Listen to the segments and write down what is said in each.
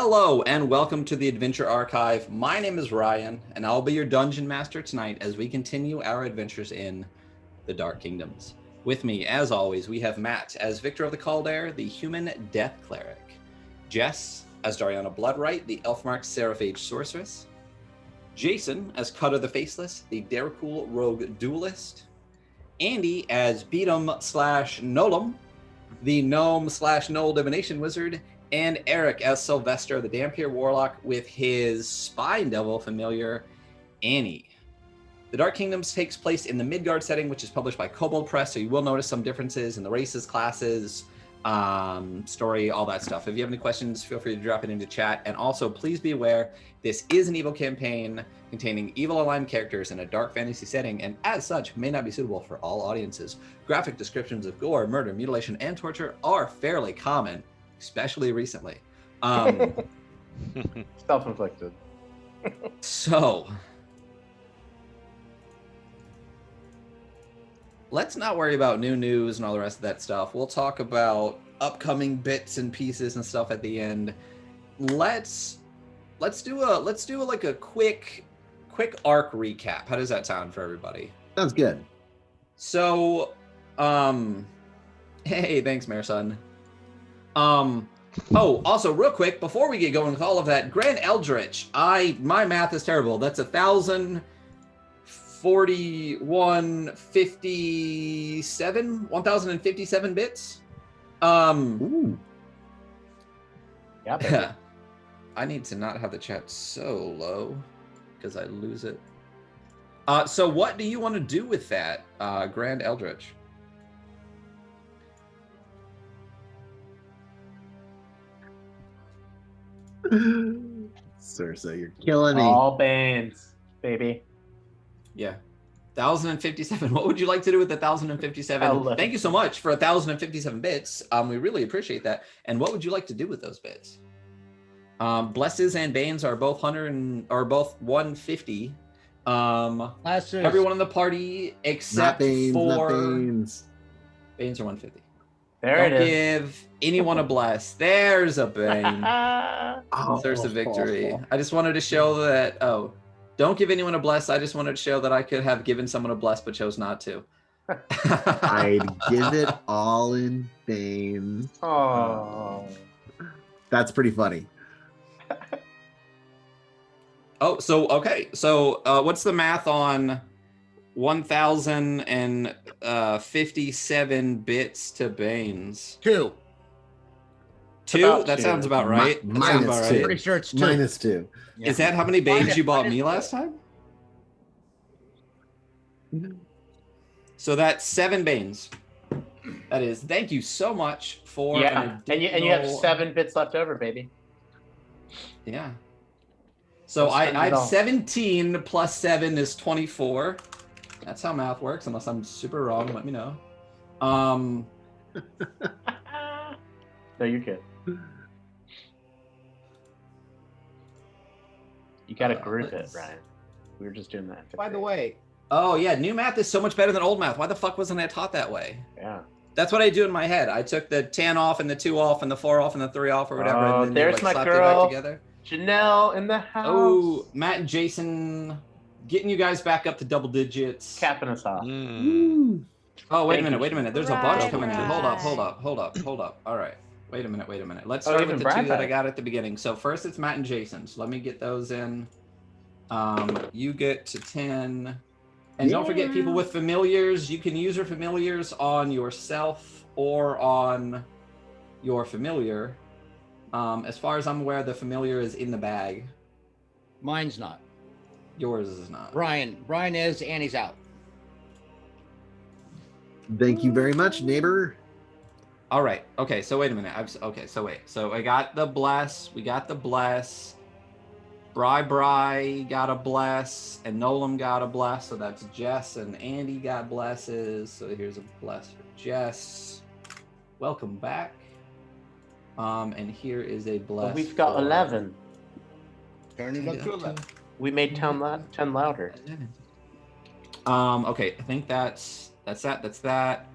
Hello and welcome to the Adventure Archive. My name is Ryan and I'll be your dungeon master tonight as we continue our adventures in the Dark Kingdoms. With me, as always, we have Matt as Victor of the Calder, the human death cleric. Jess as Dariana Bloodright, the elf-marked Seraphage sorceress. Jason as Cutter the Faceless, the Daracool rogue duelist. Andy as Beatum/Nolum, the gnome/Knoll divination wizard. And Eric as Sylvester, the Dampier Warlock, with his Spine Devil familiar, Annie. The Dark Kingdoms takes place in the Midgard setting, which is published by Kobold Press, so you will notice some differences in the races, classes, story, all that stuff. If you have any questions, feel free to drop it into chat. And also, please be aware, this is an evil campaign containing evil aligned characters in a dark fantasy setting, and as such, may not be suitable for all audiences. Graphic descriptions of gore, murder, mutilation, and torture are fairly common, especially recently. Self-inflicted. So, let's not worry about new news and all the rest of that stuff. We'll talk about upcoming bits and pieces and stuff at the end. Let's do a quick arc recap. How does that sound for everybody? Sounds good. So, hey, thanks, Mayor Son. Oh, also real quick, before we get going with all of that, Grand Eldritch, my math is terrible. That's 1057 bits. Ooh. Yeah, baby. I need to not have the chat so low because I lose it. So what do you want to do with that, Grand Eldritch? Cersei, you're killing me. All Banes, baby. Yeah. 1,057. What would you like to do with the 1,057? Thank you so much for 1,057 bits. We really appreciate that. And what would you like to do with those bits? Blesses and Banes are both 150. Everyone in the party except for Banes. Banes are 150. There Don't it is. give anyone a bless. There's a Bane. Oh, There's a victory. I just wanted to show that. Oh, don't give anyone a bless. I just wanted to show that I could have given someone a bless, but chose not to. I'd give it all in Banes. Oh. That's pretty funny. Oh, so okay. So what's the math on 1,057 bits to Banes? Two. Two? That sounds about right. That sounds about Minus right. two. Pretty sure it's two. -2. Yeah. Is that how many Banes you bought Minus me two. last time? So that's 7 Banes. That is. Thank you so much for. Yeah, and you have 7 bits left over, baby. Yeah. So Let's spend I it have all. 17 plus 7 is 24. That's how math works. Unless I'm super wrong, let me know. No, you're good. You gotta group it, Ryan. We were just doing that. By the way, Oh yeah, new math is so much better than old math. Why the fuck wasn't I taught that way? Yeah. That's what I do in my head. I took the 10 off and the 2 off and the 4 off and the 3 off or whatever. Oh, and then they, there's my slapped it back girl. together. Janelle in the house. Oh, Matt and Jason getting you guys back up to double digits. Capping us off. Ooh. Oh, wait a Thank minute, you. There's a bunch Right, coming in. right. Hold up. All right. Wait a minute. Let's Oh, start even with the Brad 2 that had I it. got at the beginning. So first it's Matt and Jason. So let me get those in. You get to 10. And don't forget, people with familiars, you can use your familiars on yourself or on your familiar. As far as I'm aware, the familiar is in the bag. mine's not. Yours is not. Brian is, and he's out. Thank you very much, neighbor. All right. Okay. So wait a minute. So I got the bless. We got the bless. Bri got a bless, and Nolan got a bless. So that's Jess and Andy got blesses. So here's a bless for Jess. Welcome back. And here is a bless. But we've got for- 11. Turn it up to 11. We made 10 louder. Okay, I think that's that.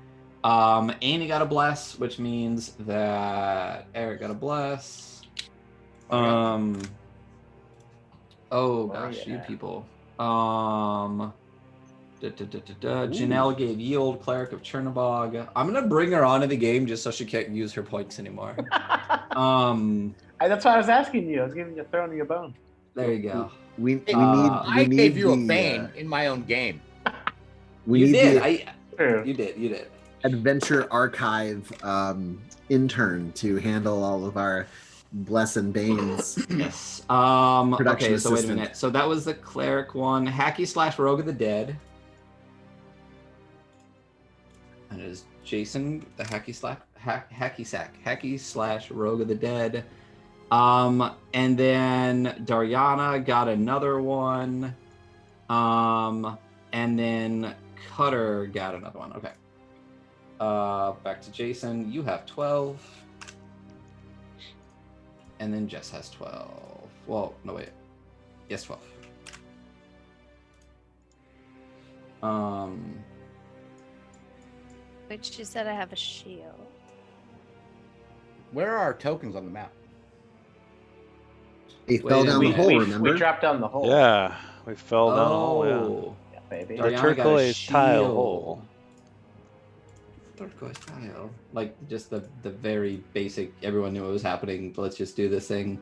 Annie got a bless, which means that Eric got a bless. Oh gosh, you people. Janelle gave Yield, Cleric of Chernobog. I'm gonna bring her onto the game just so she can't use her points anymore. That's why I was asking you. I was throwing you a bone. There you go. We need. I we gave need you a the, bane in my own game. We You need did. the You did. Adventure Archive intern to handle all of our bless and banes. Yes. Production Okay, so wait a assistant. minute. So that was the cleric one. Hacky / Rogue of the Dead. That is Jason, the hacky / Rogue of the Dead. And then Dariana got another one. And then Cutter got another one. Okay. Back to Jason. You have 12. And then Jess has 12. Well, no, wait. Yes, 12. Which you said I have a shield. Where are our tokens on the map? They fell Wait, down the we- hole, we remember? dropped down the hole. Yeah, we fell down. Oh, Oh. Yeah, baby. The Dariana got a turquoise tile shield. hole. Turquoise tile. Like, just the very basic, everyone knew what was happening, let's just do this thing,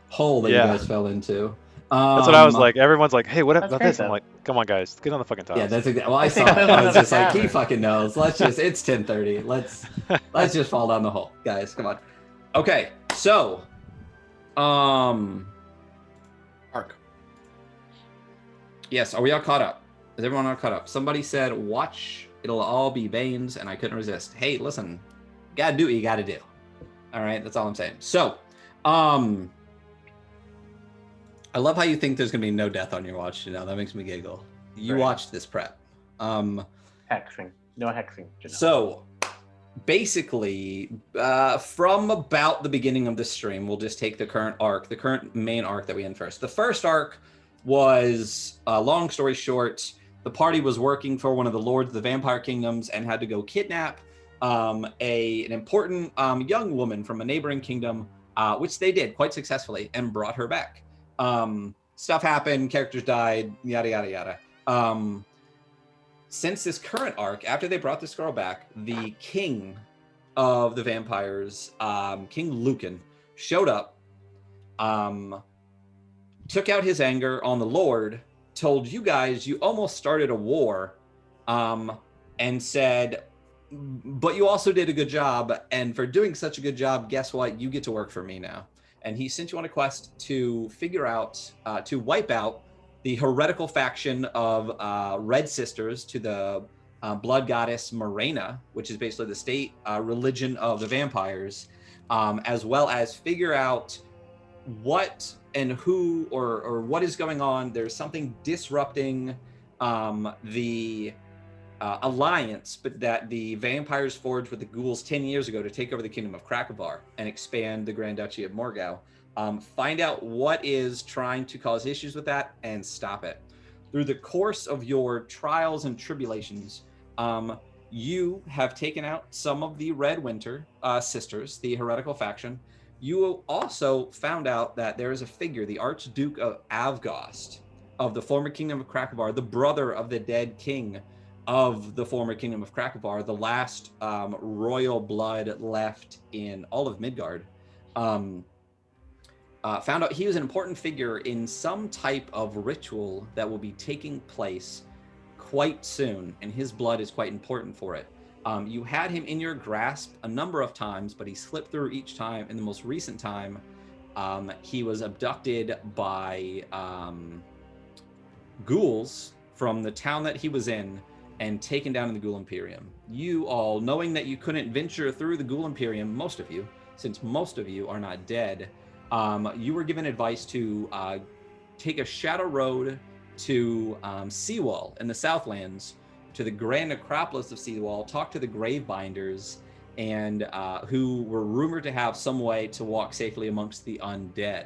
hole that Yeah. you guys fell into. That's what I was like. Everyone's like, "Hey, what That's about great, this?" I'm though. like, "Come on, guys, get on the fucking tiles." Yeah, that's exactly. Well, I saw it. I was just like, he fucking knows. It's 10:30. Let's just fall down the hole, guys. Come on. Okay, so, Arc. yes, are we all caught up? Is everyone all caught up? Somebody said, "Watch, it'll all be Banes," and I couldn't resist. Hey, listen, gotta do what you gotta do. All right, that's all I'm saying. So, I love how you think there's gonna be no death on your watch. You know, that makes me giggle. You Right. watched this prep. Hexing. No hexing. Janelle. So, basically, from about the beginning of the stream, we'll just take the current main arc that we end first. The first arc was, long story short, the party was working for one of the lords of the vampire kingdoms and had to go kidnap an important young woman from a neighboring kingdom, which they did quite successfully and brought her back. Stuff happened, characters died, yada, yada, yada. Since this current arc, after they brought this girl back, the king of the vampires, King Lucan, showed up, took out his anger on the Lord, told you guys you almost started a war, and said, but you also did a good job, and for doing such a good job, guess what? You get to work for me now. And he sent you on a quest to figure out, to wipe out the heretical faction of Red Sisters to the blood goddess Morena, which is basically the state religion of the vampires, as well as figure out what and who or what is going on. There's something disrupting the alliance, but that the vampires forged with the ghouls 10 years ago to take over the kingdom of Krakovar and expand the Grand Duchy of Morgau. Find out what is trying to cause issues with that and stop it. Through the course of your trials and tribulations, you have taken out some of the Red Winter sisters, the heretical faction. You also found out that there is a figure, the Archduke of Avgost, of the former kingdom of Krakovar, the brother of the dead king of the former kingdom of Krakovar, the last royal blood left in all of Midgard. Found out he was an important figure in some type of ritual that will be taking place quite soon, and his blood is quite important for it. You had him in your grasp a number of times, but he slipped through each time. In the most recent time, he was abducted by ghouls from the town that he was in and taken down in the Ghoul Imperium. You all, knowing that you couldn't venture through the Ghoul Imperium, most of you, since most of you are not dead, you were given advice to take a shadow road to Seawall in the Southlands, to the Grand Necropolis of Seawall, talk to the Gravebinders, and who were rumored to have some way to walk safely amongst the undead.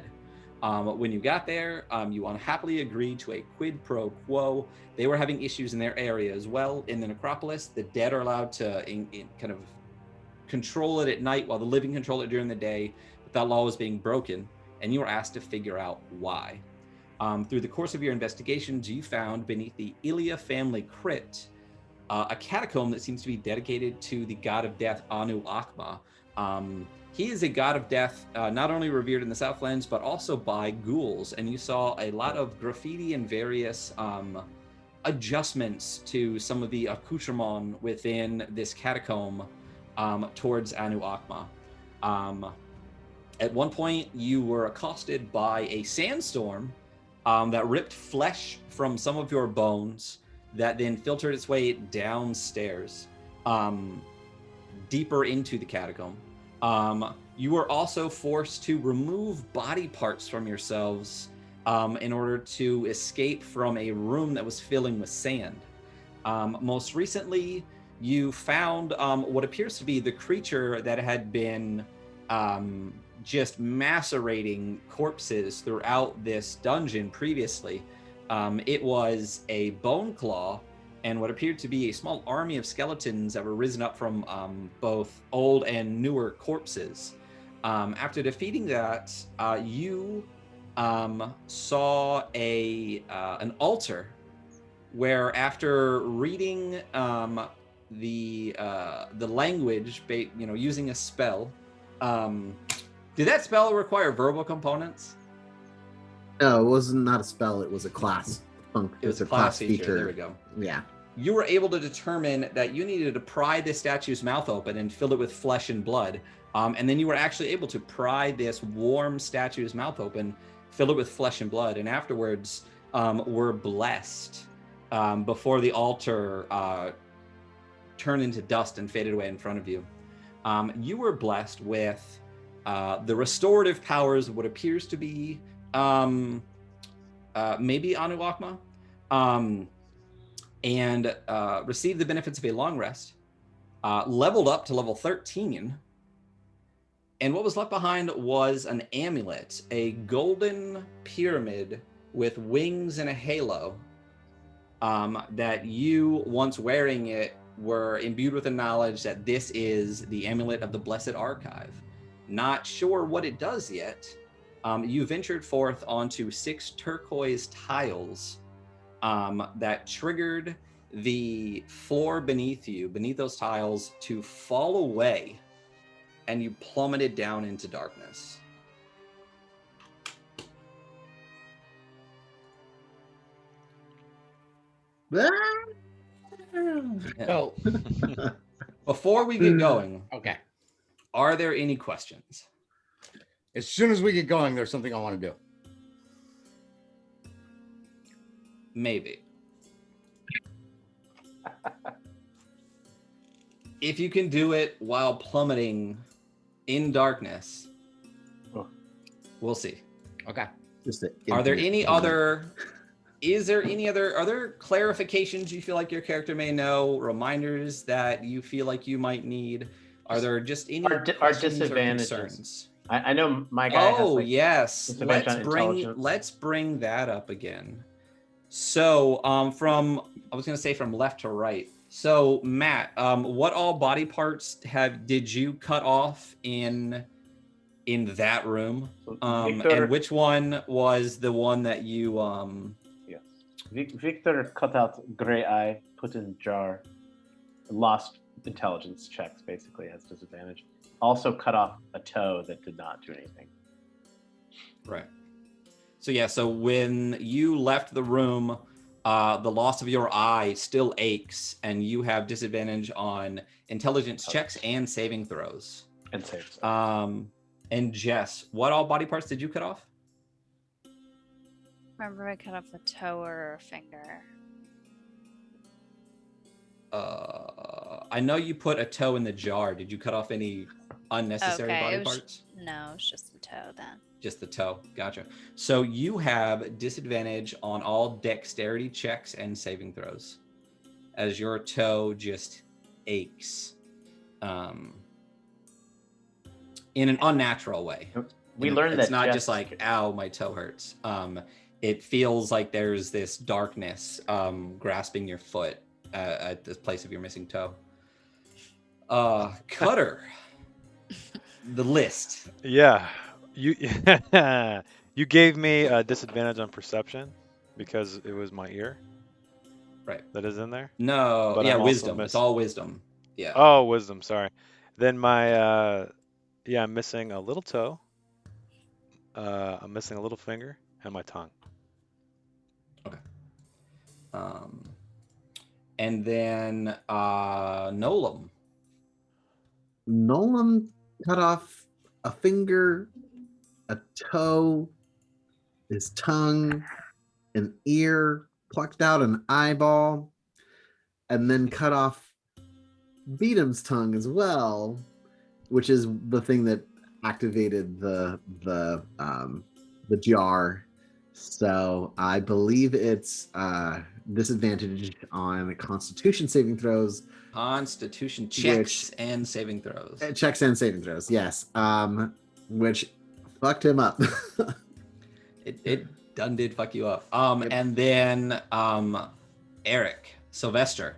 When you got there, you unhappily agreed to a quid pro quo. They were having issues in their area as well. In the necropolis, the dead are allowed to kind of control it at night while the living control it during the day. But that law was being broken. and you were asked to figure out why. Through the course of your investigations, you found beneath the Ilia family crypt a catacomb that seems to be dedicated to the god of death, Anu-Akma. He is a god of death, not only revered in the Southlands, but also by ghouls. And you saw a lot of graffiti and various adjustments to some of the accoutrements within this catacomb towards Anu-Akma. At one point, you were accosted by a sandstorm that ripped flesh from some of your bones that then filtered its way downstairs, deeper into the catacomb. You were also forced to remove body parts from yourselves in order to escape from a room that was filling with sand. Most recently, you found what appears to be the creature that had been just macerating corpses throughout this dungeon previously. It was a bone claw and what appeared to be a small army of skeletons that were risen up from both old and newer corpses. After defeating that, you saw an altar where, after reading the language, using a spell, did that spell require verbal components? No, it was not a spell. It was a class. It was a class feature. There we go. Yeah. You were able to determine that you needed to pry this statue's mouth open and fill it with flesh and blood. And then you were actually able to pry this warm statue's mouth open, fill it with flesh and blood, and afterwards were blessed before the altar turned into dust and faded away in front of you. You were blessed with the restorative powers of what appears to be maybe Anu-Akma, and received the benefits of a long rest, leveled up to level 13, and what was left behind was an amulet, a golden pyramid with wings and a halo, that you, once wearing it, were imbued with the knowledge that this is the amulet of the Blessed Archive. Not sure what it does yet. You ventured forth onto 6 turquoise tiles that triggered the floor beneath you, beneath those tiles, to fall away, and you plummeted down into darkness. So, Before we get going, okay. are there any questions? As soon as we get going, there's something I want to do. Maybe. If you can do it while plummeting in darkness, we'll see. Okay. Are there any other clarifications you feel like your character may know, reminders that you feel like you might need? Are there just any Our disadvantages. or concerns? I know my guy has Yes. disadvantage on Let's bring that up again. So from left to right. So Matt, what all body parts did you cut off in that room? And which one was the one that you Yes. Victor cut out gray eye, put in jar, lost intelligence checks, basically has disadvantage. Also cut off a toe that did not do anything. Right. So yeah, so when you left the room, the loss of your eye still aches, and you have disadvantage on intelligence checks and saving throws. And saves. And Jess, what all body parts did you cut off? Remember, I cut off a toe or a finger. I know you put a toe in the jar. Did you cut off any unnecessary body parts? No, it's just the toe then. Just the toe. Gotcha. So you have disadvantage on all dexterity checks and saving throws, as your toe just aches in an unnatural way. We learned it's that not Jess- just like, ow, my toe hurts. It feels like there's this darkness grasping your foot at the place of your missing toe. Cutter, the list. Yeah. You you gave me a disadvantage on perception because it was my ear Right. that is in there. No, But yeah, I'm also wisdom. It's miss. all wisdom. Yeah. Oh, wisdom. Sorry. Then my yeah, I'm missing a little toe. I'm missing a little finger and my tongue. Okay. And then Nolam. Nolan cut off a finger, a toe, his tongue, an ear, plucked out an eyeball, and then cut off Beatum's tongue as well, which is the thing that activated the jar. So I believe it's disadvantaged on Constitution saving throws. Constitution checks and saving throws. Checks and saving throws, yes. Which fucked him up. It done did fuck you up. Yep. And then Eric, Sylvester,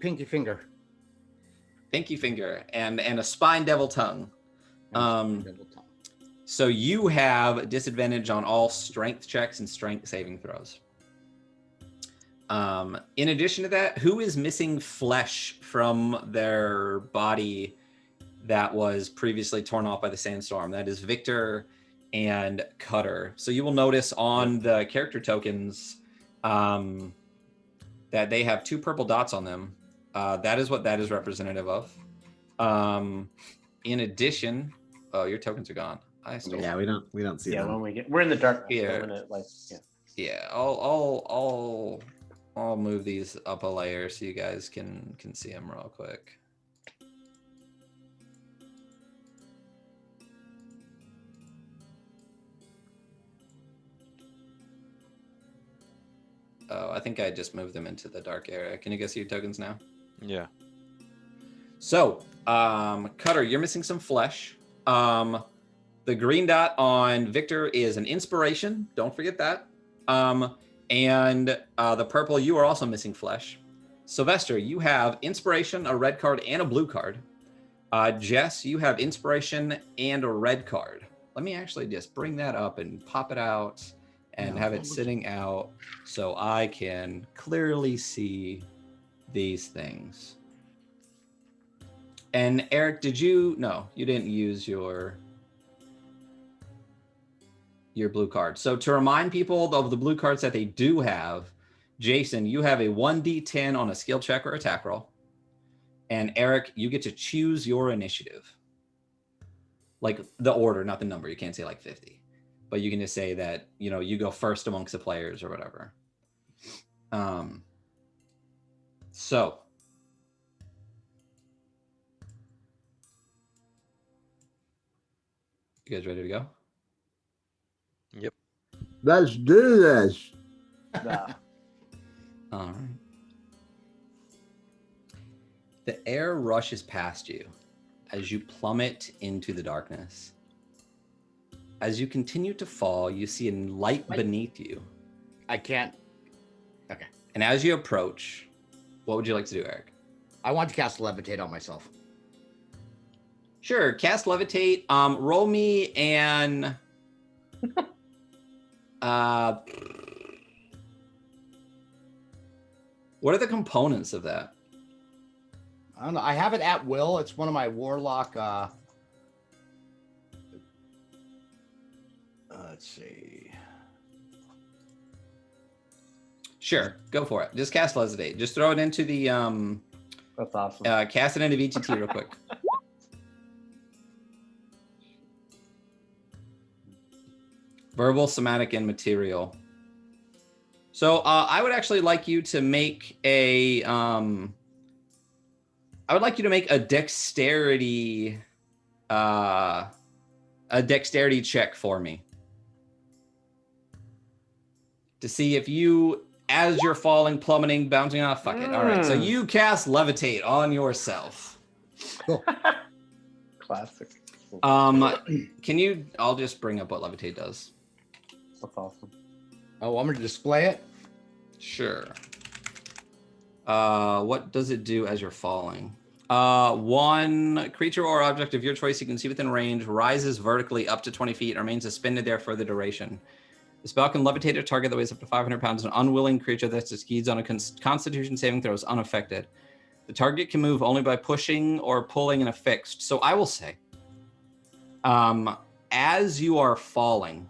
Pinky finger. pinky finger, and a spine devil tongue. Double tongue. So you have disadvantage on all strength checks and strength saving throws. In addition to that, who is missing flesh from their body that was previously torn off by the sandstorm? That is Victor and Cutter. So you will notice on the character tokens that they have 2 purple dots on them. That is what that is representative of. In addition, oh, your tokens are gone. Yeah, we don't see Yeah, them. we're in the darkness. Yeah. Yeah, I'll move these up a layer so you guys can see them real quick. Oh, I think I just moved them into the dark area. Can you guys see your tokens now? Yeah. So, Cutter, you're missing some flesh. The green dot on Victor is an inspiration. Don't forget that. And the purple, you are also missing flesh. Sylvester, you have inspiration, a red card, and a blue card. Jess, you have inspiration and a red card. Let me actually just bring that up and pop it out and have it sitting out so I can clearly see these things. And Eric, no, you didn't use your blue card. So to remind people of the blue cards that they do have, Jason, you have a 1d10 on a skill check or attack roll. And Eric, you get to choose your initiative. Like the order, not the number. You can't say like 50. But you can just say that, you go first amongst the players or whatever. So. You guys ready to go? Yep. Let's do this. Yeah. All right. The air rushes past you as you plummet into the darkness. As you continue to fall, you see a light beneath you. I can't. Okay. And as you approach, what would you like to do, Eric? I want to cast levitate on myself. Sure, cast levitate. Roll me an what are the components of that? I don't know. I have it at will. It's one of my warlock. Let's see. Sure, go for it. Just cast levitate. Just throw it into the That's awesome. cast it into VTT real quick. Verbal, somatic, and material. So I would actually like you to make a dexterity check for me to see if you, as you're falling, plummeting, bouncing off. Fuck it. All right. So you cast levitate on yourself. Classic. Can you? I'll just bring up what levitate does. That's awesome. Oh, I'm going to display it. Sure. What does it do as you're falling? One creature or object of your choice you can see within range rises vertically up to 20 feet and remains suspended there for the duration. The spell can levitate a target that weighs up to 500 pounds. An unwilling creature that succeeds on a Constitution saving throw is unaffected. The target can move only by pushing or pulling and affixed. So I will say, as you are falling,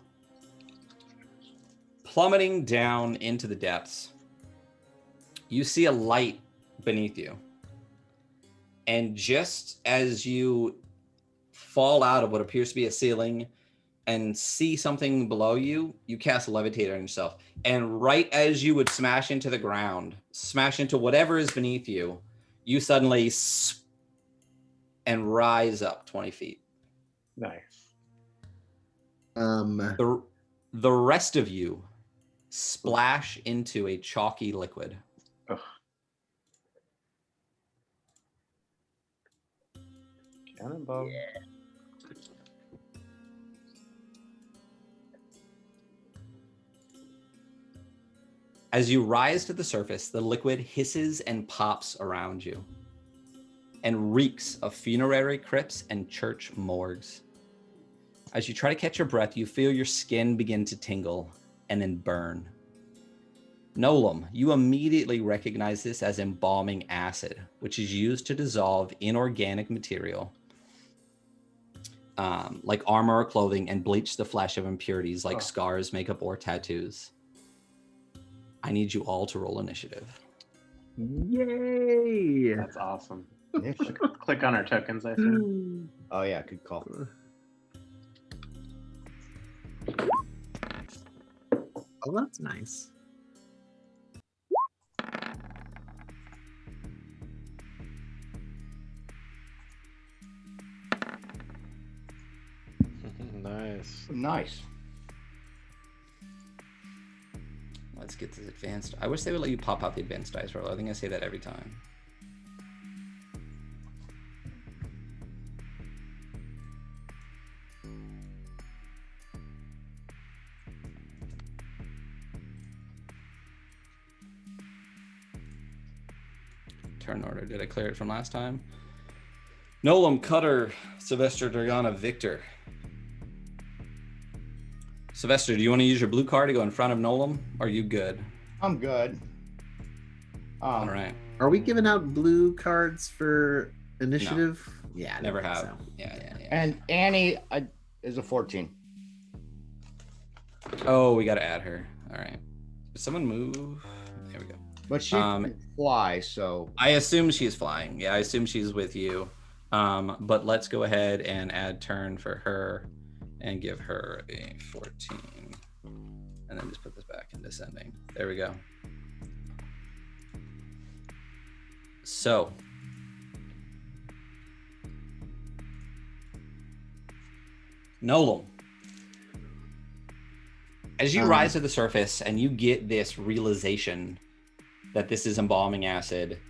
plummeting down into the depths, you see a light beneath you. And just as you fall out of what appears to be a ceiling and see something below you, you cast Levitate on yourself. And right as you would smash into the ground, smash into whatever is beneath you, you suddenly and rise up 20 feet. Nice. The rest of you splash into a chalky liquid. Ugh. Cannonball. Yeah. As you rise to the surface, the liquid hisses and pops around you and reeks of funerary crypts and church morgues. As you try to catch your breath, you feel your skin begin to tingle and then burn. Nolam, you immediately recognize this as embalming acid, which is used to dissolve inorganic material like armor or clothing and bleach the flesh of impurities like scars, makeup, or tattoos. I need you all to roll initiative. Yay! That's awesome. Niche. Click on our tokens, I assume. Oh yeah, good call. Oh, that's nice. Nice. Nice. Let's get this advanced. I wish they would let you pop out the advanced dice roll. I think I say that every time. Turn order. Did I clear it from last time? Nolam, Cutter, Sylvester, Dragana, Victor. Sylvester, do you want to use your blue card to go in front of Nolam? Or are you good? I'm good. All right. Are we giving out blue cards for initiative? Yeah, I Never don't have. think so. Yeah. And Annie is a 14. Oh, we got to add her. All right. Did someone move? There we go. But she can fly, so I assume she's flying. Yeah, I assume she's with you. But let's go ahead and add turn for her and give her a 14. And then just put this back in descending. There we go. So. Nolam. As you rise to the surface and you get this realization that this is embalming acid,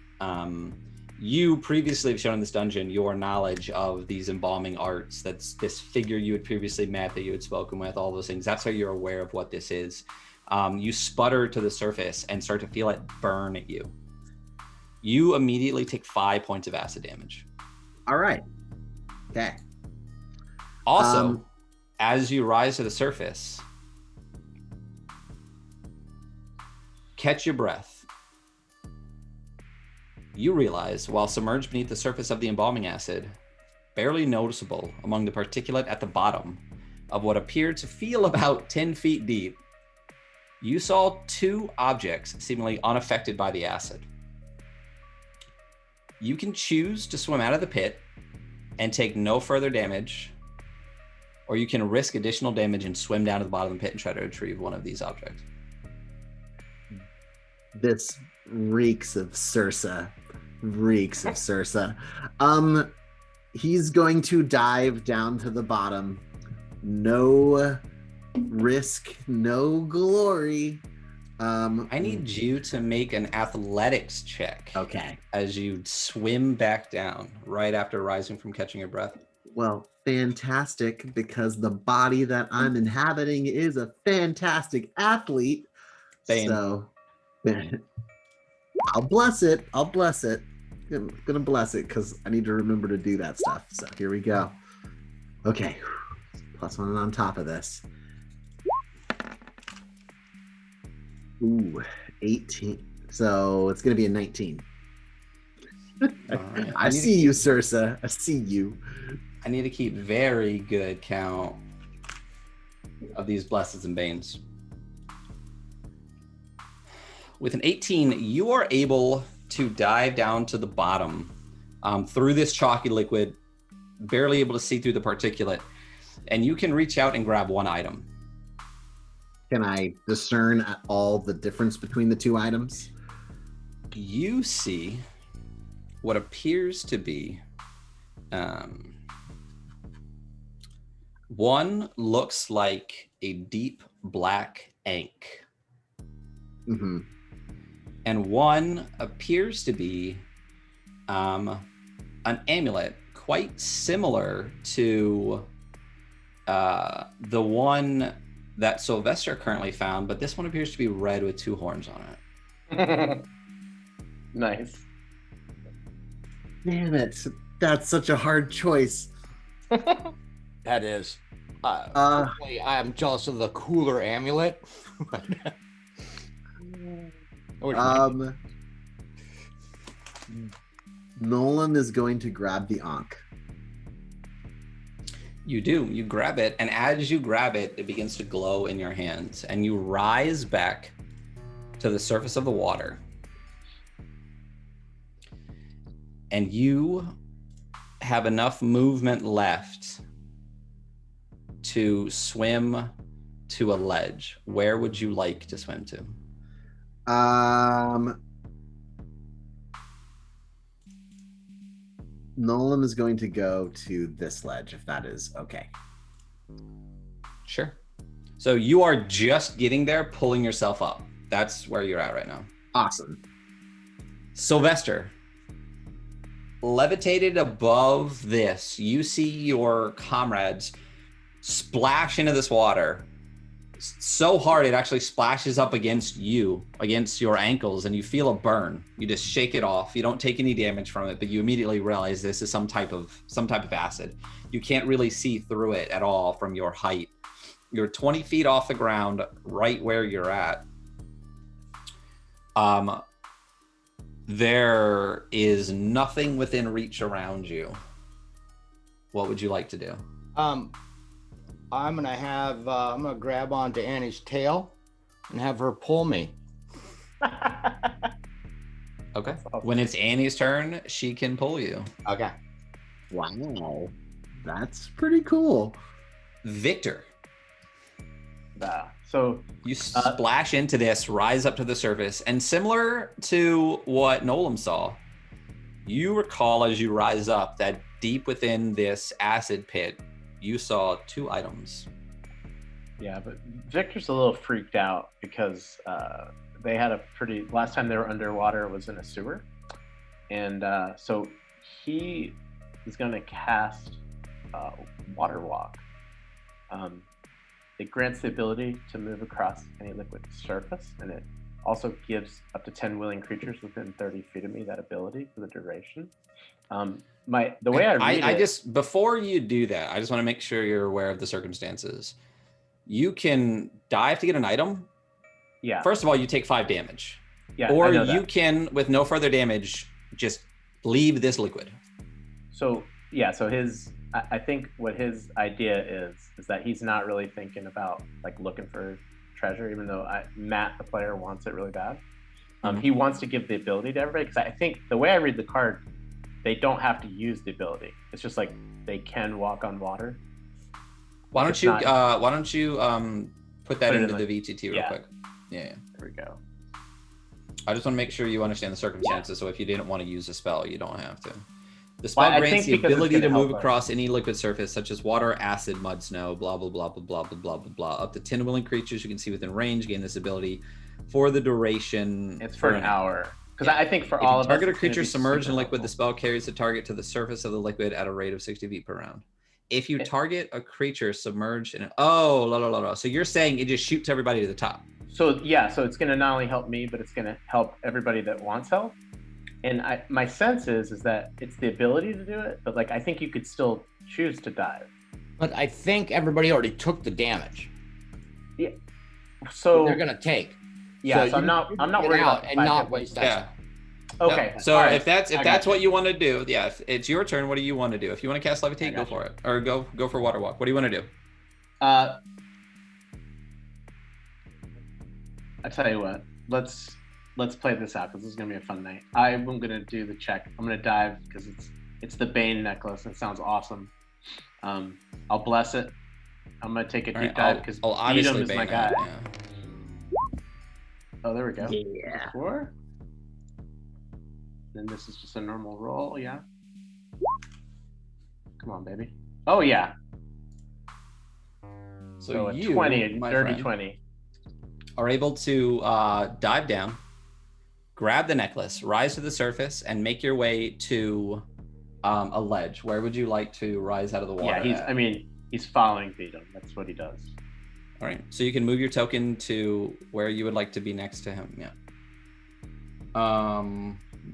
you previously have shown in this dungeon your knowledge of these embalming arts. That's this figure you had previously met, that you had spoken with, all those things. That's how you're aware of what this is. You sputter to the surface and start to feel it burn at you. You immediately take 5 points of acid damage. All right. Okay. Also, as you rise to the surface, catch your breath. You realize, while submerged beneath the surface of the embalming acid, barely noticeable among the particulate at the bottom of what appeared to feel about 10 feet deep, you saw 2 objects seemingly unaffected by the acid. You can choose to swim out of the pit and take no further damage, or you can risk additional damage and swim down to the bottom of the pit and try to retrieve one of these objects. This reeks of Circe. He's going to dive down to the bottom. No risk, no glory. I need you to make an athletics check. Okay. As you swim back down right after rising from catching your breath. Well, fantastic, because the body that I'm inhabiting is a fantastic athlete. Bane. So I'll bless it. I'm gonna bless it because I need to remember to do that stuff. So here we go. Okay, +1 on top of this. Ooh, 18. So it's gonna be a 19. All right. I see you, Sursa. I see you. I need to keep very good count of these blessings and banes. With an 18, you are able to dive down to the bottom through this chalky liquid, barely able to see through the particulate, and you can reach out and grab one item. Can I discern at all the difference between the two items? You see what appears to be one looks like a deep black ink. Mm-hmm. And one appears to be an amulet, quite similar to the one that Sylvester currently found, but this one appears to be red with 2 horns on it. Nice. Damn it. That's such a hard choice. That is. Personally, I'm jealous of the cooler amulet. Nolan is going to grab the Ankh. You do. You grab it, and as you grab it, it begins to glow in your hands, and you rise back to the surface of the water. And you have enough movement left to swim to a ledge. Where would you like to swim to? Nolan is going to go to this ledge, if that is okay. Sure. So you are just getting there, pulling yourself up. That's where you're at right now. Awesome. Sylvester, levitated above this, you see your comrades splash into this water so hard it actually splashes up against you, against your ankles, and you feel a burn. You just shake it off. You don't take any damage from it, but you immediately realize this is some type of acid. You can't really see through it at all from your height. You're 20 feet off the ground, right where you're at. There is nothing within reach around you. What would you like to do? I'm gonna grab onto Annie's tail and have her pull me. Okay. When it's Annie's turn, she can pull you. Okay. Wow. That's pretty cool. Victor, So you splash into this, rise up to the surface, and similar to what Nolan saw, you recall as you rise up that deep within this acid pit, you saw 2 items. yeah, but Victor's a little freaked out because they had last time they were underwater was in a sewer. And so he is going to cast Water Walk. It grants the ability to move across any liquid surface, and it also gives up to 10 willing creatures within 30 feet of me that ability for the duration. Before you do that, I just want to make sure you're aware of the circumstances. You can dive to get an item. Yeah. First of all, you take 5 damage. Yeah. Or you can, with no further damage, just leave this liquid. So I think what his idea is that he's not really thinking about like looking for treasure, even though Matt, the player, wants it really bad. He wants to give the ability to everybody, because I think the way I read the card, they don't have to use the ability. It's just like they can walk on water. Why don't you put that into the VTT real quick? Yeah. There we go. I just want to make sure you understand the circumstances. So if you didn't want to use a spell, you don't have to. The spell grants the ability to move across any liquid surface, such as water, acid, mud, snow, blah, blah, blah, blah, blah, blah, blah, blah, blah. Up to 10 willing creatures you can see within range gain this ability for the duration. It's for an hour. Because I think for all of us, target a creature submerged in liquid, the spell carries the target to the surface of the liquid at a rate of 60 feet per round. If you target a creature submerged in so you're saying it just shoots everybody to the top. So yeah, so it's going to not only help me, but it's going to help everybody that wants help. And my sense is that it's the ability to do it, but like I think you could still choose to dive. But I think everybody already took the damage So they're gonna take. yeah, so you I'm can not get worried out about and 5 not hit waste points. that. Yeah. Okay. So all right, if that's I got what you. you want to do, yeah, if it's your turn. What do you want to do? If you want to cast I levitate, go got for it, or go for water walk. What do you want to do? I tell you what, let's play this out because this is gonna be a fun night. I'm gonna do the check. I'm gonna dive because it's the Bane necklace. It sounds awesome. I'll bless it. I'm gonna take a All deep right, dive because I'll obviously is my bang guy. it, yeah. Oh, there we go. Yeah. 4. Then this is just a normal roll, yeah. Come on, baby. Oh yeah. So a you, 20, a my dirty friend, 20. are able to dive down, grab the necklace, rise to the surface, and make your way to a ledge. Where would you like to rise out of the water? Yeah, he's following Beatum. That's what he does. All right, so you can move your token to where you would like to be next to him. Yeah.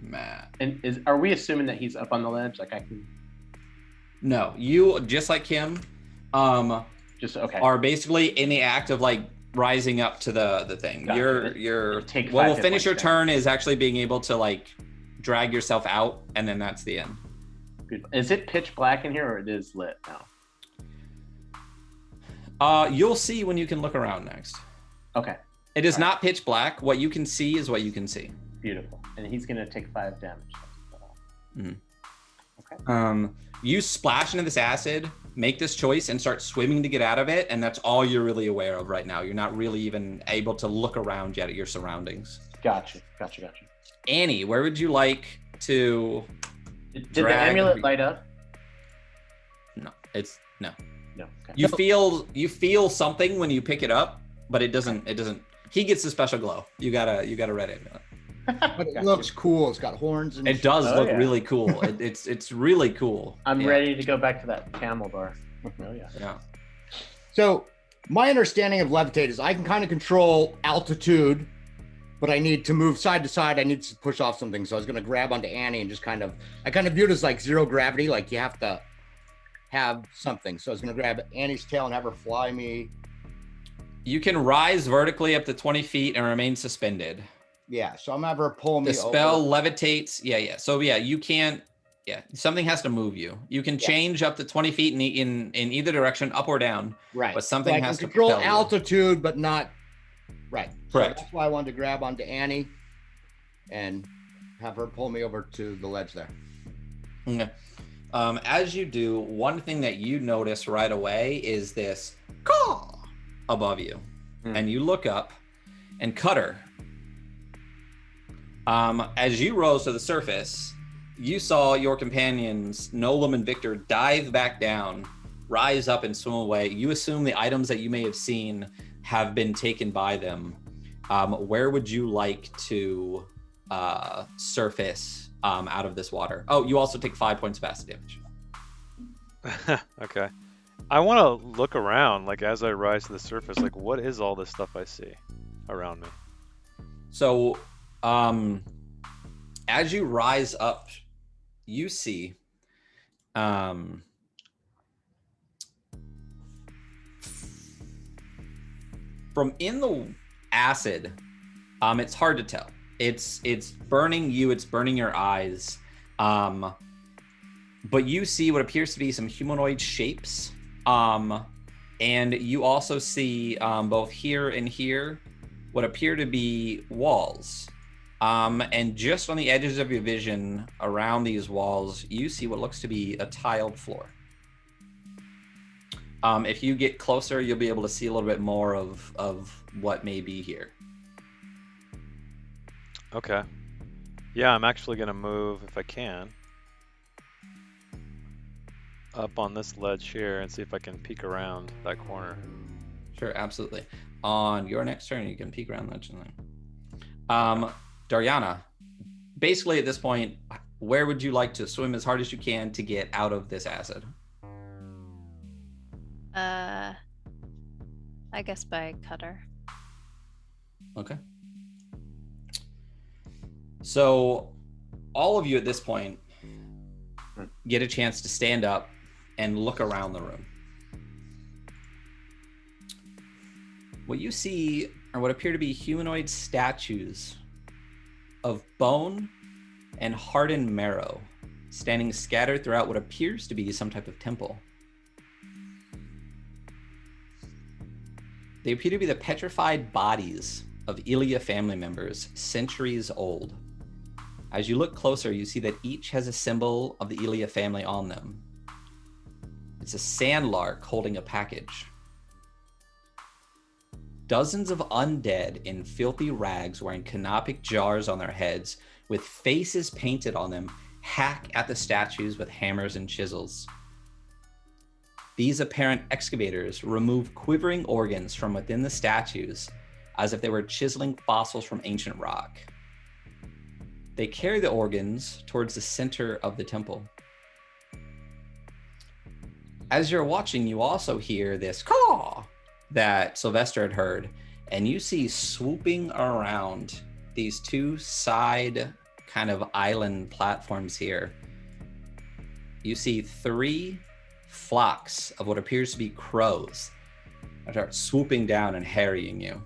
Matt. And are we assuming that he's up on the ledge? Like I can No, you just like him. just okay. Are basically in the act of like rising up to the thing. Gotcha. You're Take what 5 will hit finish your points down. turn is actually being able to like drag yourself out, and then that's the end. Good. Is it pitch black in here or it is lit now? You'll see when you can look around next. Okay. It is All not pitch black. What you can see is what you can see. Beautiful. And he's gonna take 5 damage. Mhm. Okay. You splash into this acid, make this choice, and start swimming to get out of it, and that's all you're really aware of right now. You're not really even able to look around yet at your surroundings. Gotcha. Annie, where would you like to? Did the Drag- amulet light up? No. No. Okay. You feel something when you pick it up, but it doesn't. He gets a special glow. You got a red amulet. But it Gotcha. looks cool. It's got horns and It does Oh, look yeah. really cool. It's really cool. I'm Yeah. ready to go back to that camel bar. Oh yeah. Yeah. So my understanding of levitate is I can kind of control altitude, but I need to move side to side. I need to push off something. So I was going to grab onto Annie and just I kind of view it as like zero gravity. Like you have to have something. So I was going to grab Annie's tail and have her fly me. You can rise vertically up to 20 feet and remain suspended. Yeah. So I'm going to have her pull me The spell over. levitates. Yeah. So yeah, you can't. Yeah, something has to move you. You can change up to 20 feet in either direction, up or down. Right. But something so I has can to control propel you. altitude, but not right. So Correct. that's why I wanted to grab onto Annie and have her pull me over to the ledge there. Okay. As you do, one thing that you notice right away is this caw above you. And you look up, and Cutter, as you rose to the surface, you saw your companions, Nolam and Victor, dive back down, rise up and swim away. You assume the items that you may have seen have been taken by them. Where would you like to surface out of this water? Oh, you also take 5 points of acid damage. Okay. I want to look around, like as I rise to the surface, like what is all this stuff I see around me? So, as you rise up, you see from in the acid, it's hard to tell. It's burning you, it's burning your eyes. But you see what appears to be some humanoid shapes. And you also see both here and here what appear to be walls. And just on the edges of your vision around these walls, you see what looks to be a tiled floor. If you get closer, you'll be able to see a little bit more of what may be here. Okay. Yeah, I'm actually going to move, if I can, up on this ledge here and see if I can peek around that corner. Sure, absolutely. On your next turn, you can peek around that thing. Dariana, basically at this point, where would you like to swim as hard as you can to get out of this acid? I guess by Cutter. Okay. So all of you at this point get a chance to stand up and look around the room. What you see are what appear to be humanoid statues of bone and hardened marrow standing scattered throughout what appears to be some type of temple. They appear to be the petrified bodies of Ilya family members, centuries old. As you look closer, you see that each has a symbol of the Ilya family on them. It's a sandlark holding a package. Dozens of undead in filthy rags wearing canopic jars on their heads with faces painted on them hack at the statues with hammers and chisels. These apparent excavators remove quivering organs from within the statues as if they were chiseling fossils from ancient rock. They carry the organs towards the center of the temple. As you're watching, you also hear this caw that Sylvester had heard, and you see swooping around these two side kind of island platforms here. You see 3 flocks of what appears to be crows that start swooping down and harrying you.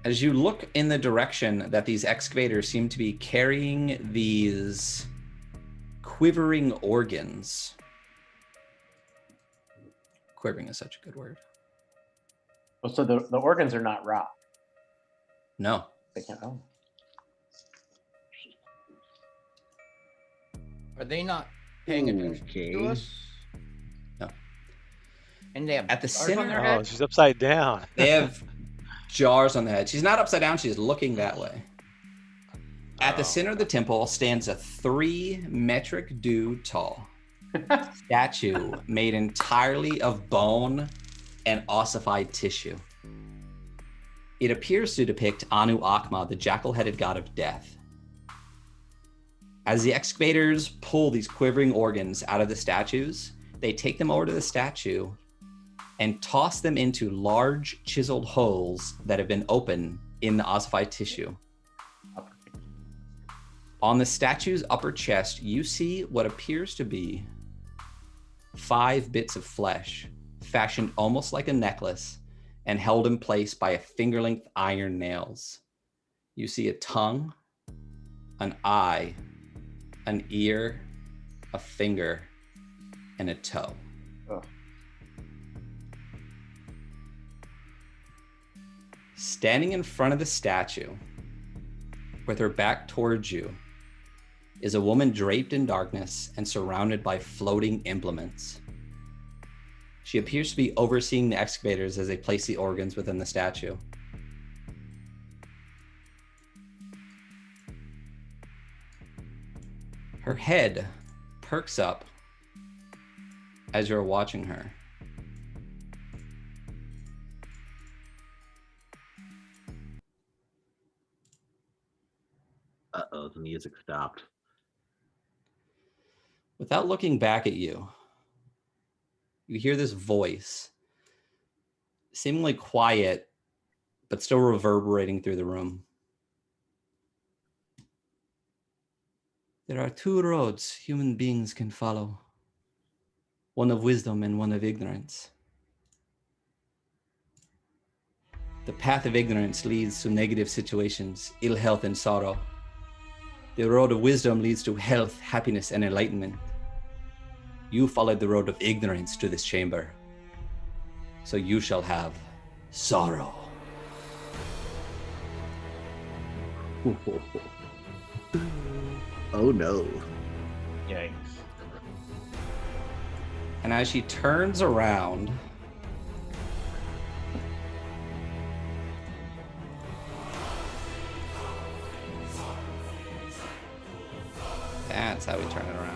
As you look in the direction that these excavators seem to be carrying these quivering organs. Quivering is such a good word. Oh, so the organs are not rock. No. They can't. Oh. Are they not paying attention Okay. to us? No. And they have At the stars center- on their Oh, head? she's upside down. They have jars on the head. She's not upside down, she's looking that way. At the center of the temple stands a 3 metric dude tall statue made entirely of bone and ossified tissue. It appears to depict Anu-Akma, the jackal-headed god of death. As the excavators pull these quivering organs out of the statues, they take them over to the statue and toss them into large chiseled holes that have been opened in the ossified tissue. On the statue's upper chest, you see what appears to be 5 bits of flesh, fashioned almost like a necklace and held in place by a finger-length iron nails. You see a tongue, an eye, an ear, a finger, and a toe. Oh. Standing in front of the statue, with her back towards you, is a woman draped in darkness and surrounded by floating implements. She appears to be overseeing the excavators as they place the organs within the statue. Her head perks up as you're watching her. Uh-oh, the music stopped. Without looking back at you, you hear this voice, seemingly quiet, but still reverberating through the room. There are 2 roads human beings can follow, one of wisdom and one of ignorance. The path of ignorance leads to negative situations, ill health, and sorrow. The road of wisdom leads to health, happiness, and enlightenment. You followed the road of ignorance to this chamber, so you shall have sorrow. Oh no. Yikes. And as she turns around, that's how we turn it around.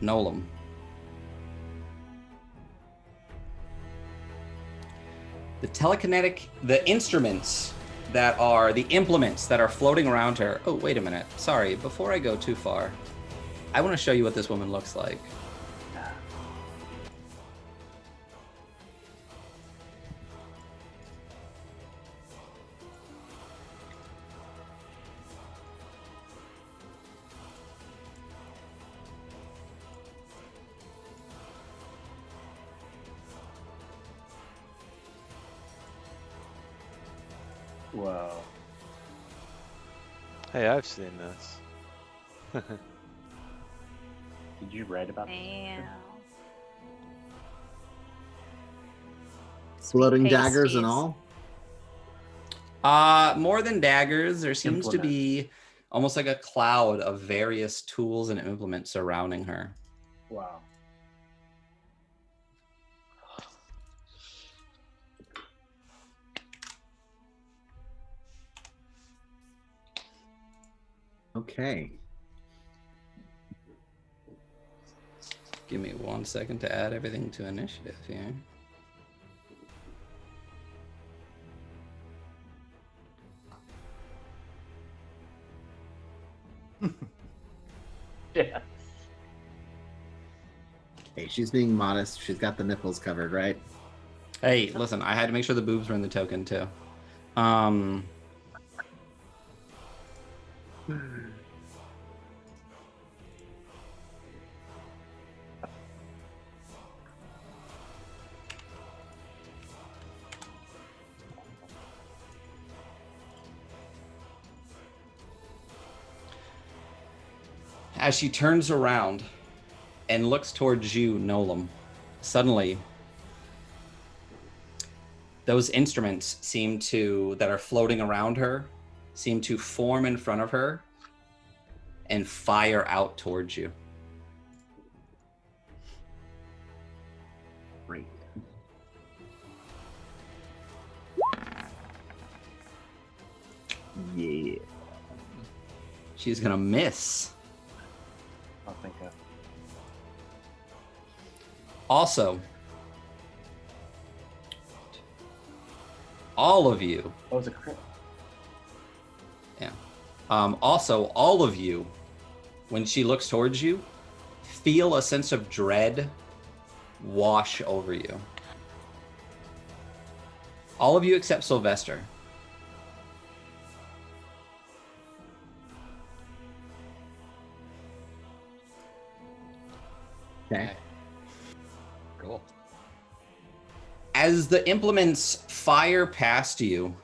Nolan. The instruments that are the implements that are floating around her. Oh, wait a minute. Sorry, before I go too far, I want to show you what this woman looks like. Whoa. Hey, I've seen this. Did you write about this? Damn. Floating Sweet daggers and pasties. all. More than daggers, there seems to Implements. be almost like a cloud of various tools and implements surrounding her. Wow. Okay. Give me 1 second to add everything to initiative here. Yeah. Hey, she's being modest. She's got the nipples covered, right? Hey, listen, I had to make sure the boobs were in the token too. As she turns around and looks towards you, Nolan, suddenly those instruments that are floating around her seem to form in front of her and fire out towards you. Great. Yeah. She's gonna miss. I'll think of. Also, all of you, Oh, it's a crit. also all of you, when she looks towards you, feel a sense of dread wash over you. All of you except Sylvester. Okay. Cool. As the implements fire past you,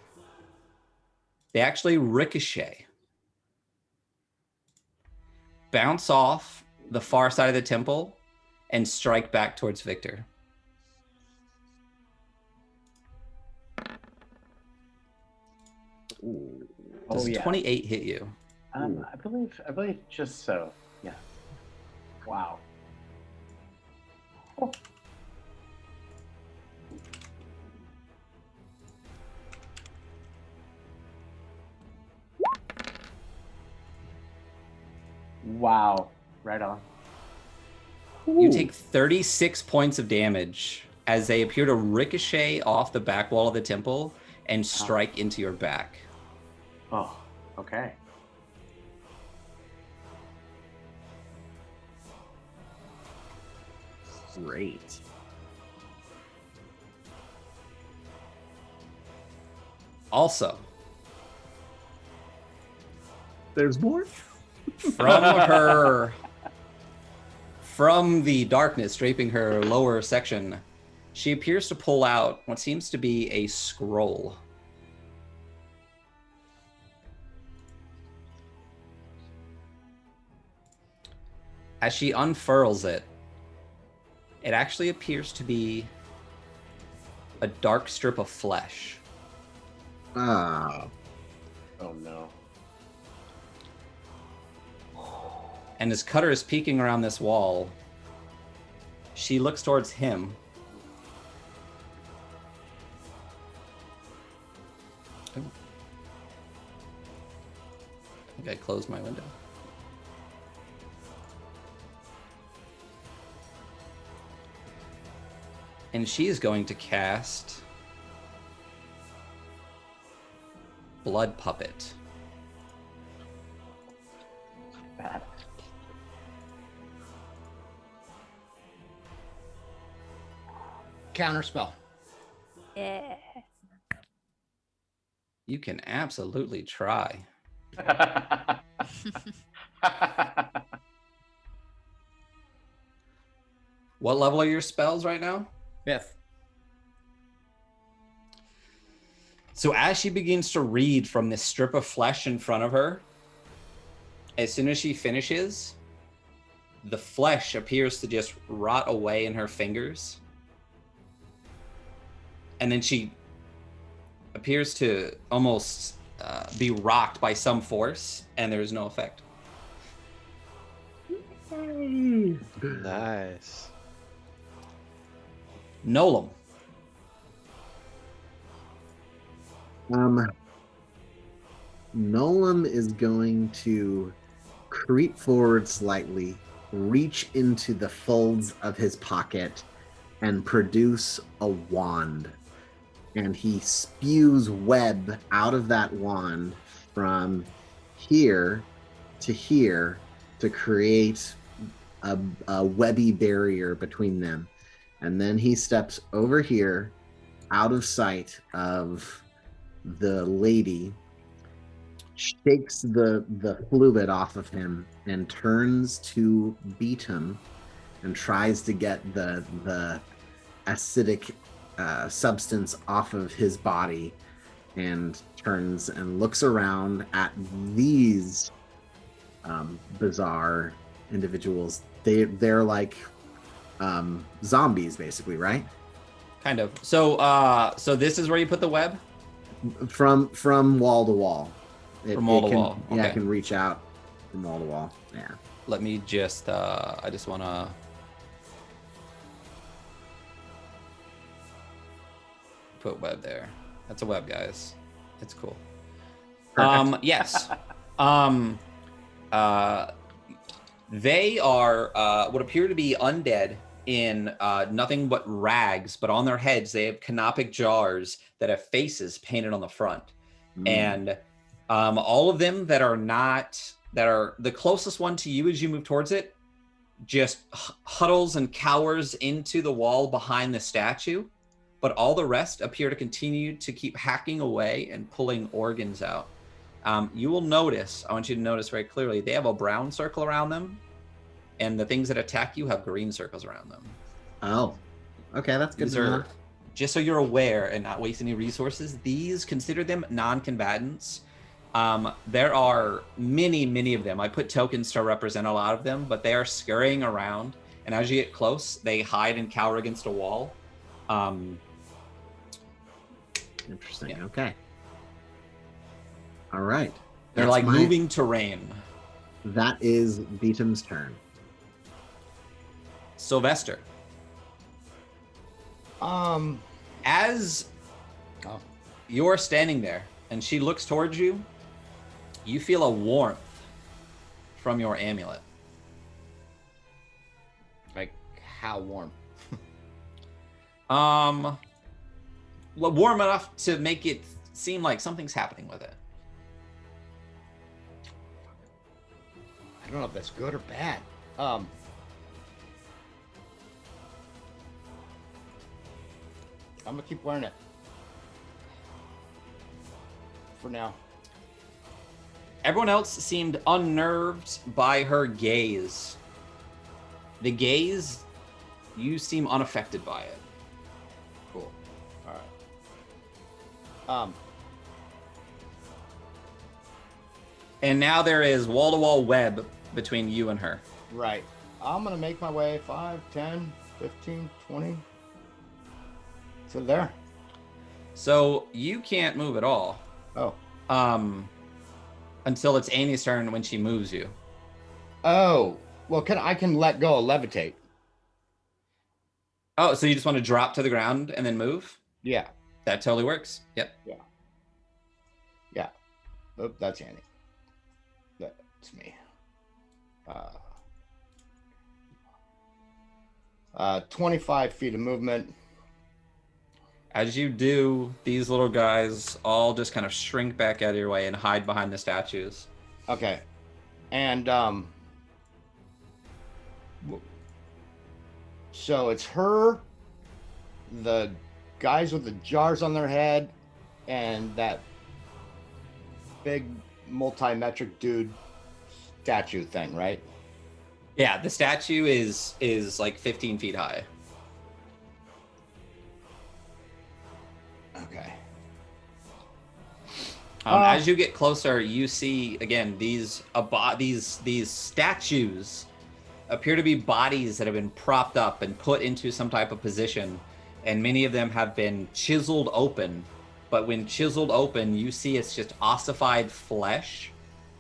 they actually ricochet, bounce off the far side of the temple, and strike back towards Victor. Ooh. Does Oh, yeah. 28 hit you? I believe just so. Yeah. Wow. Oh. Wow. Right on. You take 36 points of damage as they appear to ricochet off the back wall of the temple and strike into your back. Oh, okay. Great. Also, There's more? from the darkness draping her lower section, she appears to pull out what seems to be a scroll. As she unfurls it, it actually appears to be a dark strip of flesh. Ah. Oh no. And as Cutter is peeking around this wall, she looks towards him. Oh. I think I closed my window. And she is going to cast Blood Puppet. Bad. Counter spell. Yeah. You can absolutely try. What level are your spells right now? 5th. So as she begins to read from this strip of flesh in front of her, as soon as she finishes, the flesh appears to just rot away in her fingers. And then she appears to almost be rocked by some force, and there is no effect. Nice. Nolam. Nolan is going to creep forward slightly, reach into the folds of his pocket, and produce a wand. And he spews web out of that wand from here to create a webby barrier between them. And then he steps over here out of sight of the lady, shakes the fluid off of him, and turns to beat him and tries to get the acidic substance off of his body, and turns and looks around at these bizarre individuals. They're like zombies, basically, right? Kind of. So this is where you put the web? From wall to wall. From wall to can, wall. Yeah, Okay. it can reach out from wall to wall. Yeah. Let me just, I just want to... put web there. That's a web, guys. It's cool. Perfect. Yes. They are what appear to be undead in nothing but rags, but on their heads they have canopic jars that have faces painted on the front. And all of them that are the closest one to you as you move towards it just huddles and cowers into the wall behind the statue, but all the rest appear to continue to keep hacking away and pulling organs out. You will notice, I want you to notice very clearly, they have a brown circle around them, and the things that attack you have green circles around them. Oh, okay, that's good These to know. are, just so you're aware and not waste any resources, these, consider them non-combatants. There are many of them. I put tokens to represent a lot of them, but they are scurrying around, and as you get close, they hide and cower against a wall. Interesting. Yeah. Okay. All right. They're That's like my- moving terrain. That is Beatum's turn. Sylvester, as Oh. you're standing there and she looks towards you, you feel a warmth from your amulet. Like, how warm? Well, warm enough to make it seem like something's happening with it. I don't know if that's good or bad. I'm gonna keep wearing it for now. Everyone else seemed unnerved by her gaze. The gaze, you seem unaffected by it. Cool. All right. And now there is wall-to-wall web between you and her. Right. I'm gonna make my way 5, 10, 15, 20 to there. So you can't move at all. Oh. Until it's Annie's turn when she moves you. Oh. Well, I can let go of levitate. Oh, so you just want to drop to the ground and then move? Yeah. That totally works. Yep. Yeah. Oh, that's Annie. That's me. 25 feet of movement. As you do, these little guys all just kind of shrink back out of your way and hide behind the statues. Okay. And so it's her, the guys with the jars on their head, and that big multi-metric dude statue thing, right? Yeah, the statue is like 15 feet high. Okay. As you get closer, you see again these statues appear to be bodies that have been propped up and put into some type of position, and many of them have been chiseled open. But when chiseled open, you see it's just ossified flesh,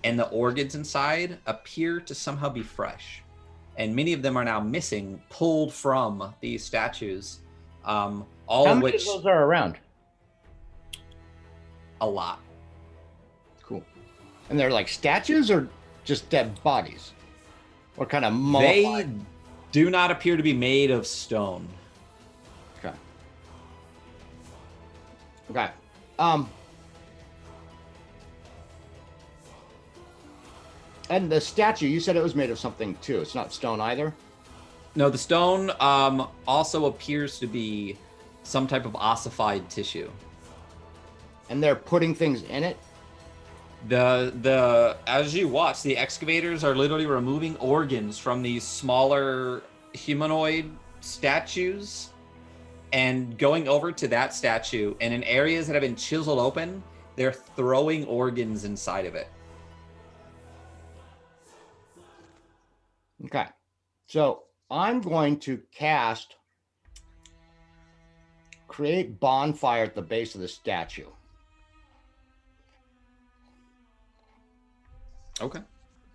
and the organs inside appear to somehow be fresh. And many of them are now missing, pulled from these statues. All How of many which of those are around? a lot. Cool. And they're like statues or just dead bodies? Or kind of They mummified? do not appear to be made of stone. Okay. Okay. And the statue, you said it was made of something too. It's not stone either? No, the stone also appears to be some type of ossified tissue. And they're putting things in it? The as you watch, the excavators are literally removing organs from these smaller humanoid statues and going over to that statue, and in areas that have been chiseled open, they're throwing organs inside of it. Okay. So I'm going to cast create bonfire at the base of the statue. Okay.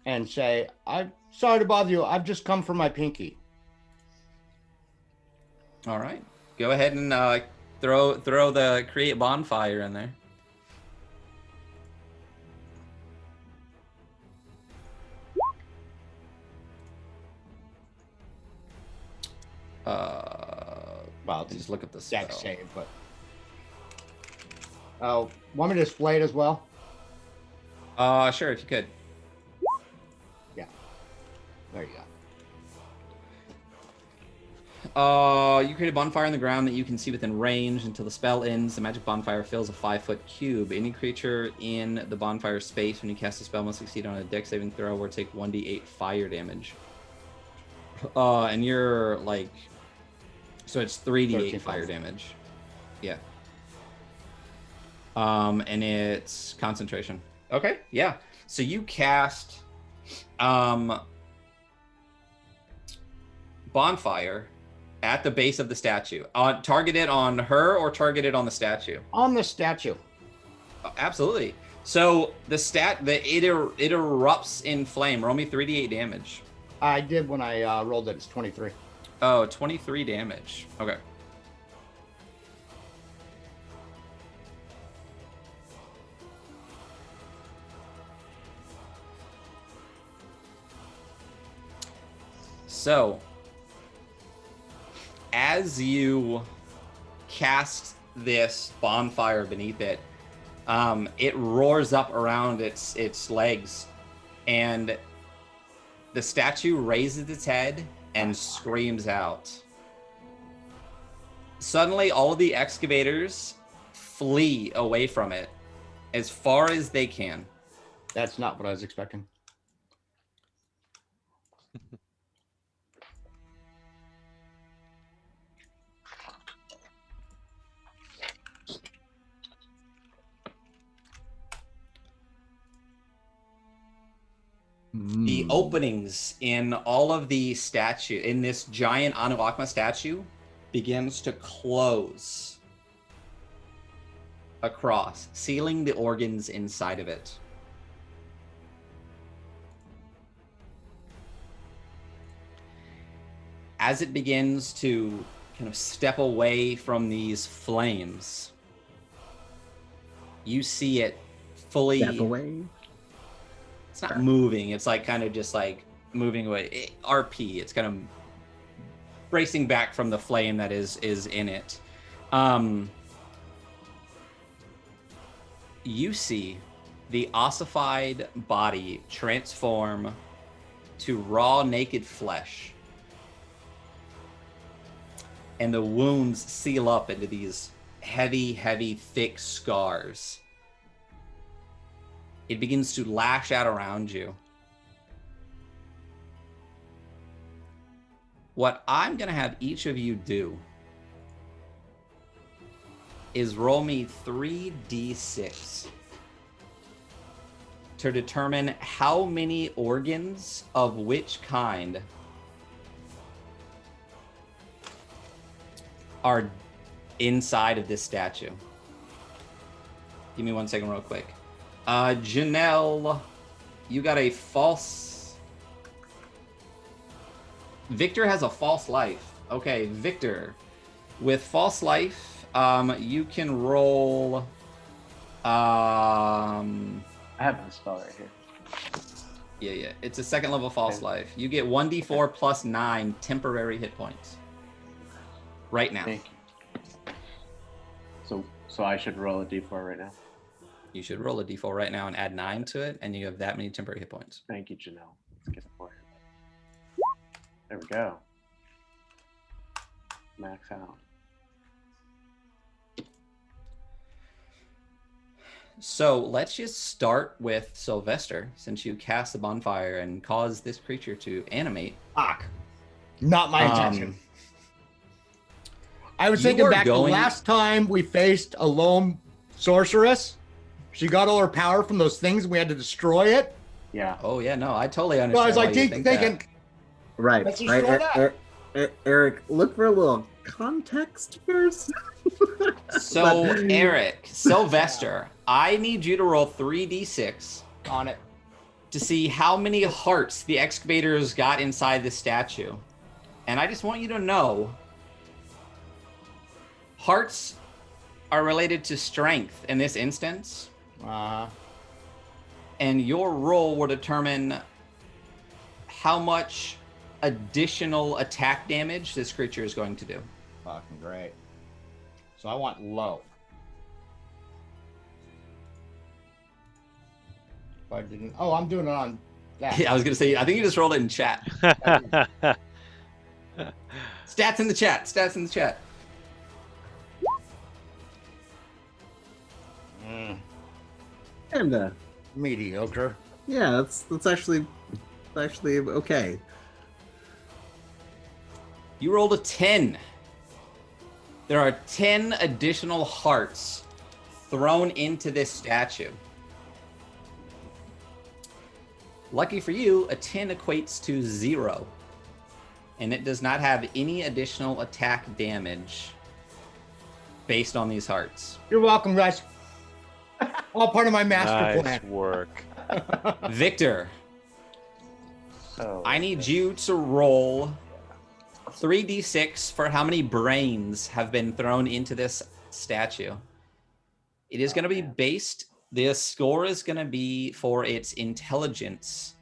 And say, I'm sorry to bother you. I've just come for my pinky. All right. Go ahead and throw the create bonfire in there. Well, Just look at the deck spell. save, but. Oh, want me to display it as well? Sure, if you could. Yeah. There you go. You create a bonfire on the ground that you can see within range until the spell ends. The magic bonfire fills a 5-foot cube. Any creature in the bonfire space when you cast a spell must succeed on a dex saving throw or take 1d8 fire damage. And you're like, so it's 3d8 fire damage. Yeah. And it's concentration. Okay, yeah. So you cast bonfire at the base of the statue. Targeted on her or targeted on the statue? On the statue. Absolutely. So it erupts in flame. Roll me 3d8 damage. I did when I rolled it. It's 23. Oh, 23 damage. Okay. So, as you cast this bonfire beneath it, it roars up around its legs, and the statue raises its head and screams out. Suddenly, all of the excavators flee away from it as far as they can. That's not what I was expecting. The openings in all of the statue, in this giant Anu-Akma statue, begins to close across, sealing the organs inside of it. As it begins to kind of step away from these flames, you see it fully Step away. It's not moving. It's like kind of just like moving away. RP. It's kind of bracing back from the flame that is in it. you see the ossified body transform to raw, naked flesh. And the wounds seal up into these heavy, heavy, thick scars. It begins to lash out around you. What I'm going to have each of you do is roll me 3d6 to determine how many organs of which kind are inside of this statue. Give me 1 second real quick. Janelle, you got a false... Victor has a false life. Okay, Victor, with false life, you can roll... I have the spell right here. Yeah. It's a second level false life. You get 1d4 plus 9 temporary hit points. Right now. Thank you. So I should roll a d4 right now. You should roll a d4 right now and add 9 to it, and you have that many temporary hit points. Thank you, Janelle. Let's get it for him. There we go. Max out. So let's just start with Sylvester, since you cast the bonfire and caused this creature to animate. Fuck. Not my intention. I was you thinking are back going- the last time we faced a lone sorceress. She got all her power from those things and we had to destroy it. Yeah. Oh yeah, no, I totally understand. So I was like why you think thinking, that. Right. Let's just right. try that. Eric, look for a little context first. So Eric, Sylvester, I need you to roll 3d6 on it. to see how many hearts the excavators got inside the statue. And I just want you to know, hearts are related to strength in this instance. And your roll will determine how much additional attack damage this creature is going to do. Fucking great. So I want low. If I didn't. Oh, I'm doing it on that. Yeah, I was going to say, I think you just rolled it in chat. Stats in the chat. Stats in the chat. And Mediocre. yeah, that's actually okay. You rolled a 10. There are 10 additional hearts thrown into this statue. Lucky for you, a 10 equates to 0. And it does not have any additional attack damage based on these hearts. You're welcome, guys. All part of my master Nice plan. work. Victor, So I need you to roll 3d6 for how many brains have been thrown into this statue. It is going to be based, the score is going to be for its intelligence,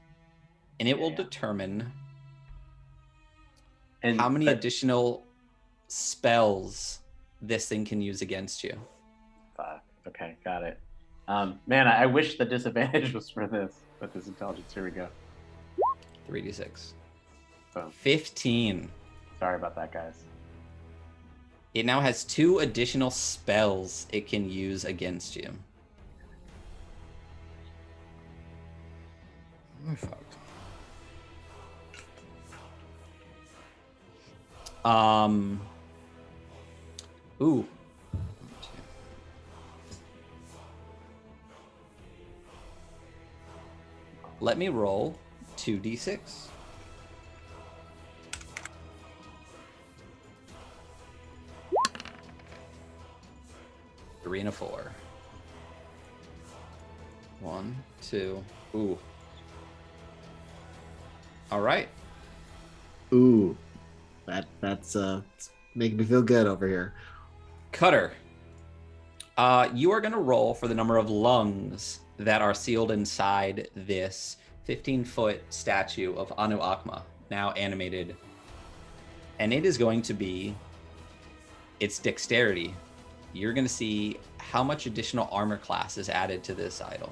and it will determine how many additional spells this thing can use against you. Fuck. Okay, got it. Man, I wish the disadvantage was for this, but this intelligence. Here we go. 3d6. Boom. 15. Sorry about that, guys. It now has 2 additional spells it can use against you. I'm fucked. Ooh. Let me roll 2d6. Three and a 4. 1, 2. Ooh. All right. Ooh, that's making me feel good over here. Cutter. You are going to roll for the number of lungs that are sealed inside this 15-foot statue of Anu-Akma, now animated. And it is going to be its dexterity you're going to see how much additional armor class is added to this idol.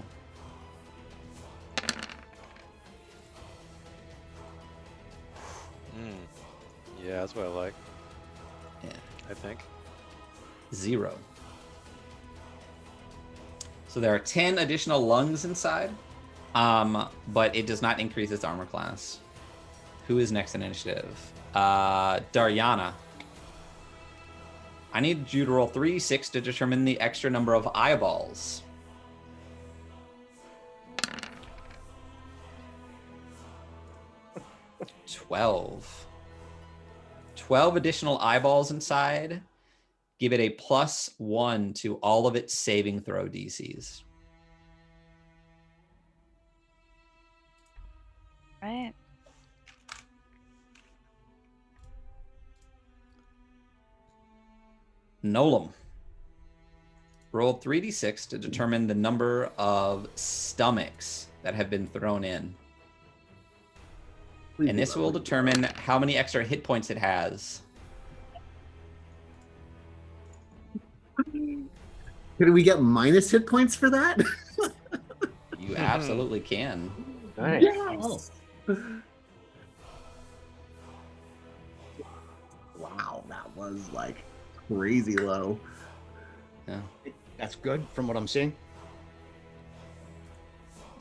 Yeah, that's what I like. Yeah. I think. 0. So there are 10 additional lungs inside, but it does not increase its armor class. Who is next in initiative? Daryana. I need you to roll 3d6 to determine the extra number of eyeballs. $12 additional eyeballs inside. Give it a +1 to all of its saving throw DCs. Right. Nolam. Roll 3d6 to determine the number of stomachs that have been thrown in. And this will determine how many extra hit points it has. Can we get minus hit points for that? You absolutely can. Nice. Yes. Wow, that was like crazy low. Yeah. That's good from what I'm seeing.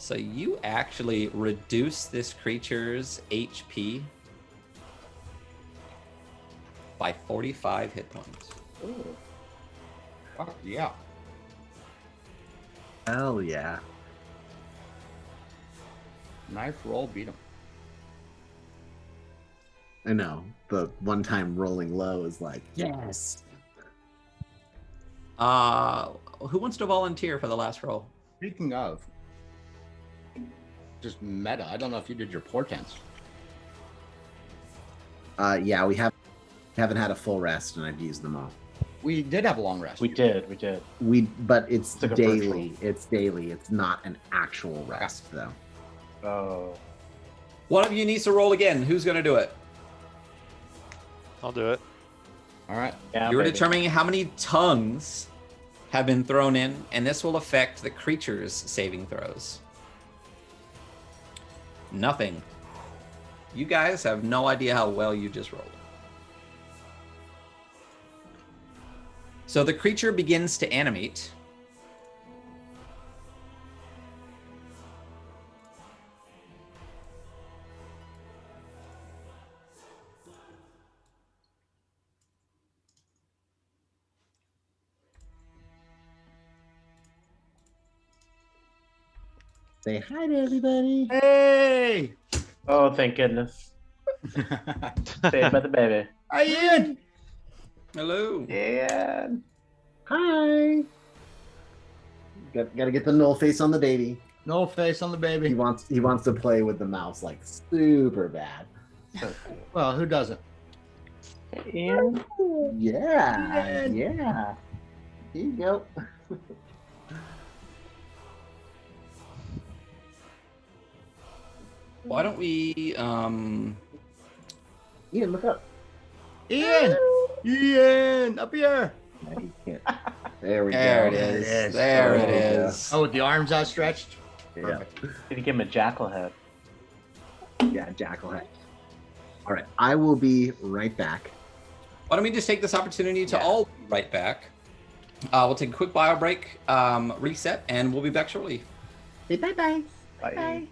So you actually reduce this creature's HP by 45 hit points. Fuck yeah. Hell yeah. Knife roll beat him. I know. The one time rolling low is like, yes. Who wants to volunteer for the last roll? Speaking of, just meta. I don't know if you did your portents. Yeah, we haven't had a full rest and I've used them all. We did have a long rest. We did. But it's like a daily. virtual. It's daily. It's not an actual rest though. Oh. One of you needs to roll again. Who's going to do it? I'll do it. All right. Yeah, You're baby. determining how many tongues have been thrown in, and this will affect the creature's saving throws. Nothing. You guys have no idea how well you just rolled. So the creature begins to animate. Say hi to everybody. Hey! Oh, thank goodness. Saved by the baby. Hi, Ian! Hello. Yeah. Hi. Gotta get the null face on the baby. No face on the He baby. wants to play with the mouse like super bad. So Well, who doesn't? cute. Ian? Yeah. Ian. Yeah. Here you go. Why don't we Ian, look up. Ian! Ian! Up here! No, you can't. There we There go. it is. is. There it There we go. is. Oh, with the arms outstretched? Yeah. Did you give him a jackal head? Yeah, jackal head. All right, I will be right back. Why don't we just take this opportunity to Yeah. all be right back? We'll take a quick bio break, reset, and we'll be back shortly. Say bye-bye. Bye.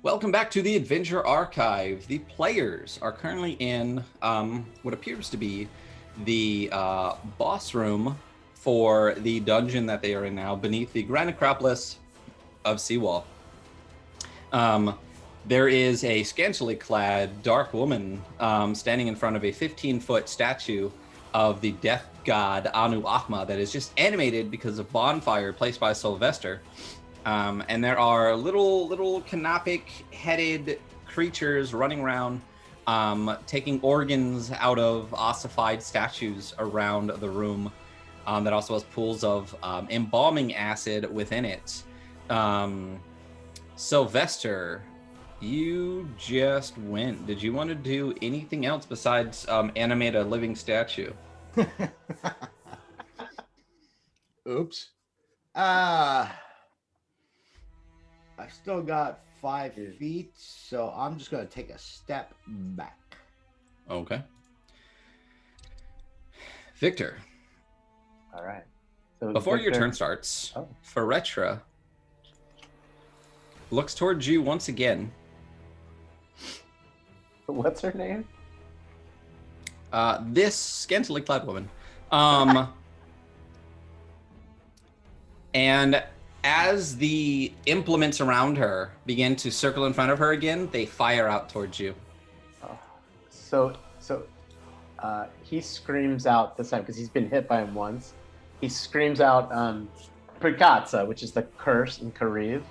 Welcome back to the Adventure Archive. The players are currently in what appears to be the boss room for the dungeon that they are in now, beneath the Grand Acropolis of Seawall. There is a scantily clad dark woman standing in front of a 15-foot statue of the death god Anu-Akma that is just animated because of bonfire placed by Sylvester. And there are little canopic-headed creatures running around, taking organs out of ossified statues around the room. That also has pools of embalming acid within it. Sylvester, you just win. Did you want to do anything else besides animate a living statue? Oops. I've still got 5 feet, so I'm just going to take a step back. Okay. Victor. All right. So Before your Victor- turn starts, Oh. Feretra looks towards you once again. What's her name? This scantily clad woman. And as the implements around her begin to circle in front of her again, they fire out towards you. So he screams out this time because he's been hit by him once. He screams out Prikatsa, which is the curse in Kariv,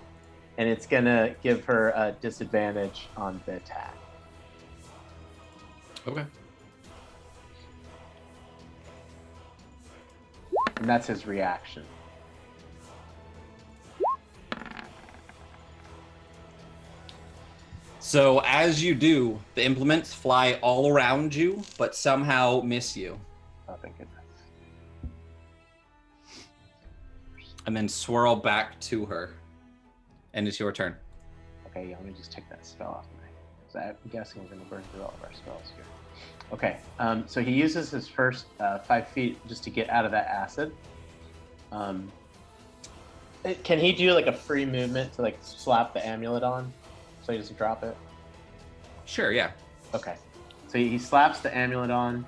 and it's gonna give her a disadvantage on the attack. Okay. And that's his reaction. So as you do, the implements fly all around you, but somehow miss you, Oh, thank goodness. and then swirl back to her. And it's your turn. Okay, yeah, let me just take that spell off my. So I'm guessing we're gonna burn through all of our spells here. Okay, so he uses his first 5 feet just to get out of that acid. Can he do like a free movement to like slap the amulet on, so he doesn't drop it? Sure, yeah. Okay, so he slaps the amulet on.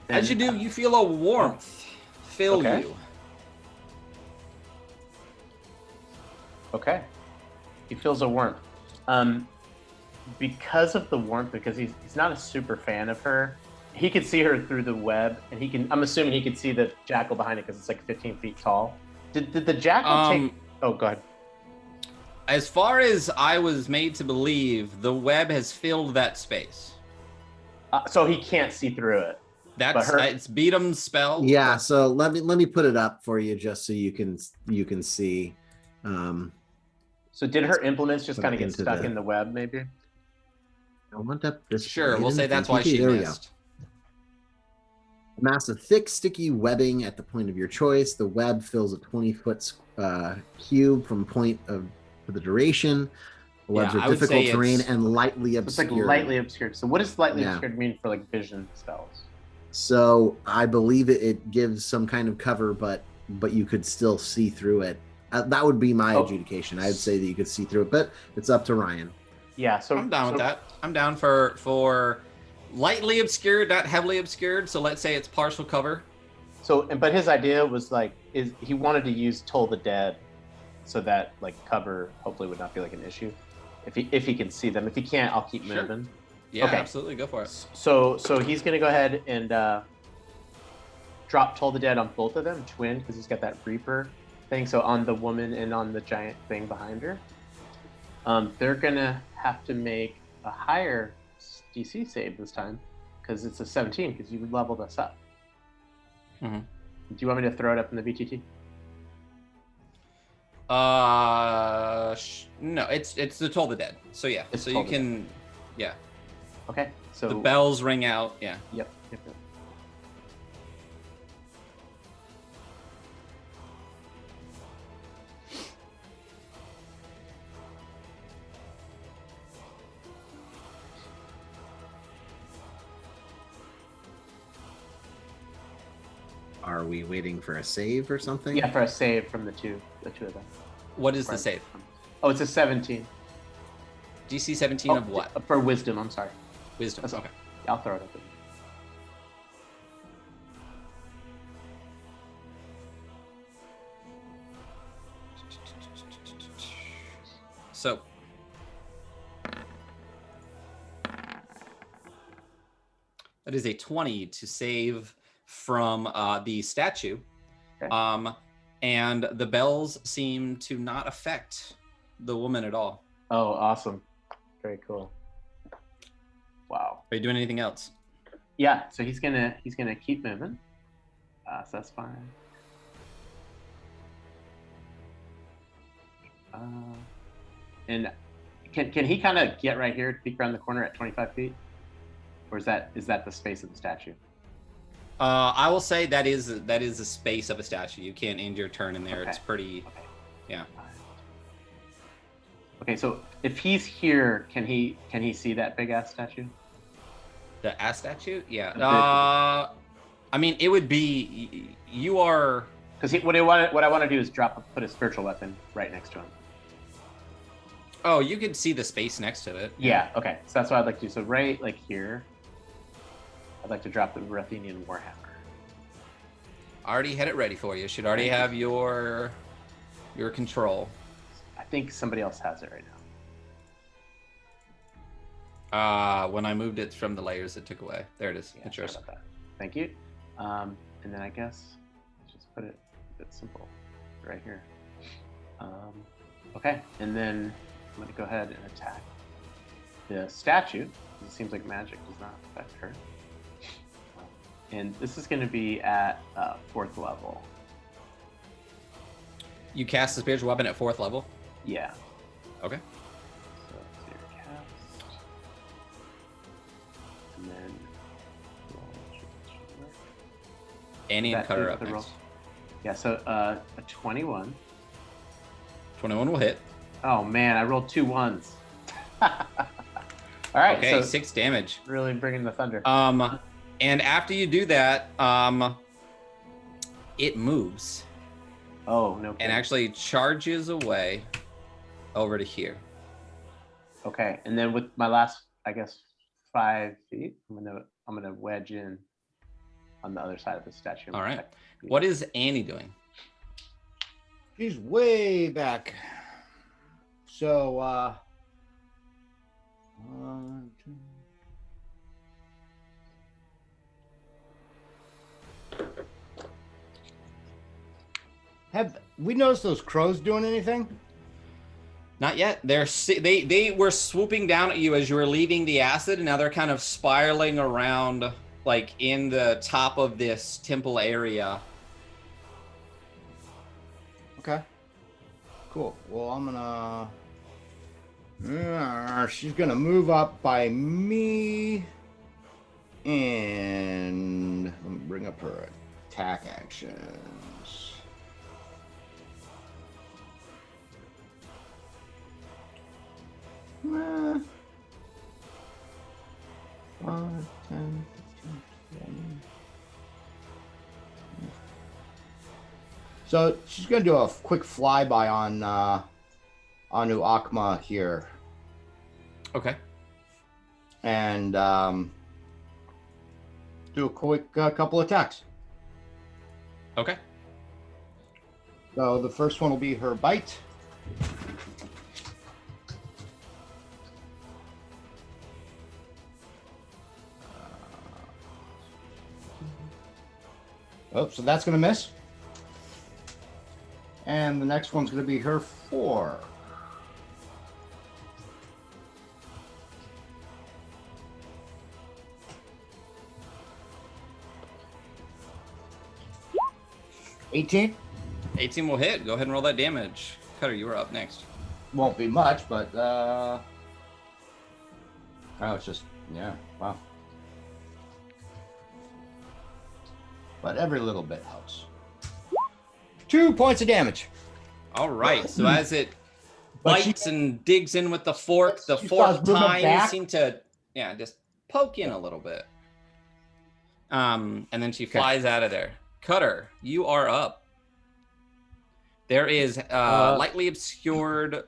As you do, you feel a warmth fill Okay. you. Okay, he feels a warmth. Because of the warmth, because he's not a super fan of her, he could see her through the web, and he can. I'm assuming he could see the jackal behind it because it's like 15 feet tall. Did the jackal take? Oh, go ahead. As far as I was made to believe, the web has filled that space. So he can't see through it. That's her- it's Beatum's spell. Yeah, so let me put it up for you just so you can see. So did her implements just Put kind it of get into stuck the- in the web, maybe? I want up this. Sure, we'll say that's why she There we go. missed. Amass a thick, sticky webbing at the point of your choice. The web fills a 20-foot cube from point of for the duration. The webs Yeah, I are would difficult say terrain it's- and lightly It's like obscured. lightly obscured. So what does lightly Yeah. obscured mean for like vision spells? So I believe it gives some kind of cover, but you could still see through it. That would be my Oh. adjudication. I'd say that you could see through it, but it's up to Ryan. Yeah. So I'm down with that. I'm down for lightly obscured, not heavily obscured. So let's say it's partial cover. So, but his idea was like, is he wanted to use Toll the Dead, so that like cover hopefully would not be like an issue, if he can see them. If he can't, I'll keep Sure. moving. Yeah, Okay. absolutely. Go for it. So he's gonna go ahead and drop Toll the Dead on both of them, twin, because he's got that Reaper thing. So on the woman and on the giant thing behind her, they're gonna have to make a higher DC save this time because it's a 17 because you leveled us up. Mhm. Do you want me to throw it up in the VTT? No, it's the Toll the Dead. So yeah, It's so Toll you the can, yeah. Okay. So The bells ring out. Yeah. Yep. Are we waiting for a save or something? Yeah, for a save from the two of them. What is the Right. save? Oh, it's a 17. DC 17 of what? For wisdom, I'm sorry. Wisdom. That's Okay. I'll throw it up. So that is a 20 to save from the statue. Okay. And the bells seem to not affect the woman at all. Oh, awesome. Very cool. Wow. Are you doing anything else? Yeah, so he's gonna keep moving. So that's fine. And can he kind of get right here, peek around the corner at 25 feet, or is that the space of the statue? I will say that is the space of a statue. You can't end your turn in there. Okay. It's pretty. Okay. Yeah. Okay, so if he's here, can he see that big ass statue? The ass statue? Yeah. The I mean, it would be. You are. Because what I want to do is put a spiritual weapon right next to him. Oh, you could see the space next to it. Yeah. Okay. So that's what I'd like to do. So right like here, I'd like to drop the Ruthenian Warhammer. I already had it ready for you. Should already have your control. I think somebody else has it right now. When I moved it from the layers, it took away. There it is. Yeah, It's sorry yours. about that. Thank you. And then I guess just put it a bit simple right here. Okay, and then I'm going to go ahead and attack the statue. It seems like magic does not affect her. And this is going to be at 4th level. You cast the spiritual weapon at 4th level. Yeah. Okay. So let's do your cast. And then Annie and That Cutter is up the roll. next. Yeah, so a 21. 21 will hit. Oh man, I rolled 2 1s. All right, Okay, so 6 damage. really bringing the thunder. And after you do that, it moves Oh no. and kidding. actually charges away over to here. Okay, and then with my last, I guess, 5 feet, I'm gonna wedge in on the other side of the statue. All right. What is Annie doing? She's way back. So, one, two. Have we noticed those crows doing anything? Not yet. They were swooping down at you as you were leaving the acid, and now they're kind of spiraling around, like in the top of this temple area. Okay. Cool. Well, I'm gonna. She's gonna move up by me, and let me bring up her attack actions. Uh, 5, 10, 15, 20. So she's gonna do a quick flyby on Anu-Akma here, Okay. and do a quick couple attacks. Okay. So the first one will be her bite. Oh, so that's gonna miss. And the next one's gonna be her 4. $18. 18 will hit. Go ahead and roll that damage. Cutter, you are up next. Won't be much, but oh, it's just wow. But every little bit helps. 2 points of damage. All right. So as it But she- bites and digs in with the fork, the She fourth starts moving time you back. seem to just poke in a little bit. And then she flies out of there. Cutter, you are up. There is lightly obscured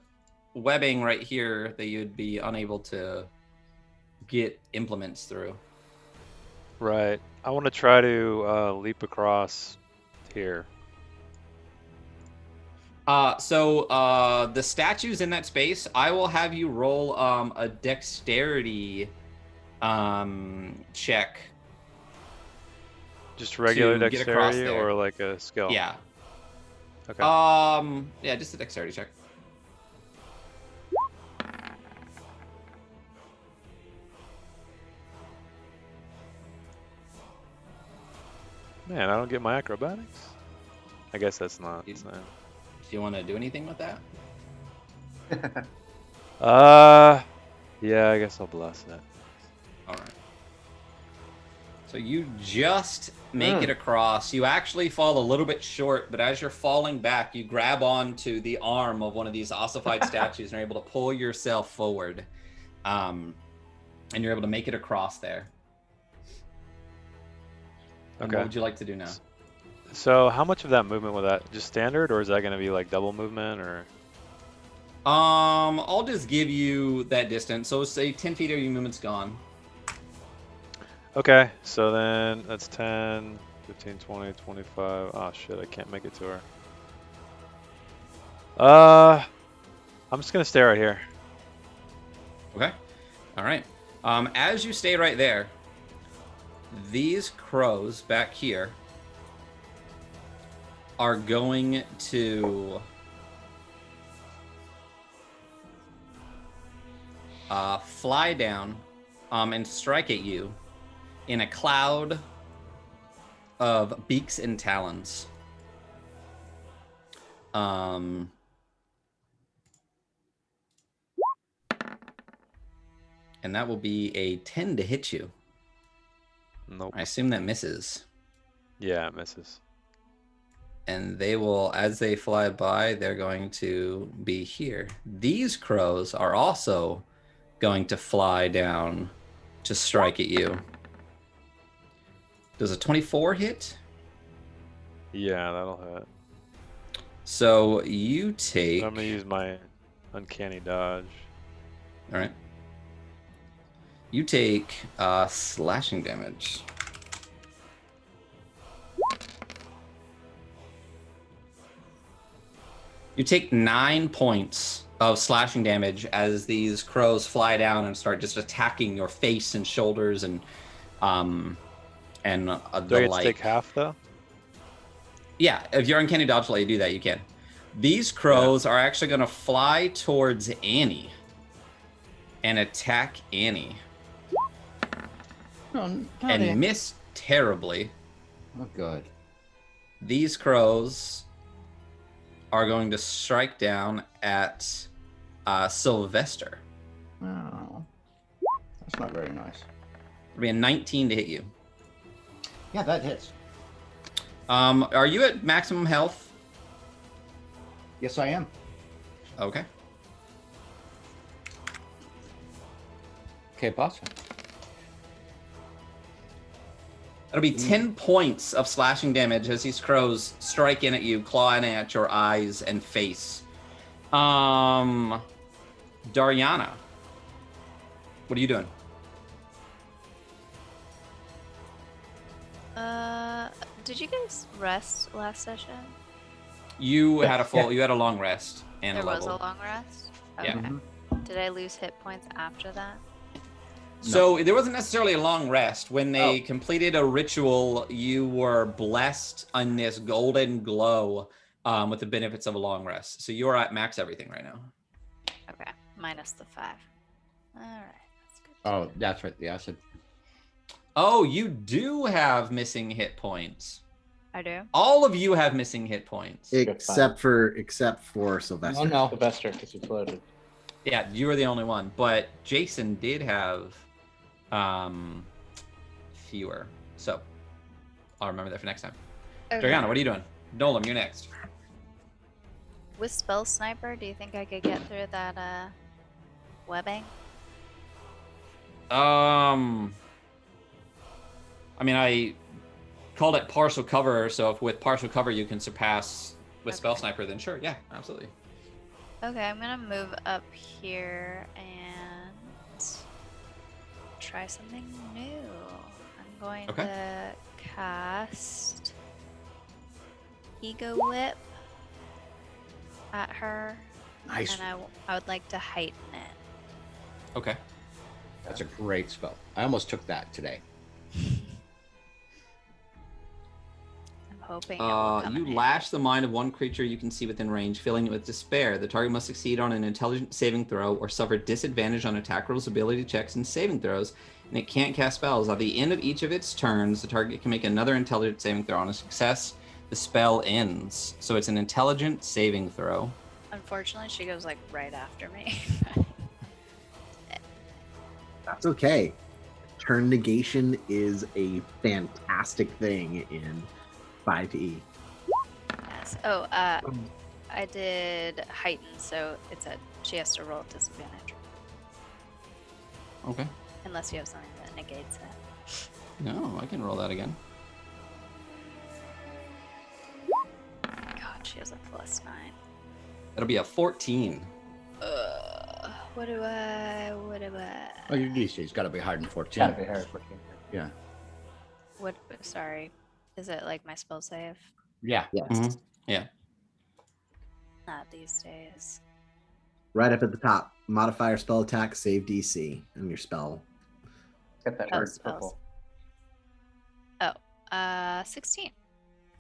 webbing right here that you'd be unable to get implements through. Right. I want to try to leap across here. So the statues in that space, I will have you roll a dexterity check. Just regular To get across dexterity there. or like a skill? Yeah. Okay. Yeah, just a dexterity check. Man, I don't get my acrobatics. I guess that's not. Do you want to do anything with that? Yeah, I guess I'll bless it. All right. So you just make it across. You actually fall a little bit short, but as you're falling back, you grab onto the arm of one of these ossified statues and are able to pull yourself forward. And you're able to make it across there. And Okay. what would you like to do now? So how much of that movement was that? Just standard, or is that going to be like double movement, or? I'll just give you that distance. So say 10 feet of your movement's gone. Okay, so then that's 10, 15, 20, 25. Oh shit, I can't make it to her. I'm just gonna stay right here. Okay. All right. As you stay right there, these crows back here are going to fly down and strike at you in a cloud of beaks and talons. And that will be a 10 to hit you. Nope. I assume that misses. Yeah, it misses. And they will, as they fly by, they're going to be here. These crows are also going to fly down to strike at you. Does a 24 hit? Yeah, that'll hit. So you take... I'm gonna use my uncanny dodge. All right. You take slashing damage. You take 9 points of slashing damage as these crows fly down and start just attacking your face and shoulders and Do I the get to like. take half though? Yeah, if you're uncanny dodge let you do that, you can. These crows are actually going to fly towards Annie and attack Annie. And miss terribly. Oh, good. These crows are going to strike down at Sylvester. Oh, that's not very nice. It'll be a 19 to hit you. Yeah, that hits. Are you at maximum health? Yes, I am. Okay. Okay, boss. That'll be 10 points of slashing damage as these crows strike in at you, clawing at your eyes and face. Dariana, what are you doing? Did you guys rest last session? You had a long rest and There a was level. a long rest? Yeah. Okay. Did I lose hit points after that? So there wasn't necessarily a long rest. When they completed a ritual, you were blessed on this golden glow with the benefits of a long rest. So you're at max everything right now. Okay. Minus the 5. All right. That's good. Oh, that's right. The acid. Oh, you do have missing hit points. I do? All of you have missing hit points. Except for Sylvester. Oh, no. Sylvester, because you floated. Yeah, you were the only one. But Jason did have fewer. So I'll remember that for next time. Okay. Dariana, what are you doing? Nolan, you're next. With Spell Sniper, do you think I could get through that webbing? I mean, I called it partial cover, so if with partial cover you can surpass with Spell Okay. Sniper, then sure, yeah, absolutely. Okay, I'm gonna move up here and try something new. I'm going Okay. to cast Ego Whip at her, Nice. and I would like to heighten it. Okay. That's a great spell. I almost took that today. I'm hoping it will come You in handy. lash the mind of one creature you can see within range, filling it with despair. The target must succeed on an intelligence saving throw or suffer disadvantage on attack rolls, ability checks, and saving throws, and it can't cast spells. At the end of each of its turns, the target can make another intelligence saving throw. On a success, the spell ends. So it's an intelligence saving throw. Unfortunately, she goes like right after me. That's okay. Turn negation is a fantastic thing in 5e. Yes. Oh, I did heighten, so it's she has to roll at disadvantage. Okay. Unless you have something that negates it. No, I can roll that again. God, she has a +9. That'll be a 14. What do I? Oh, your DC's got to be higher than 14. Gotta be higher 14. Yeah. What? Sorry. Is it like my spell save? Yeah. Yes. Mhm. Yeah. Not these days. Right up at the top. Modifier spell attack, save DC, and your spell. Get that Oh, word spells. purple. 16.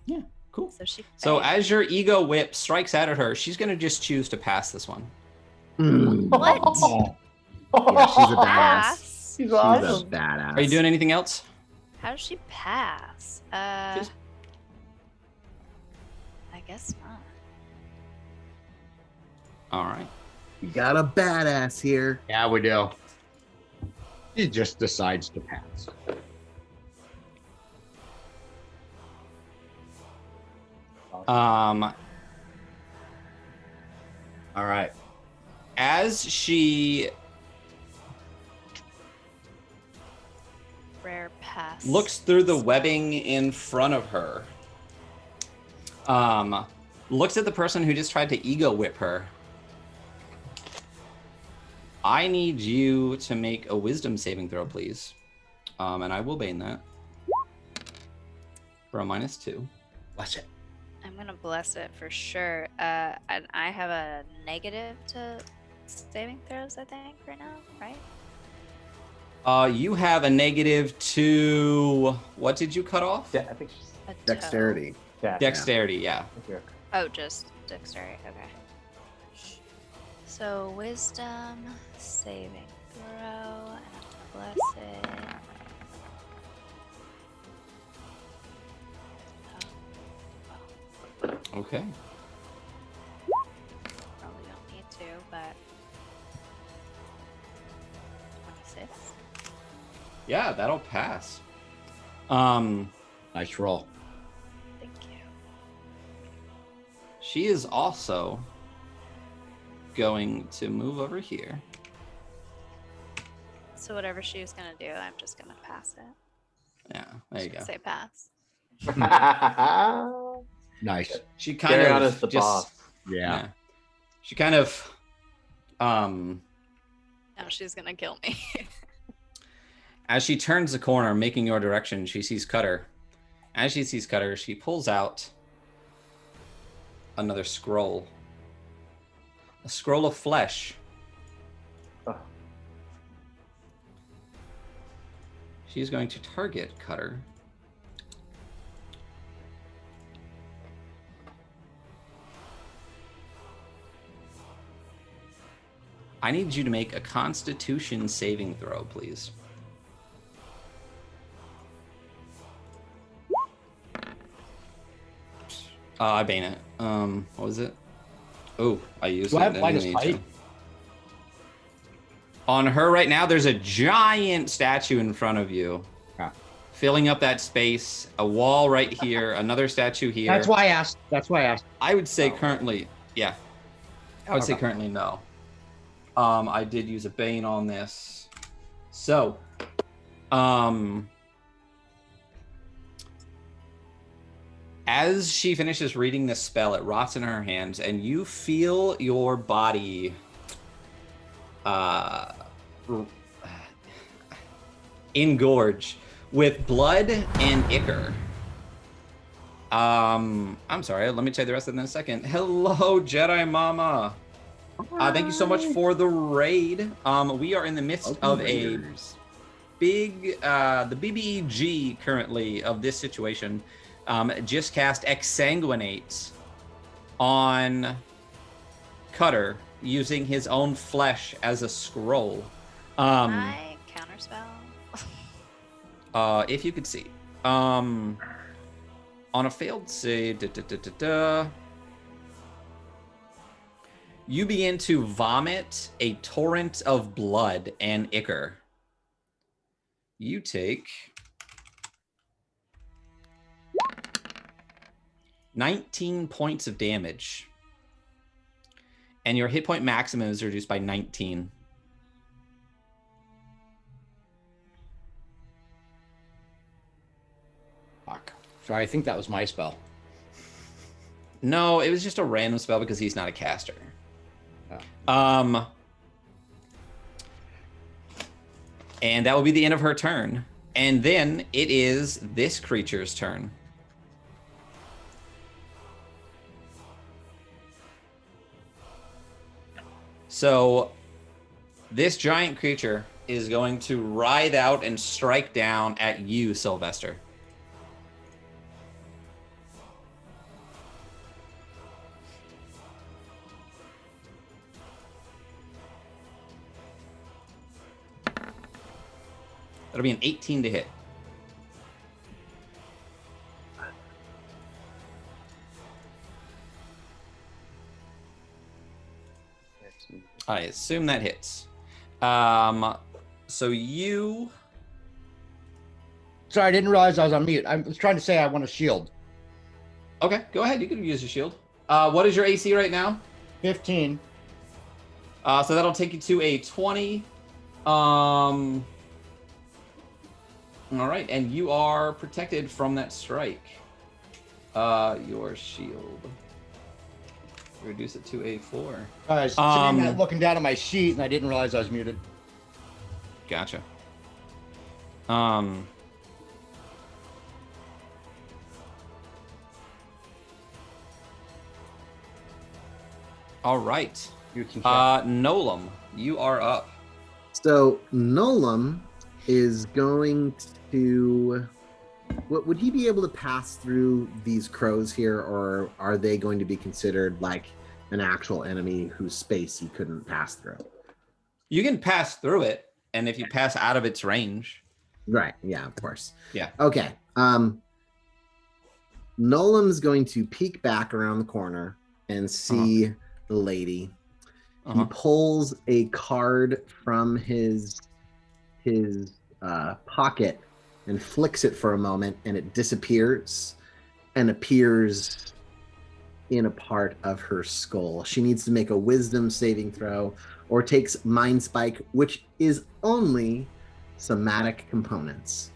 Yeah. Cool. So she. So failed. as your ego whip strikes out at her, she's going to just choose to pass this one. What? Yeah, she's a badass. Pass? She's She's a awesome. badass. Are you doing anything else? How does she pass? Just- I guess not. All right. You got a badass here. Yeah, we do. He just decides to pass. Um, All right. as she Rare pass. looks through the webbing in front of her, looks at the person who just tried to ego whip her. I need you to make a wisdom saving throw, please. And I will bane that for a -2. Bless it. I'm gonna bless it for sure. And I have a negative to saving throws, I think, right now, right? You have a -2. What did you cut off? Yeah, I think she's. A toe. Dexterity. Yeah. Dexterity, yeah. I think you're okay. Oh, just dexterity. Okay. So wisdom saving throw, and I'm gonna bless it. Okay. Probably don't need to, but 26. Yeah, that'll pass. Nice roll. Thank you. She is also going to move over here. So whatever she was gonna do, I'm just gonna pass it. Yeah, there you Just go. Say pass. Nice. She kind Carry on of as the just, boss. Yeah. She kind of Now she's gonna kill me. as she turns the corner, making your direction, she sees Cutter. As she sees Cutter, she pulls out another scroll. A scroll of flesh. Oh. She's going to target Cutter. I need you to make a Constitution saving throw, please. I bane it. What was it? Oh, I used Do it. I have didn't minus need fight? to. On her right now, there's a giant statue in front of you, Ah. filling up that space. A wall right here, another statue here. That's why I asked. That's why I asked. I would say Oh. currently, yeah. I would say Okay. currently no. I did use a bane on this. So, As she finishes reading this spell, it rots in her hands, and you feel your body engorge with blood and ichor. I'm sorry. Let me tell you the rest of it in a second. Hello, Jedi Mama. Thank you so much for the raid. We are in the midst of the BBEG currently of this situation. Just cast Exsanguinate on Cutter using his own flesh as a scroll. I counterspell. If you could see. On a failed save, you begin to vomit a torrent of blood and ichor. You take 19 points of damage. And your hit point maximum is reduced by 19. Fuck. Sorry, I think that was my spell. No, it was just a random spell because he's not a caster. Oh. And that will be the end of her turn. And then it is this creature's turn. So this giant creature is going to ride out and strike down at you, Sylvester. That'll be an 18 to hit. I assume that hits. So you... Sorry, I didn't realize I was on mute. I was trying to say I want a shield. Okay, go ahead. You can use your shield. What is your AC right now? 15. So that'll take you to a 20. All right, and you are protected from that strike. Your shield. Reduce it to a 4. I was sitting there looking down at my sheet, and I didn't realize I was muted. Gotcha. All right. You can Nolam, you are up. So Nolam is going to... Would he be able to pass through these crows here, or are they going to be considered like an actual enemy whose space he couldn't pass through? You can pass through it, and if you pass out of its range. Right, yeah, of course. Yeah. Okay. Nolam's going to peek back around the corner and see the lady. He pulls a card from his pocket and flicks it for a moment, and it disappears and appears in a part of her skull. She needs to make a wisdom saving throw or takes Mind Spike, which is only somatic components.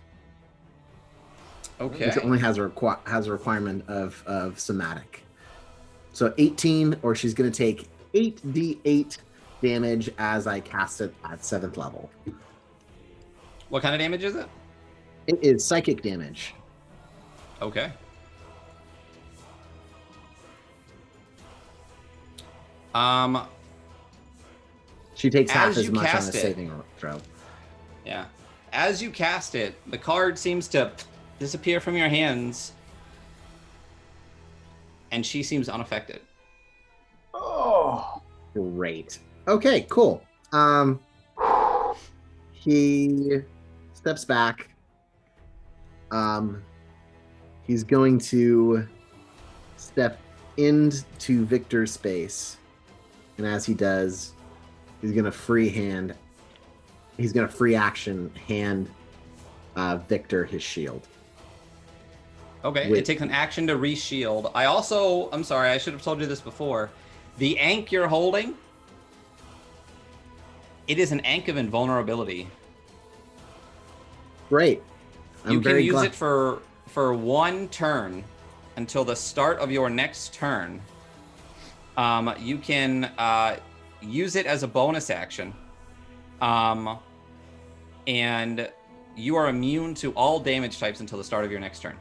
Okay. Which only has a requirement of somatic. So 18, or she's going to take 8d8 damage as I cast it at 7th level. What kind of damage is it? It is psychic damage. Okay. She takes half As as you much on a cast it- saving throw. Yeah. As you cast it, the card seems to disappear from your hands, and she seems unaffected. Oh, Great. Okay, cool. He steps back. He's going to step into Victor's space, and as he does, he's going to free action hand Victor his shield. Okay, it takes an action to re-shield. I'm sorry, I should have told you this before. The Ankh you're holding, it is an Ankh of invulnerability. Great. You can use it for 1 turn. until the start of your next turn. You can use it as a bonus action. And you are immune to all damage types until the start of your next turn.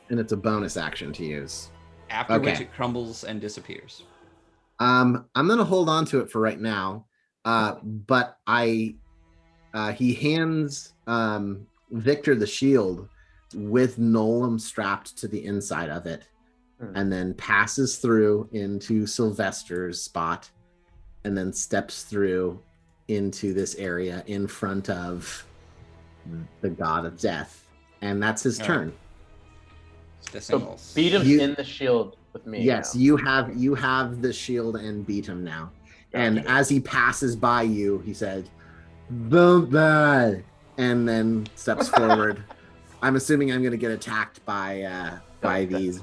And it's a bonus action to use. After which it crumbles and disappears. I'm gonna hold on to it for right now. But he hands Victor the shield with Nolan strapped to the inside of it, and then passes through into Sylvester's spot, and then steps through into this area in front of the god of death, and that's his turn. So beat him in the shield with me. Yes, now. you have the shield and beat him now. Gotcha. And as he passes by you, he said, "Don't die," and then steps forward. I'm assuming I'm going to get attacked by these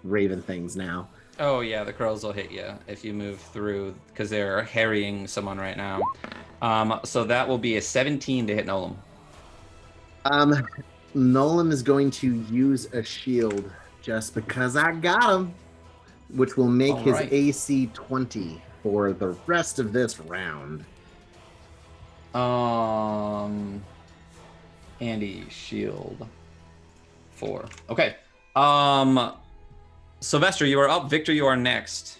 raven things now. Oh yeah, the crows will hit you if you move through because they're harrying someone right now. So that will be a 17 to hit Nolan. Nolan is going to use a shield just because I got him, which will make his AC 20 for the rest of this round. Andy, shield 4. Okay. Sylvester, you are up. Victor, you are next.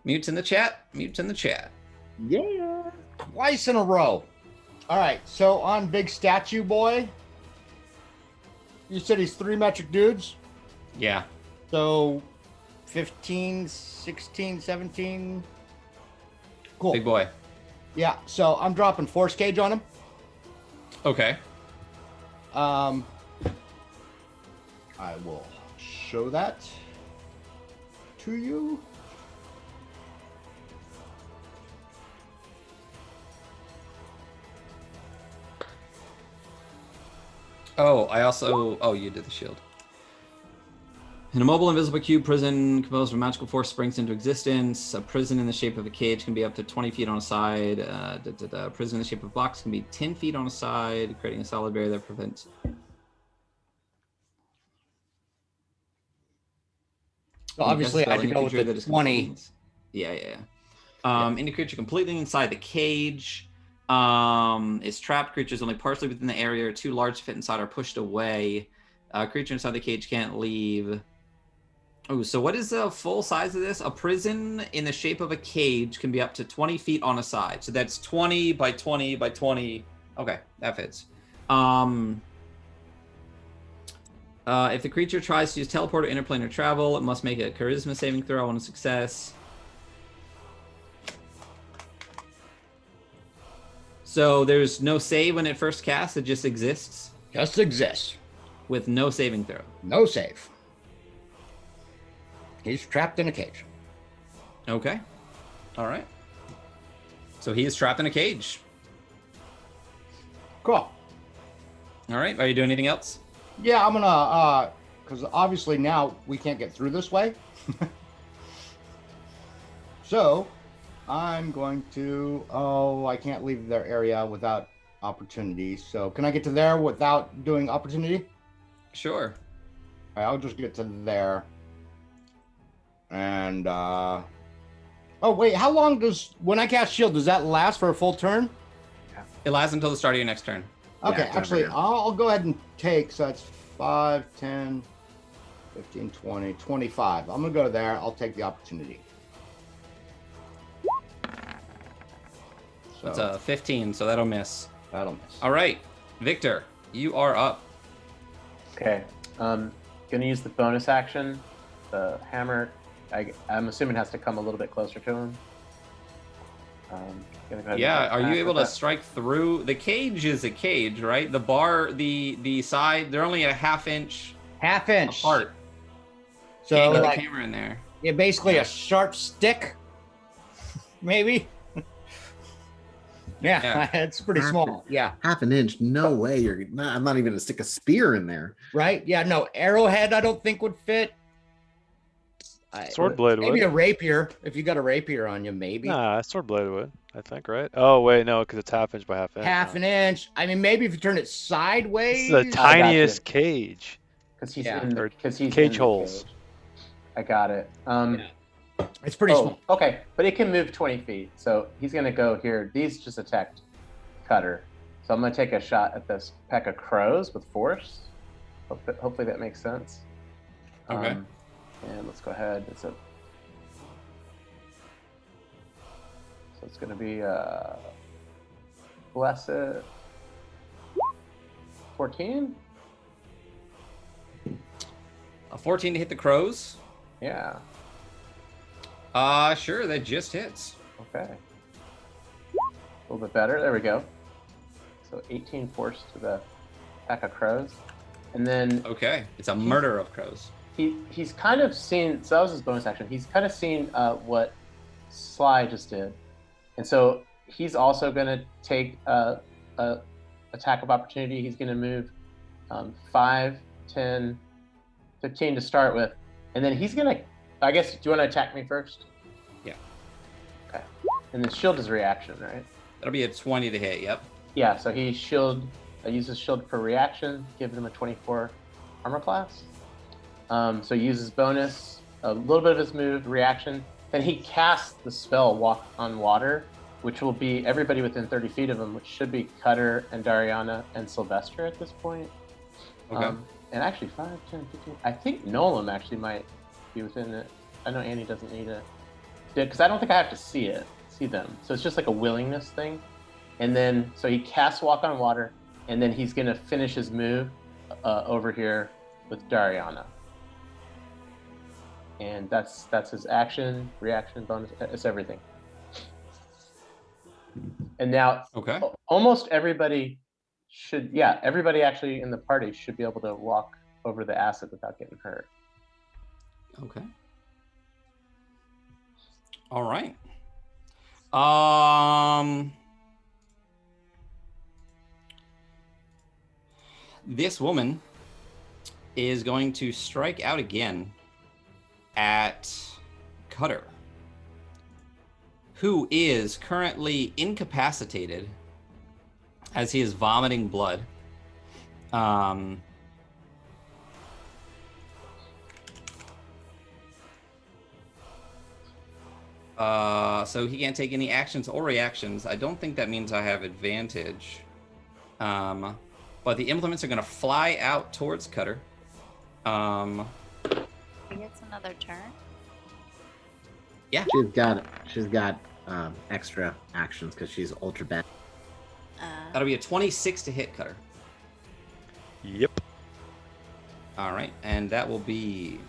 Mute in the chat. Mute in the chat. Yeah. Twice in a row. All right. So on Big Statue Boy, you said he's 3 metric dudes. Yeah. So 15, 16, 17. Cool. Big boy. Yeah. So I'm dropping Force Cage on him. Okay. I will show that to you. Oh, you did the shield. An immobile, invisible cube prison composed of magical force springs into existence. A prison in the shape of a cage can be up to 20 feet on a side. A prison in the shape of blocks can be 10 feet on a side, creating a solid barrier that prevents. So obviously, I had to go with the 20. Yeah. Any creature completely inside the cage is trapped. Creatures only partially within the area or too large to fit inside are pushed away. Creature inside the cage can't leave. Oh, so what is the full size of this? A prison in the shape of a cage can be up to 20 feet on a side. So that's 20 by 20 by 20. Okay, that fits. If the creature tries to use teleport or interplanar travel, it must make a charisma saving throw on a success. So there's no save when it first casts, it just exists? Just exists. With no saving throw? No save. He's trapped in a cage. Okay. All right. So he is trapped in a cage. Cool. All right. Are you doing anything else? Yeah, I'm gonna, because obviously now we can't get through this way. So I'm going to, I can't leave their area without opportunity. So can I get to there without doing opportunity? Sure. All right, I'll just get to there. And, oh wait, how long when I cast shield, does that last for a full turn? It lasts until the start of your next turn. Okay, Yeah, actually, over here. I'll go ahead and take, so that's 5, 10, 15, 20, 25. I'm going to go there. I'll take the opportunity. So, It's a 15, so that'll miss. that'll miss. All right. Victor, you are up. Okay. Gonna use the bonus action. The hammer. I'm assuming has to come a little bit closer to him. Gonna go ahead Yeah, and are you attack able with to that. strike through? The cage is a cage, right? The bar, the side, they're only a half-inch Half inch. apart. So, Can't get like, the camera in there. yeah, basically a sharp stick, maybe. Yeah, it's pretty small. Yeah, Half an inch? No way. I'm not even gonna stick a spear in there. right? Yeah, no, arrowhead I don't think would fit. Sword blade Maybe would. a rapier, if you got a rapier on you, maybe. Nah, sword blade would. I think, right? Oh wait, no, because it's half inch by half inch. Half huh? an inch. I mean, maybe if you turn it This sideways. is the you. tiniest cage. Because he's Yeah. in the Or because he's cage in the holes. cage. I got it. It's pretty Oh, small. okay, but it can move 20 feet, so he's gonna go here. These just attacked Cutter, so I'm gonna take a shot at this pack of crows with force. Hopefully that makes sense. Okay. And let's go ahead. So it's gonna be blessed 14. A 14 to hit the crows. Yeah. Sure, that just hits. Okay. A little bit better. There we go. So 18 force to the pack of crows. And then Okay, it's a murder of crows. he's kind of seen, so that was his bonus action. He's kind of seen what Sly just did. And so he's also going to take a attack of opportunity. He's going to move 5, 10, 15 to start with. And then he's going to, I guess, do you want to attack me first? Yeah. Okay. And then shield is reaction, right? That'll be a 20 to hit, yep. Yeah, so he uses shield for reaction, gives him a 24 armor class. So he uses bonus, a little bit of his move, reaction. Then he casts the spell Walk on Water, which will be everybody within 30 feet of him, which should be Cutter and Dariana and Sylvester at this point. Okay. And actually 5, 10, 15, I think Nolan actually might be within it. I know Annie doesn't need it. Because I don't think I have to see them. So it's just like a willingness thing. And then, so he casts Walk on Water, and then he's going to finish his move over here with Dariana. And that's his action, reaction, bonus, it's everything. And now, Okay. almost everybody everybody actually in the party should be able to walk over the acid without getting hurt. Okay. All right. This woman is going to strike out again at Cutter, who is currently incapacitated as he is vomiting blood. So he can't take any actions or reactions. I don't think that means I have advantage. But the implements are going to fly out towards Cutter. He gets another turn. Yeah. She's got extra actions because she's ultra bad. That'll be a 26 to hit Cutter. Yep. All right, and that will be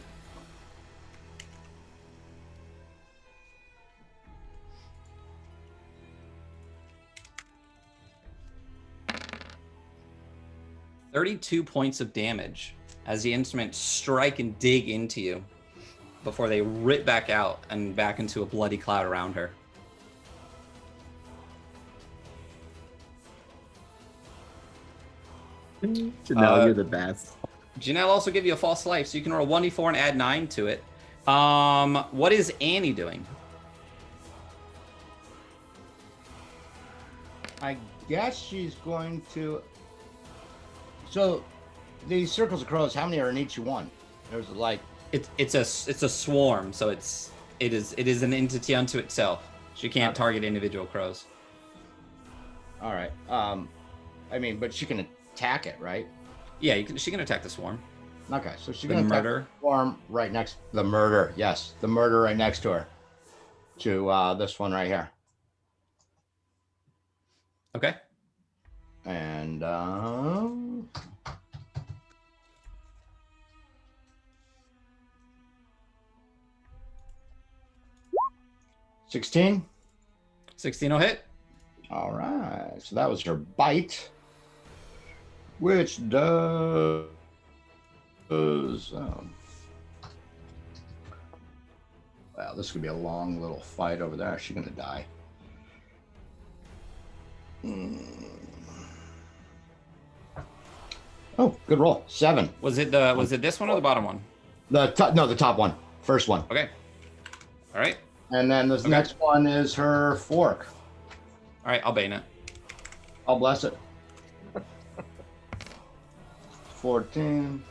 $32 points of damage as the instruments strike and dig into you before they rip back out and back into a bloody cloud around her. Janelle, you're the best. Janelle also give you a false life, so you can roll 1d4 and add 9 to it. What is Annie doing? I guess she's going to. So, these circles of crows, how many are in each one? There's like. It's a swarm, so it is an entity unto itself. She can't target individual crows. All right. I mean, but she can attack it, right? Yeah, she can attack the swarm. Okay, so she's The going to attack murder. the swarm right next. The murder, yes, the murder right next to her. To this one right here. Okay. And 16. 16 will hit. All right, so that was her bite, which does wow, this could be a long little fight over there. She's gonna die. Oh, good roll. 7. Was it this one or the bottom one? The top one. First one. Okay. All right. And then this next one is her fork. All right, I'll bane it. I'll bless it. 14.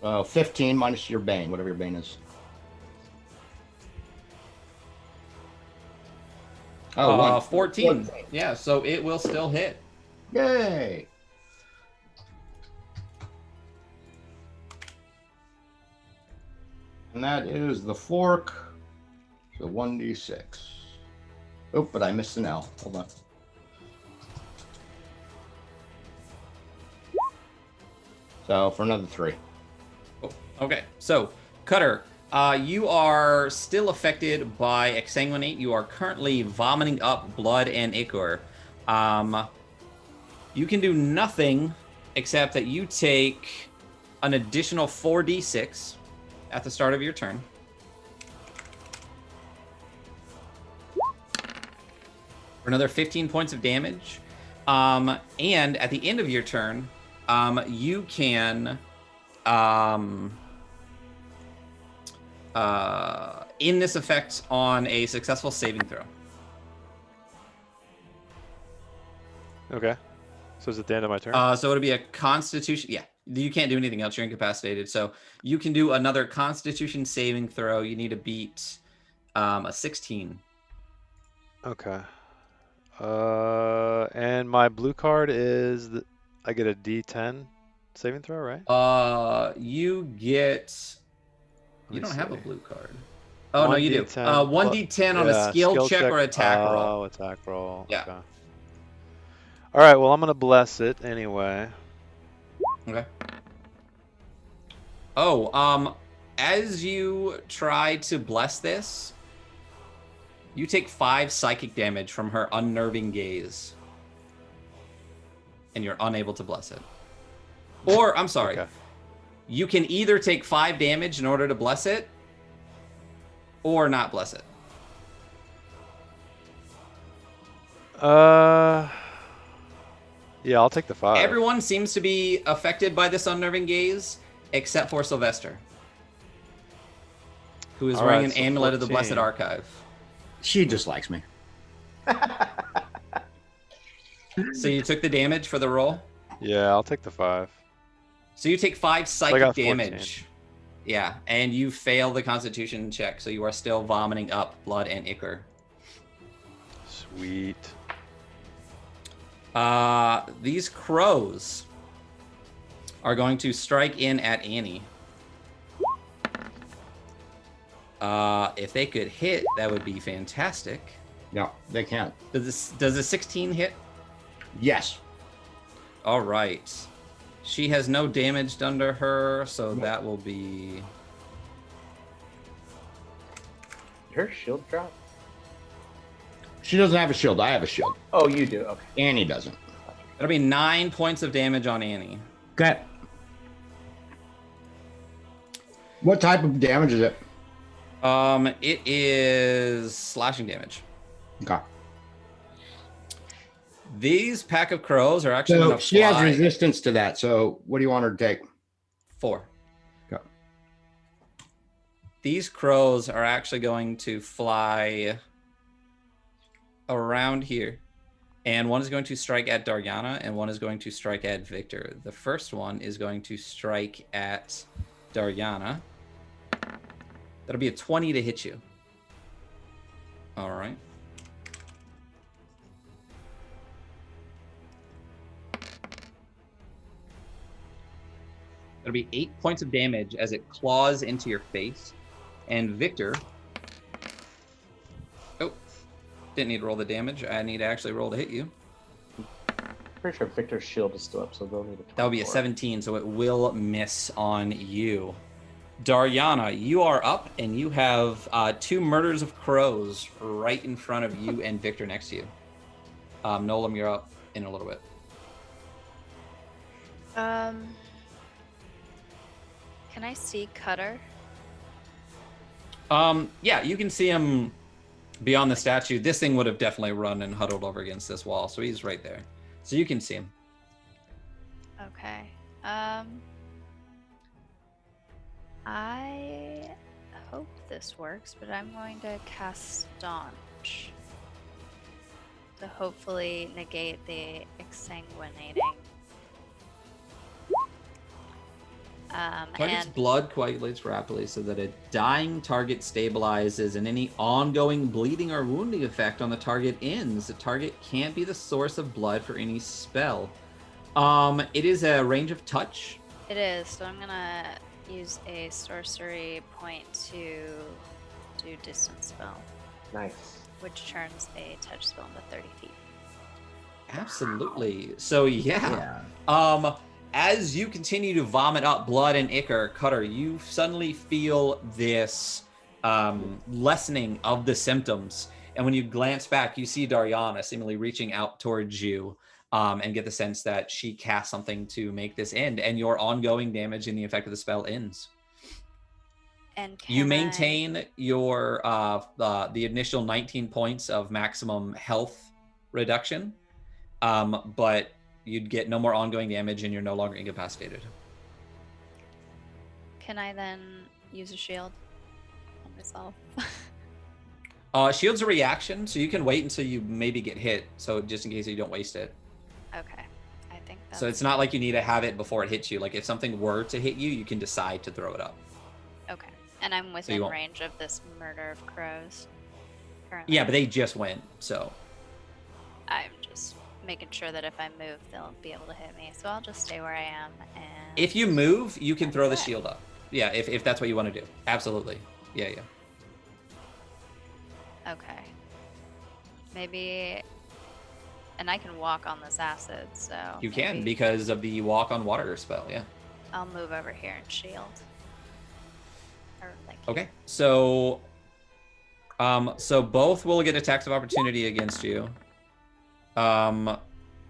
Oh, 15 minus your bane, whatever your bane is. Oh, 14. Yeah, so it will still hit. Yay! And that is the fork. So 1d6. Oh, but I missed an L. Hold on. So for another 3. Oh, okay, so Cutter, you are still affected by exsanguinate. You are currently vomiting up blood and ichor. You can do nothing except that you take an additional 4d6 at the start of your turn. For another 15 points of damage. And at the end of your turn, you can in this effect on a successful saving throw. Okay. So is it the end of my turn? So it'll be a Constitution. Yeah, you can't do anything else. You're incapacitated. So you can do another Constitution saving throw. You need to beat a 16. Okay. And my blue card is I get a D10 saving throw, right? You get. You Let me don't have a see. blue card. Oh no, you do. 1d10 1d10 on a skill check or attack roll. Oh, attack roll. Yeah. Okay. All right. Well, I'm gonna bless it anyway. Okay. Oh, as you try to bless this, you take 5 psychic damage from her unnerving gaze. And you're unable to bless it. Or, I'm sorry, Okay. you can either take 5 damage in order to bless it, or not bless it. Yeah, I'll take the 5. Everyone seems to be affected by this unnerving gaze, except for Sylvester, who is All wearing right, an so amulet of the 14. Blessed Archive. She just likes me. So you took the damage for the roll? Yeah, I'll take the 5. So you take 5 I psychic got 14. damage. Yeah, and you fail the Constitution check, so you are still vomiting up blood and ichor. Sweet. These crows are going to strike in at Annie. If they could hit, that would be fantastic. No, they can't. Does a 16 hit? Yes. All right. She has no damage done to her, so that will be... Did her shield drop? She doesn't have a shield. I have a shield. Oh, you do. Okay. Annie doesn't. That'll be 9 points of damage on Annie. Okay. What type of damage is it? It is slashing damage. Okay. These pack of crows are actually So going to she has resistance to that. So what do you want her to take? 4. Okay. These crows are actually going to fly around here. And one is going to strike at Daryana, and one is going to strike at Victor. The first one is going to strike at Daryana. That'll be a 20 to hit you. All right. That'll be 8 points of damage as it claws into your face. And Victor... Oh, didn't need to roll the damage. I need to actually roll to hit you. Pretty sure Victor's shield is still up, so they'll need a That would be a 24. 17, so it will miss on you. Daryana, you are up, and you have 2 murders of crows right in front of you and Victor next to you. Nolan, you're up in a little bit. Can I see Cutter? Yeah, you can see him beyond the statue. This thing would have definitely run and huddled over against this wall, so he's right there. So you can see him. Okay. hope this works, but I'm going to cast Staunch to hopefully negate the exsanguinating. Target's And blood coagulates rapidly so that a dying target stabilizes and any ongoing bleeding or wounding effect on the target ends. The target can't be the source of blood for any spell. It is a range of touch. it is, so I'm gonna use a sorcery point to do distance spell, Nice. which turns a touch spell into 30 feet. Absolutely. So yeah. As you continue to vomit up blood and ichor, Cutter, you suddenly feel this lessening of the symptoms. And when you glance back, you see Dariana seemingly reaching out towards you and get the sense that she cast something to make this end, and your ongoing damage and the effect of the spell ends. And You maintain your the initial 19 points of maximum health reduction, but you'd get no more ongoing damage and you're no longer incapacitated. Can I then use a shield on myself? Shield's a reaction, so you can wait until you maybe get hit, so just in case you don't waste it. Okay. I think that's... So it's not like you need to have it before it hits you. Like if something were to hit you, you can decide to throw it up. Okay. And I'm you within won't- range of this murder of crows currently. Yeah, but they just went, so. I'm just making sure that if I move, they'll be able to hit me. So I'll just stay where I am. And If you move, you can throw the Okay. shield up. Yeah, if that's what you want to do. Absolutely. Yeah. Okay. Maybe... And I can walk on this acid, so... You can, maybe because of the walk on water spell, yeah. I'll move over here and shield. Or like... Okay, so both will get attacks of opportunity against you. Yeah.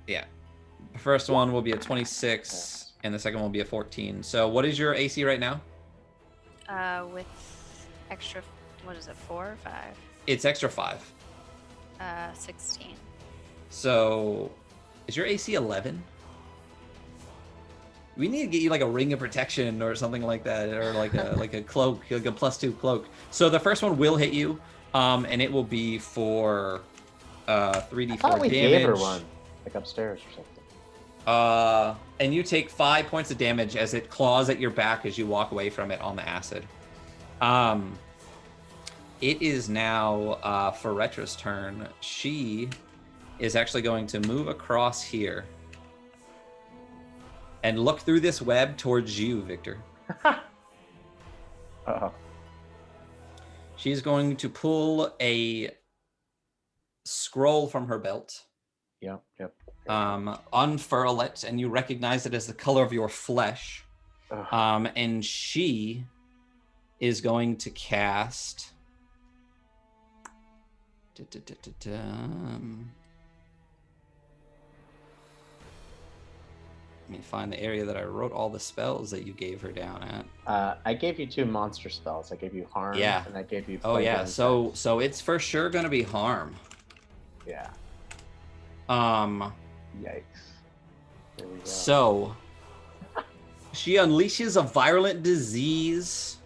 The first one will be a 26, and the second one will be a 14. So what is your AC right now? With extra... What is it, 4 or 5? It's extra 5. 16. So is your AC 11? We need to get you like a ring of protection or something like that, or like a cloak, like a +2 cloak. So the first one will hit you, and it will be for 3d4 I thought we damage. gave her one, like upstairs or something. And you take 5 points of damage as it claws at your back as you walk away from it on the acid. It is now Feretra's turn. She is actually going to move across here and look through this web towards you, Victor. Uh-oh. She's going to pull a scroll from her belt, Yep. unfurl it, and you recognize it as the color of your flesh. Ugh. And she is going to cast... Let me find the area that I wrote all the spells that you gave her down at. I gave you 2 monster spells. I gave you harm. Yeah. And I gave you. Oh Plague yeah, on so Insects. it's for sure gonna be harm. Yeah. Um, Yikes. There we go. so she unleashes a virulent disease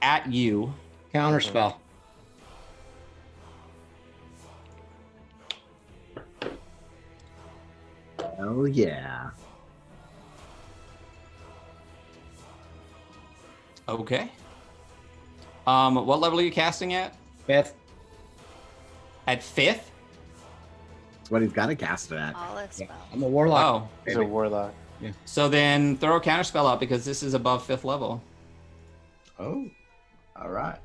at you. Counterspell. Oh yeah. Okay. What level are you casting at? 5th. At 5th? That's what he's got to cast it at. All is Yeah. spell. I'm a warlock. Oh, He's a warlock. so then throw a counterspell out because this is above 5th level. Oh, all right.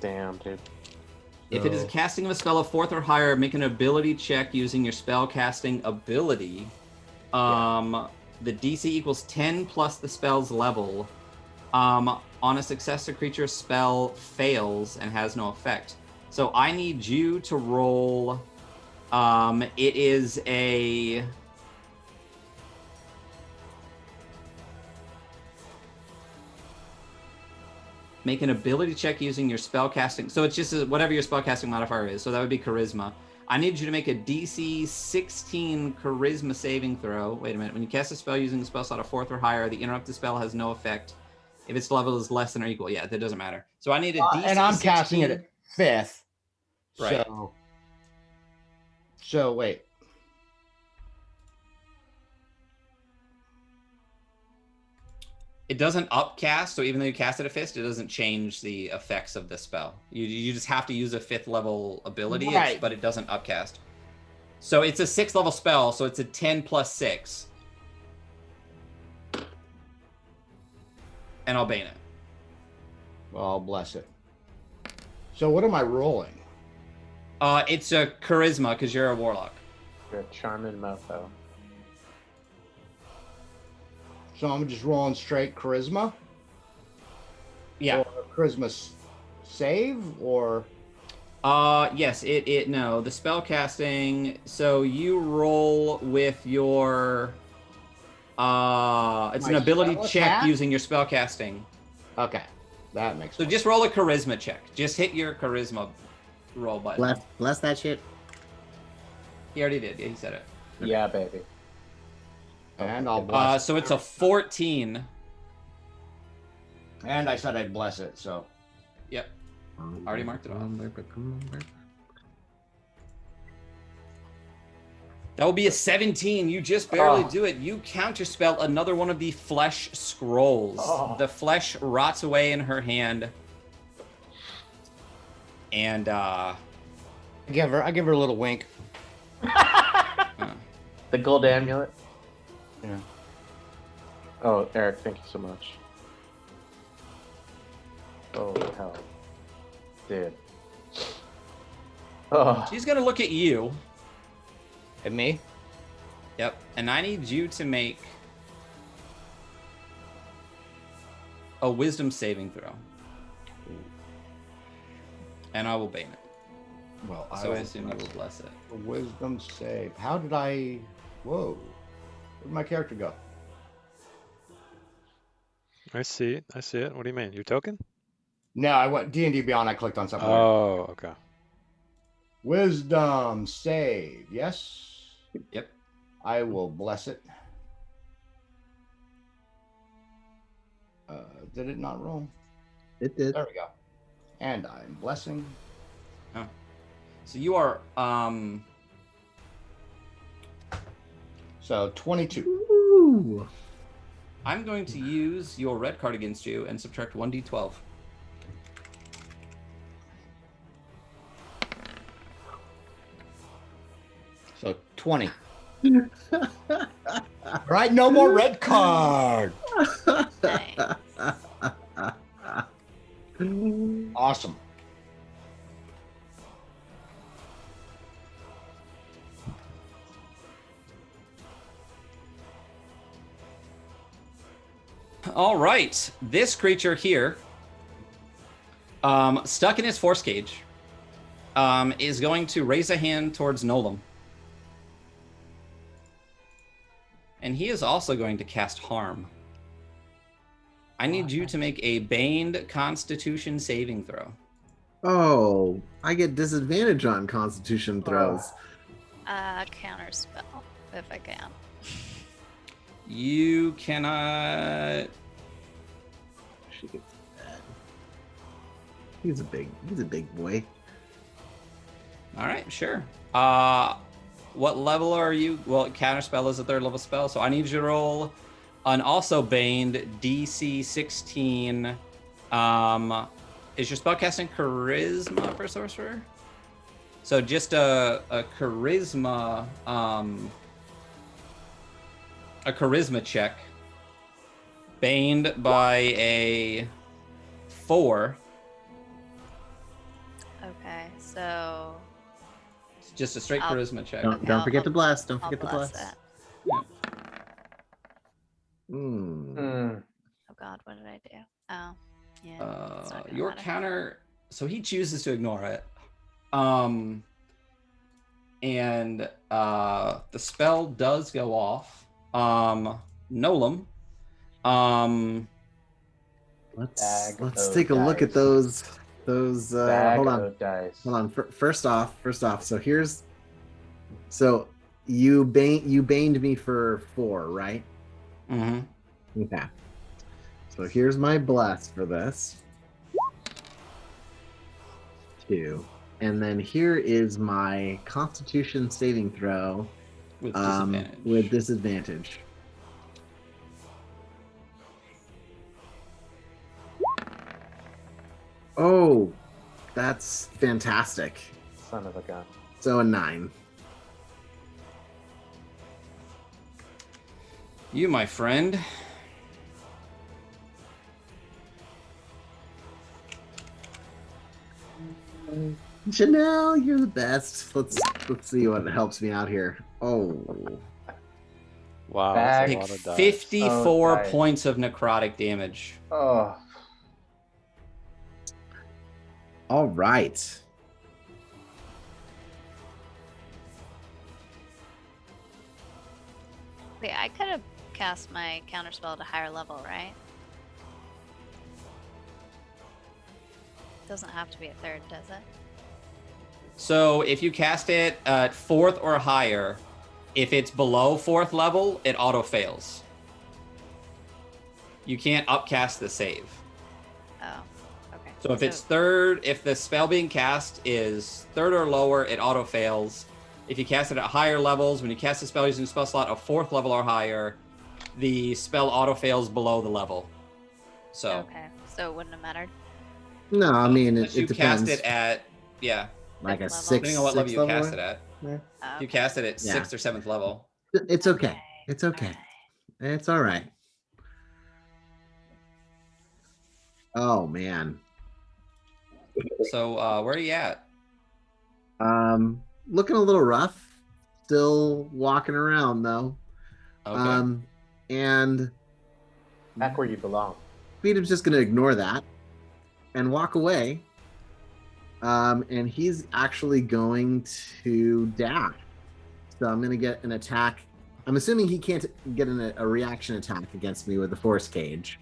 Damn, dude. If it is a casting of a spell of 4th or higher, make an ability check using your spell casting ability. The DC equals 10 plus the spell's level. On a success, the creature's spell fails and has no effect. So I need you to roll. It is a... make an ability check using your spellcasting. So it's just whatever your spellcasting modifier is. So that would be charisma. I need you to make a DC 16 charisma saving throw. Wait a minute. When you cast a spell using a spell slot of 4th or higher, the interrupted spell has no effect if its level is less than or equal. Yeah, that doesn't matter. So I need a DC and I'm 16. casting it at 5th. Right. So wait. It doesn't upcast, so even though you cast it a fist, it doesn't change the effects of the spell. You just have to use a 5th level ability, Right. but it doesn't upcast. So it's a 6th level spell, so it's a 10 plus 6. And I'll bane it. Well, bless it. So what am I rolling? It's a charisma because you're a warlock. You're a charming mofo. So I'm just rolling straight charisma? Yeah. Or charisma save or Yes, no, the spell casting. So you roll with your it's My an ability spell check attack? using your spell casting. okay. That makes So sense. just roll a charisma check. Just hit your charisma roll button. Bless that shit. He already did. Yeah, he said it. Yeah, baby. And I'll bless So it's a 14. it. And I said I'd bless it, so Yep. Already marked it off. That will be a 17. You just barely Oh. do it. You counterspell another one of the flesh scrolls. Oh. The flesh rots away in her hand. And I give her a little wink. The gold amulet. Yeah. Oh, Eric, thank you so much. Oh hell, dude. Oh, she's gonna look at you. And me? Yep. And I need you to make a wisdom saving throw. And I will bane it. Well, So I will assume you bless will bless it. a wisdom save. How did I whoa. Where'd my character go? I see it. I see it. What do you mean? Your token? No, I went D&D Beyond, I clicked on something weird. Oh, okay. Wisdom save. Yes. Yep. I will bless it. Did it not roll? It did. There we go. And I'm blessing. So you are So 22. Ooh. I'm going to use your red card against you and subtract 1d12. So 20. Right, no more red card. Nice. Awesome. All right, this creature here, stuck in his force cage, is going to raise a hand towards Nolan. And he is also going to cast Harm. I need you to make a Baned Constitution saving throw. Oh, I get disadvantage on Constitution throws. Counter spell if I can. You cannot. She gets bad. He's a big boy. All right, sure. What level are you? Well, counterspell is a 3rd level spell, so I need you to roll an also baned DC 16. Is your spellcasting charisma for sorcerer? So just a charisma check. Baned by a 4. Okay, so It's just a straight I'll- charisma check. Don't, Okay, don't I'll- forget to bless. Don't I'll forget to bless bless. it. Mm. Mm. Oh God, what did I do? Oh, yeah. it's not gonna Your matter. counter, so he chooses to ignore it. And the spell does go off. Nolam. Let's Bag of take a look at dice. those. Bag Hold on. of dice. Hold on. First off. So you baned me for 4, right? Mm-hmm. Okay. So here's my bless for this. 2. And then here is my Constitution saving throw With disadvantage. with disadvantage. Oh, that's fantastic. Son of a gun. So a 9. You, my friend. Janelle, you're the best. Let's see what helps me out here. Oh, Wow, Bag. that's a Take lot of dice. 54 dice. points of necrotic damage. Oh, all right. Wait, I could have cast my counterspell at a higher level, right? Doesn't have to be a 3rd, does it? So if you cast it at 4th or higher, if it's below 4th level, it auto fails. You can't upcast the save. Oh, okay. So if it's 3rd, if the spell being cast is 3rd or lower, it auto fails. If you cast it at higher levels, when you cast a spell using a spell slot of 4th level or higher, the spell auto fails below the level. So Okay, so it wouldn't have mattered. No, I mean unless it you depends. cast it at Like a Level. 6. depending on what level 6 you cast it at. Yeah. If you cast it at Yeah. 6th or 7th level. It's okay. It's okay. alright. It's all right. Oh man. So where are you at? Looking a little rough. Still walking around though. Okay. And back where you belong. Peter's just gonna ignore that and walk away. And he's actually going to dash. So I'm gonna get an attack. I'm assuming he can't get a reaction attack against me with the force cage.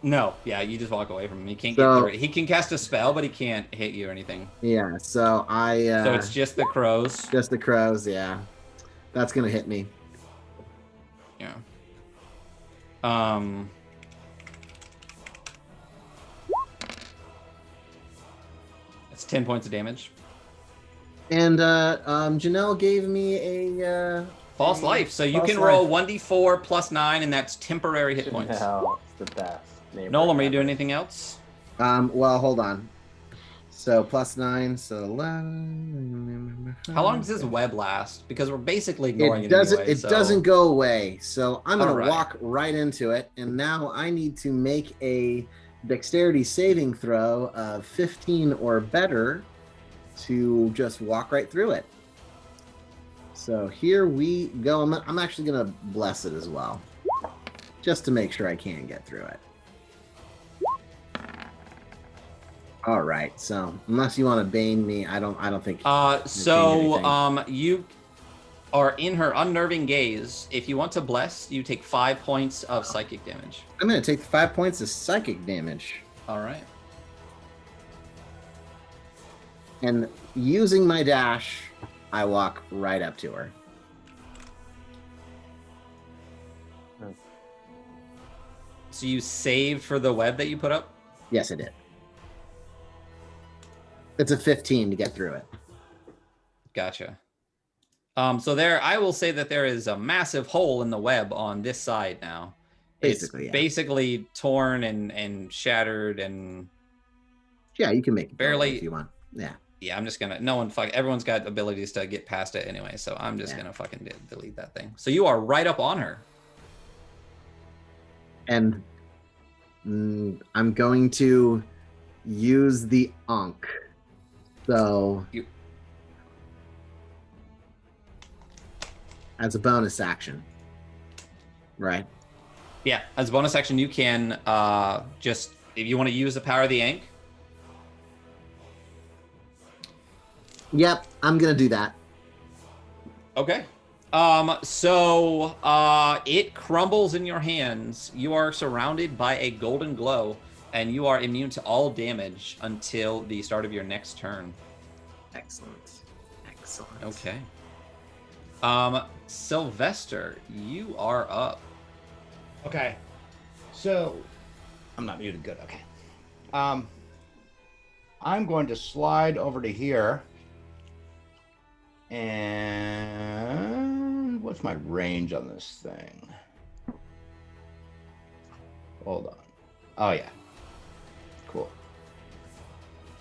No, yeah, you just walk away from him. He can't So- get through it. He can cast a spell, but he can't hit you or anything. Yeah, so So it's just the crows. just the crows, yeah. That's gonna hit me. Yeah. It's 10 points of damage. And Janelle gave me a False life. So you False can roll life. 1d4 plus 9, and that's temporary hit points. Janelle, it's the best. neighbor Nolan, are you ever. doing anything else? well, hold on. So +9, so 11. How long does this web last? Because we're basically ignoring It it, doesn't. anyway, It so- doesn't go away. So I'm gonna Alright. walk right into it, and now I need to make a dexterity saving throw of 15 or better to just walk right through it. So here we go. I'm actually gonna bless it as well, just to make sure I can get through it. All right. So unless you want to bane me, I don't think. So anything. you are in her unnerving gaze. If you want to bless, you take 5 points of psychic damage. I'm gonna take 5 points of psychic damage. All right. And using my dash, I walk right up to her. So you saved for the web that you put up? Yes, I did. It's a 15 to get through it. Gotcha. So there, I will say that there is a massive hole in the web on this side now. Basically, it's yeah. basically torn and shattered and Yeah, you can make it Barely- barely if you want. Yeah. yeah. I'm just gonna. No one fuck. Everyone's got abilities to get past it anyway, so I'm just Yeah. gonna fucking delete that thing. So you are right up on her. And I'm going to use the Ankh. So You- as a bonus action. Right. Yeah, as a bonus action, you can just if you want to use the power of the Ankh. Yep, I'm gonna do that. Okay. So it crumbles in your hands. You are surrounded by a golden glow. and you are immune to all damage until the start of your next turn. Excellent. Excellent. Okay. Sylvester, you are up. Okay. So I'm not muted. Good. Okay. I'm going to slide over to here. And what's my range on this thing? Hold on. Oh, yeah. Cool.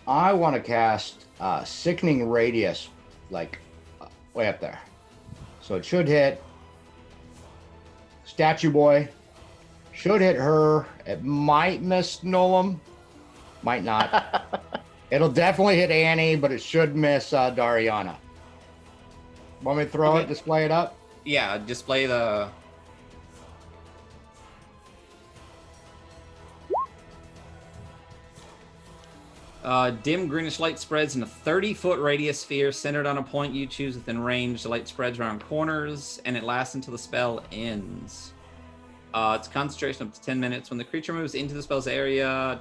I want to cast Sickening Radius, like way up there. So it should hit Statue Boy. Should hit her. It might miss Nolam. Might not. It'll definitely hit Annie, but it should miss Dariana. Want me to throw it, display it up? Yeah, display the... dim greenish light spreads in a 30-foot radius sphere centered on a point you choose within range. The light spreads around corners, and it lasts until the spell ends. Its concentration up to 10 minutes. When the creature moves into the spell's area,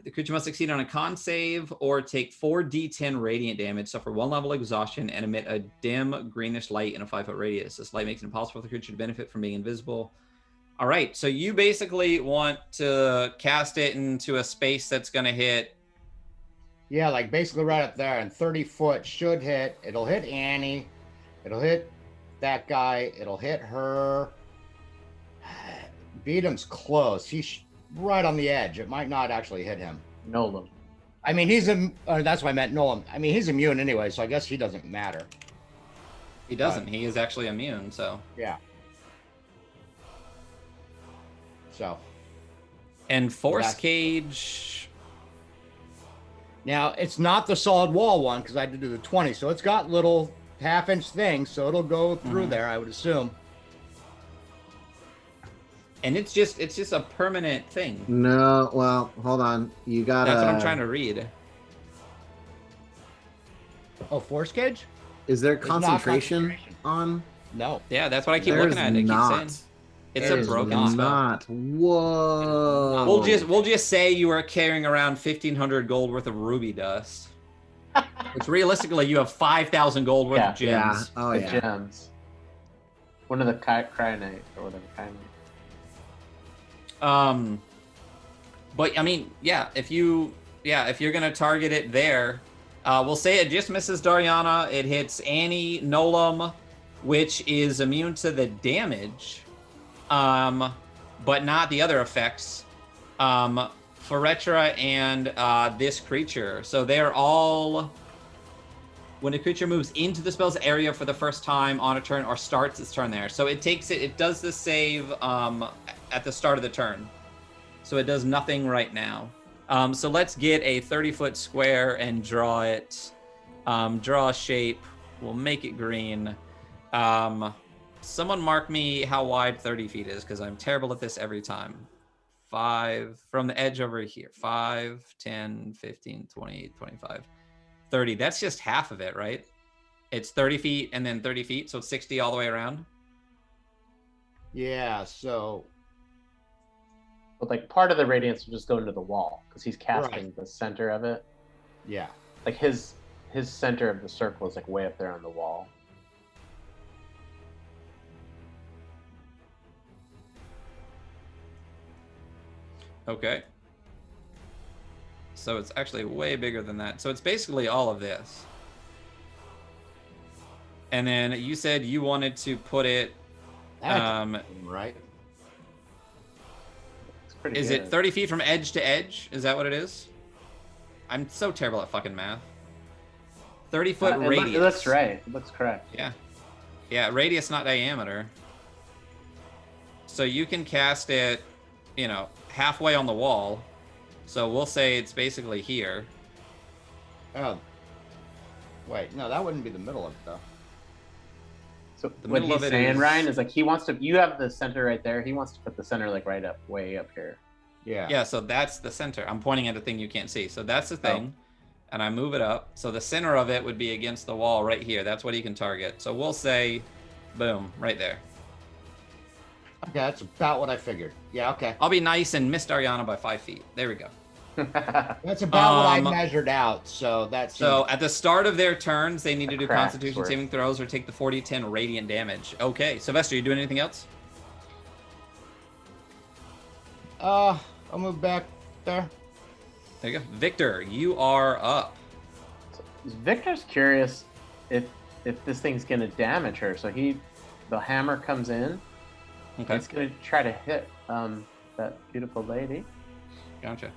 the creature must succeed on a con save or take 4d10 radiant damage, suffer 1 level exhaustion, and emit a dim greenish light in a 5-foot radius. This light makes it impossible for the creature to benefit from being invisible. All right, so you basically want to cast it into a space that's going to hit... Yeah, like basically right up there, and 30 foot should hit. It'll hit Annie. It'll hit that guy. It'll hit her. Beadham's close. He's right on the edge. It might not actually hit him. Nolan. I mean, that's what I meant, Nolan. I mean, he's immune anyway, so I guess he doesn't matter. He doesn't. He is actually immune, so... Yeah. So. And Force Cage... Now, it's not the solid wall one, because I had to do the 20, so it's got little half-inch things, so it'll go through there, I would assume. And it's just a permanent thing. No, well, hold on. You gotta... That's what I'm trying to read. Oh, Force Cage? Is there There's not concentration on? No. Yeah, that's what I keep There's looking at. It keeps not. saying it's There a is broken spell. not. Whoa. We'll just say you are carrying around 1,500 gold worth of ruby dust. Which realistically, you have 5,000 gold worth of gems. Yeah. Oh, The yeah. gems. One of the Crionite or whatever. But I mean, if you're gonna target it there, we'll say it just misses Dariana. It hits Annie, Nolam, which is immune to the damage, but not the other effects. Feretra and this creature. So they're all... When a creature moves into the spell's area for the first time on a turn or starts its turn there. So it does the save at the start of the turn. So it does nothing right now. So let's get a 30-foot square and draw it. Draw a shape. We'll make it green. Someone mark me how wide 30 feet is, because I'm terrible at this every time. 5 from the edge over here. 5, 10, 15, 20, 25, 30. That's just half of it, right? It's 30 feet and then 30 feet, so it's 60 all the way around. Yeah, so... But like part of the radiance will just go into the wall because he's casting the center of it. Yeah. Like his center of the circle is like way up there on the wall. Okay. So it's actually way bigger than that. So it's basically all of this. And then you said you wanted to put it... right. Is good. it 30 feet from edge to edge? Is that what it is? I'm so terrible at fucking math. 30-foot radius. It looks right. It looks correct. Yeah. Yeah, radius, not diameter. So you can cast it, halfway on the wall. So we'll say it's basically here. Oh. Wait, no, that wouldn't be the middle of it, though. So The what middle he's of it saying, is- Ryan, is like he wants to. You have the center right there. He wants to put the center like right up, way up here. Yeah. Yeah, so that's the center. I'm pointing at a thing you can't see. So that's the thing. And I move it up. So the center of it would be against the wall right here. That's what he can target. So we'll say, boom, right there. Okay, that's about what I figured. Yeah, okay. I'll be nice and missed Ariana by 5 feet. There we go. That's about what I measured out, so that's So at the start of their turns, they need to do crack's Constitution worth. saving throws or take the 40-10 radiant damage. Okay, Sylvester, you doing anything else? I'll move back there. There you go. Victor, you are up. Victor's curious if this thing's gonna damage her. So the hammer comes in. Okay, It's gonna try to hit that beautiful lady. gotcha.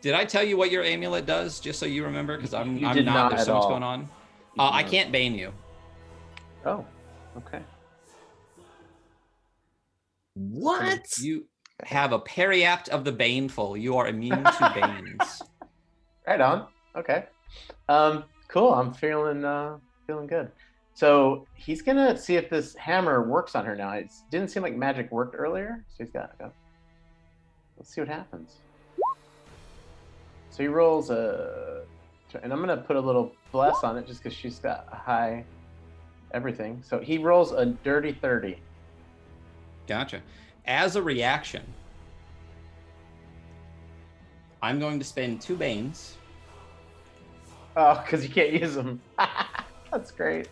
Did I tell you what your amulet does, just so you remember? Because I'm You did not There's at so much all. going on. You I did not. can't bane you. Oh, okay. What? You have a periapt of the baneful. You are immune to banes. Right on. Okay. Cool. I'm feeling good. So he's gonna see if this hammer works on her now. It didn't seem like magic worked earlier, so he's got to go. Let's see what happens. So he rolls and I'm gonna put a little bless on it just because she's got a high everything. So he rolls a dirty 30. Gotcha. As a reaction, I'm going to spend 2 banes. Oh, because you can't use them. That's great.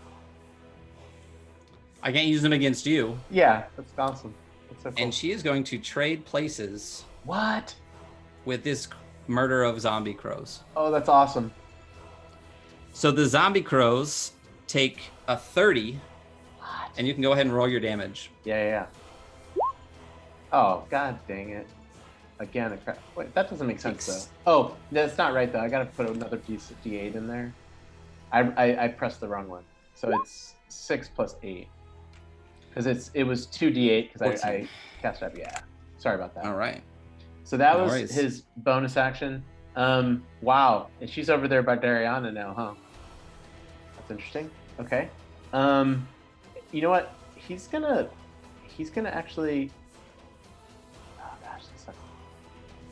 I can't use them against you. Yeah, that's awesome. That's so cool. And she is going to trade places What? with this murder of zombie crows. Oh, that's awesome. So the zombie crows take a 30, What? and you can go ahead and roll your damage. Yeah. Oh, god dang it. Again, a crap. Wait, that doesn't make sense Six. though. Oh, that's not right though. I gotta put another D8 in there. I pressed the wrong one. So it's 6 plus 8. Because it was 2D8 because I 14. cast it up. Yeah. Sorry about that. All right. So that No was worries. his bonus action. Wow. And she's over there by Dariana now, huh? That's interesting. Okay. You know what? He's gonna actually. Oh gosh, this sucks.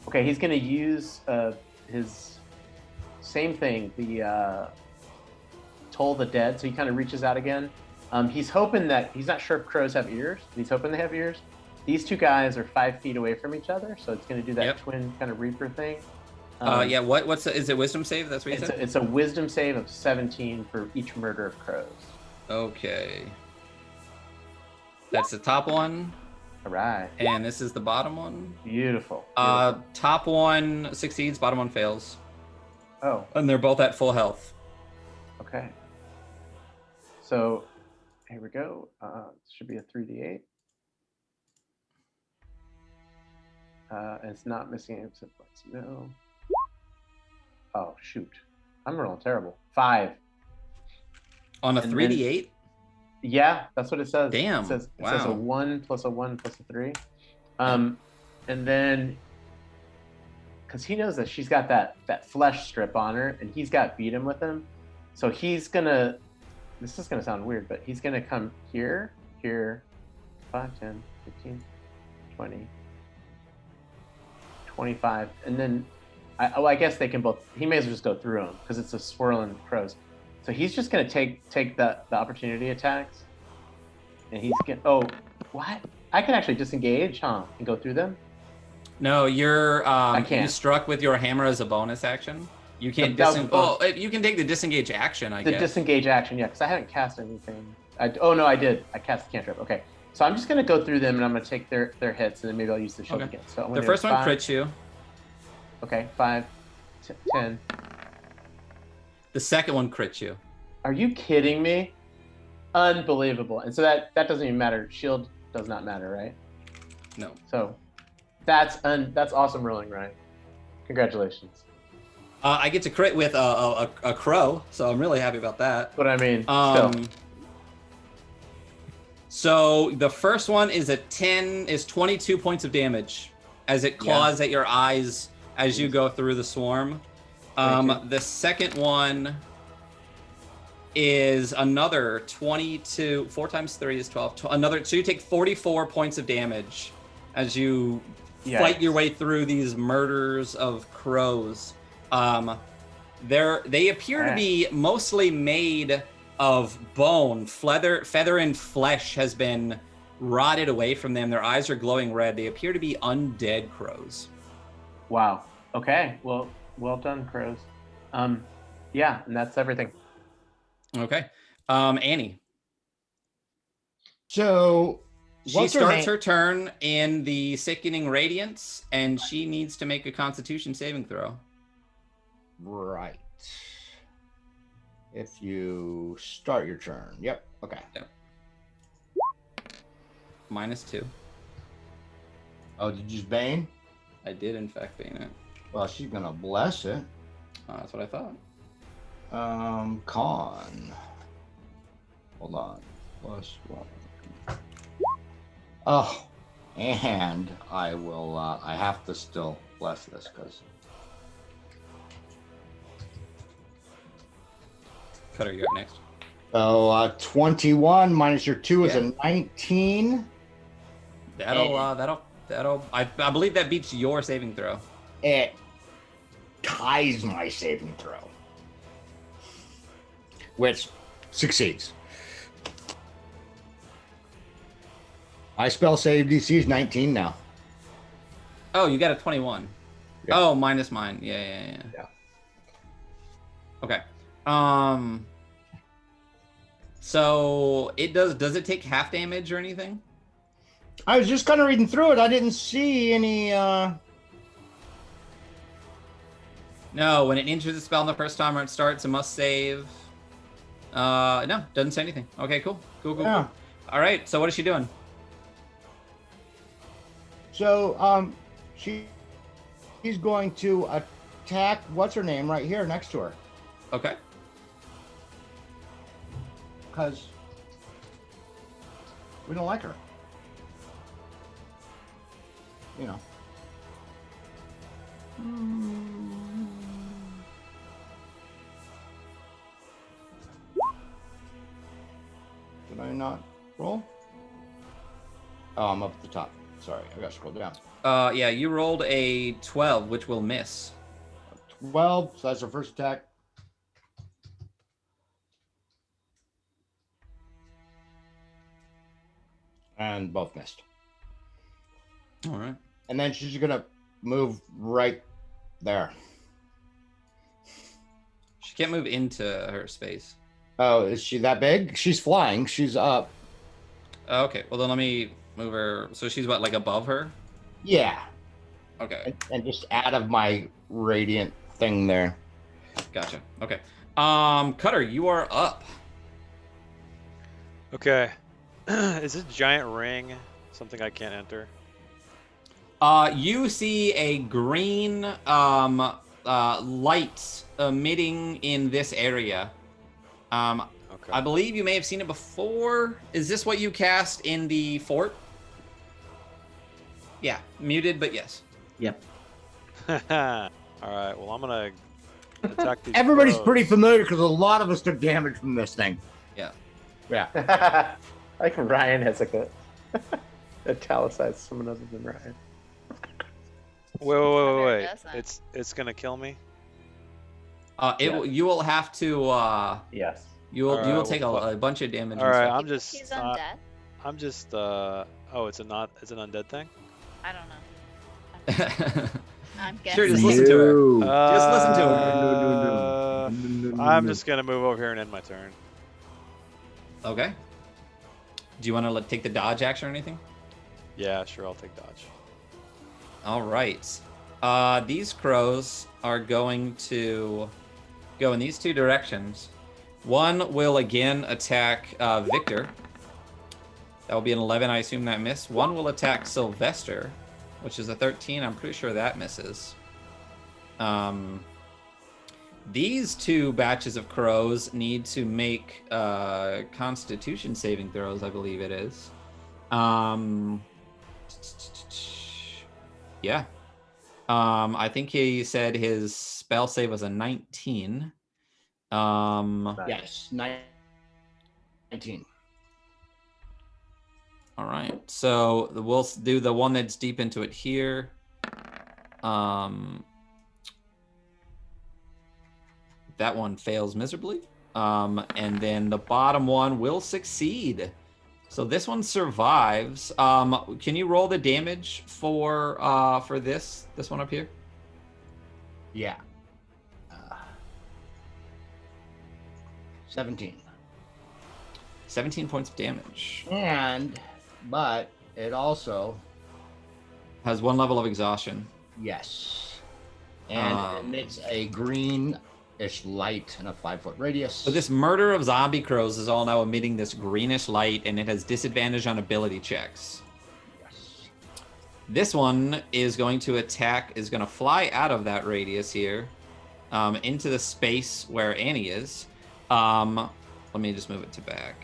Okay, he's gonna use his same thing, the Toll the Dead. So he kind of reaches out again. He's hoping that he's not sure if crows have ears. But he's hoping they have ears. These two guys are 5 feet away from each other, so it's going to do that Yep. twin kind of Reaper thing. Yeah. Is it wisdom save? That's what you said? It's a Wisdom save of 17 for each murder of crows. Okay. That's the top one, All right, and this is the bottom one. beautiful. Top one succeeds, bottom one fails, Oh, and they're both at full health. okay. So here we go. Should be a 3d8. And it's not missing any let's no. Oh shoot, I'm rolling terrible. 5. On a And 3d8? Yeah, that's what it says. Damn, It says wow. a 1 plus a 1 plus a 3. And then because he knows that she's got that flesh strip on her, and he's got beat him with him. So he's gonna. This is gonna sound weird, but he's gonna come here, 5, 10, 15, 20, 25, and then I guess they can both. He may as well just go through them because it's a swirling crows. So he's just gonna take the opportunity attacks, and he's gonna. Oh, what? I can actually disengage, huh, and go through them. No, you're I can't. you struck with your hammer as a bonus action. You can't That was you can take the disengage action, I The guess. disengage action, yeah, because I haven't cast anything. Oh no, I did. I cast the cantrip. Okay, so I'm just gonna go through them, and I'm gonna take their hits, and then maybe I'll use the shield Okay. again. So I'm The gonna first do one 5. crits you. Okay, 5, 10. The second one crits you. Are you kidding me? Unbelievable. And so that doesn't even matter. Shield does not matter, right? No. So that's awesome rolling, Ryan. Congratulations. I get to crit with a crow, so I'm really happy about that. What I mean. Still. So the first one is 22 points of damage as it claws at your eyes as you go through the swarm. The second one is another 22. 4 times 3 is 12. So you take 44 points of damage as you fight your way through these murders of crows. They appear to be mostly made of bone. Feather and flesh has been rotted away from them. Their eyes are glowing red. They appear to be undead crows. Wow. Okay. Well done, crows. Yeah, and that's everything. Okay. Annie. So She what's her starts name? her turn in the sickening radiance, and she needs to make a Constitution saving throw. Right. If you start your turn. Yep. Okay. -2. Oh, did you use Bane? I did, in fact, bane it. Well, she's gonna bless it. That's what I thought. Con. Hold on. +1. Oh, and I will. I have to still bless this because. Cutter, you're up next. So 21 minus your 2 is Yeah. a 19. That'll. I believe that beats your saving throw. It ties my saving throw, which succeeds. My spell save DC is 19 now. Oh, you got a 21. Yeah. Oh, minus mine. Yeah. Yeah. Okay. So it does it take half damage or anything? I was just kind of reading through it. I didn't see any. No, when it enters the spell the first time or it starts, it must save. No, doesn't say anything. Okay, cool. Cool. Yeah. All right, so what is she doing? So she's going to attack. What's her name right here next to her? Okay. Because we don't like her. You know. Did I not roll? Oh, I'm up at the top. Sorry, I got to scroll down. Yeah, you rolled a 12, which will miss. 12, so that's her first attack. And both missed. All right. And then she's gonna move right there. She can't move into her space. Oh, is she that big? She's flying. She's up. Okay, well then let me move her. So she's what, like above her? Yeah. Okay, And just out of my radiant thing there. gotcha. Okay. Cutter, you are up. Okay. Is this giant ring something I can't enter? You see a green light emitting in this area. Okay. I believe you may have seen it before. Is this what you cast in the fort? Yeah, muted, but yes. Yep. All right. Well, I'm gonna attack these. Everybody's crows. pretty familiar because a lot of us took damage from this thing. Yeah. Yeah. Like Ryan has like a italicized someone other than Ryan. Wait. doesn't. It's gonna kill me. You will have to. Yes. You will All right, take well, a bunch of damage. All and right. stuff. I'm just. He's undead. I'm just. Oh, it's an undead thing. I don't know. I'm guessing. Sure, just listen to her. No. Just listen to her. Uh, I'm just gonna move over here and end my turn. Okay. Do you want to take the dodge action or anything? Yeah, sure. I'll take dodge. All right. These crows are going to go in these two directions. One will again attack Victor. That will be an 11. I assume that missed. One will attack Sylvester, which is a 13. I'm pretty sure that misses. These two batches of crows need to make Constitution saving throws, I believe it is. Yeah. I think he said his spell save was a 19. Yes. 19. All right. So we'll do the one that's deep into it here. That one fails miserably. And then the bottom one will succeed. So this one survives. Can you roll the damage for this one up here? Yeah. 17. 17 points of damage. But it also Has 1 level of exhaustion. yes, and it emits a greenish light in a 5-foot radius. So this murder of zombie crows is all now emitting this greenish light, and it has disadvantage on ability checks. Yes. This one is going to fly out of that radius here, into the space where Annie is. Let me just move it to back.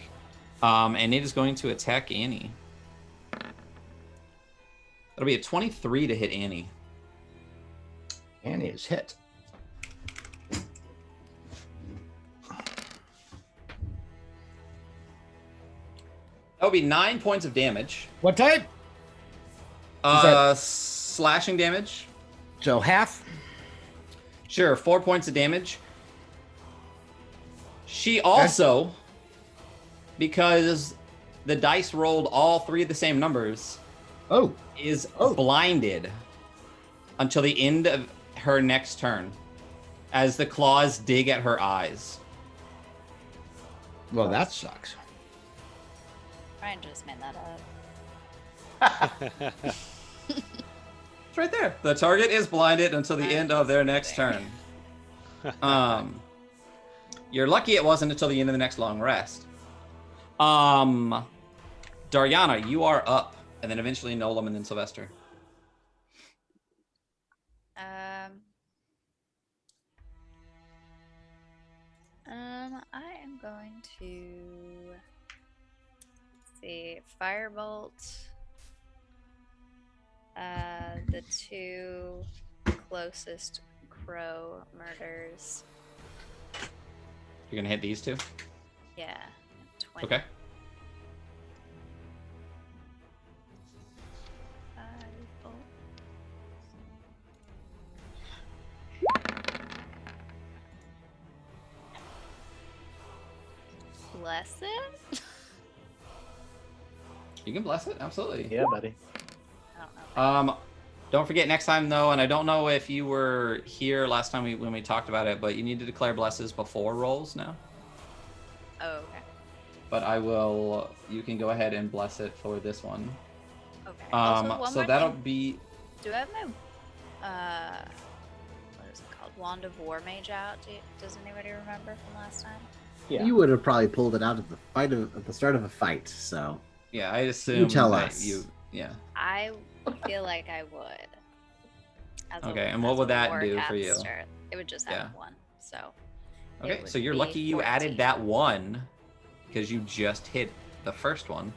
And it is going to attack Annie. That'll be a 23 to hit Annie. Annie is hit. That would be 9 points of damage. What type? Slashing damage. So half? Sure, 4 points of damage. She also, because the dice rolled all 3 of the same numbers, is blinded until the end of her next turn as the claws dig at her eyes. Well, that sucks. Ryan just made that up. It's right there. The target is blinded until the end of their next turn. You're lucky it wasn't until the end of the next long rest. Dariana, you are up, and then eventually Nolam, and then Sylvester. I am going to see Firebolt. The 2 closest crow murders. You're gonna hit these 2? Yeah. 20. Okay. Firebolt. Bless it? You can bless it, absolutely. Yeah, buddy. I don't know. Don't forget next time though, and I don't know if you were here last time when we talked about it, but you need to declare blesses before rolls now. Oh, okay. But you can go ahead and bless it for this one. Okay. Also, one So more that'll thing. be, Do I have my what is it called? Wand of War Mage out? Does anybody remember from last time? Yeah. You would have probably pulled it out at the start of a fight. So yeah, I assume tell that us. yeah. I feel like I would. Okay, and what would that do for you? Warcaster. It would just have 1, so. it Okay, would so you're be lucky you 14. added that 1 because you just hit the first one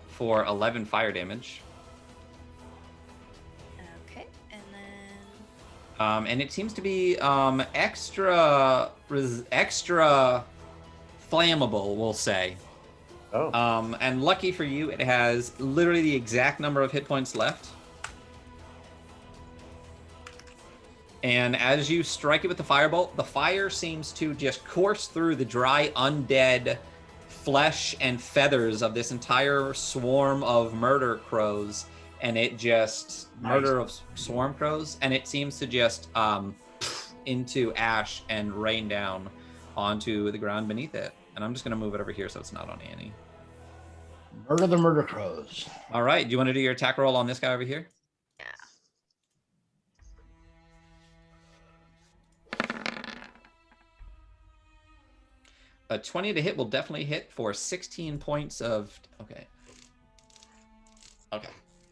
for 11 fire damage. Okay, and then. And it seems to be extra flammable, we'll say. Oh. And lucky for you, it has literally the exact number of hit points left. And as you strike it with the firebolt, the fire seems to just course through the dry, undead flesh and feathers of this entire swarm of murder crows. And it just, murder of swarm crows, and it seems to just into ash and rain down onto the ground beneath it. And I'm just going to move it over here so it's not on Annie. Murder the murder crows. All right. Do you want to do your attack roll on this guy over here? Yeah. A 20 to hit will definitely hit for 16 points of... Okay.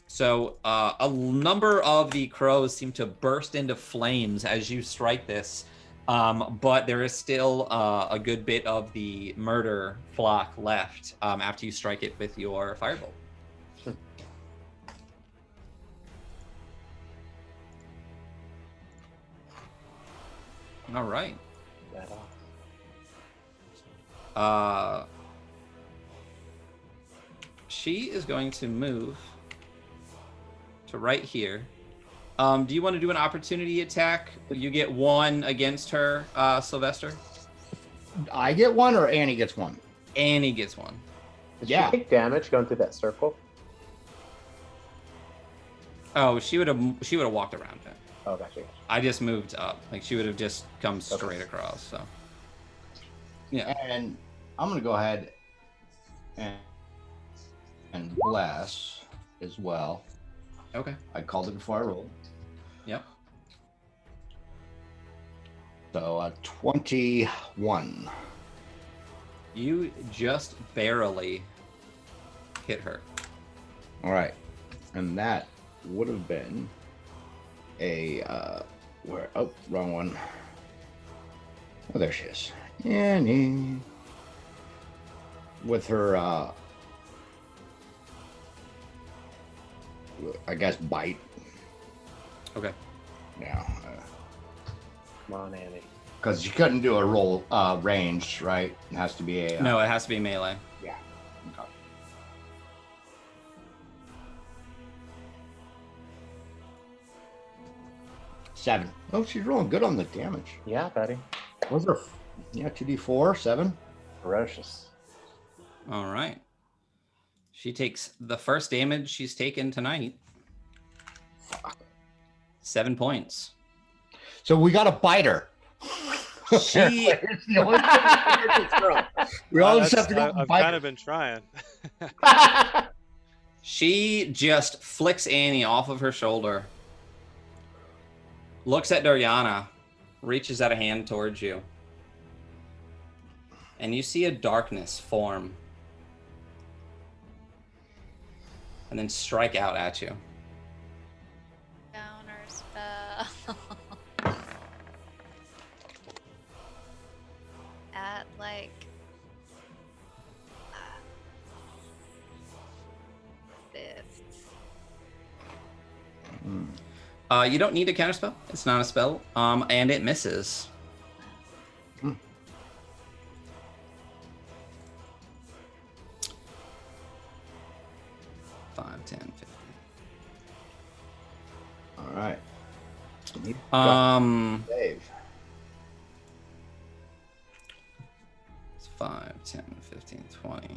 So a number of the crows seem to burst into flames as you strike this. But there is still a good bit of the murder flock left after you strike it with your firebolt. All right. That off. She is going to move to right here. Do you want to do an opportunity attack? You get 1 against her, Sylvester. I get 1 or Annie gets 1? Annie gets 1. Did Yeah. she take damage going through that circle? Oh, she would have walked around it. Oh, gotcha. I just moved up. Like she would have just come straight across. So yeah. And I'm gonna go ahead and bless as well. Okay. I called it before I rolled. Yep. So 21. You just barely hit her. All right, and that would have been a where? Oh, wrong one. Oh, there she is. Annie. With her, I guess bite. Okay. Yeah. Come on, Annie. Because you couldn't do a roll range, right? It has to be a. No, it has to be melee. Yeah. Okay. Seven. Oh, she's rolling good on the damage. Yeah, buddy. Was there? Yeah, 2d4, 7. Ferocious. All right. She takes the first damage she's taken tonight. 7 points. So we got to bite her. She It's the only thing we can do this girl. We all just have to go and I've bite kind her. of been trying. She just flicks Annie off of her shoulder, looks at Doriana, reaches out a hand towards you, and you see a darkness form and then strike out at you. Downer spell. At like fifth. You don't need a counterspell. It's not a spell. And it misses. Hmm. Five, 10, 15. All right. Save. It's 5, 10, 15, 20.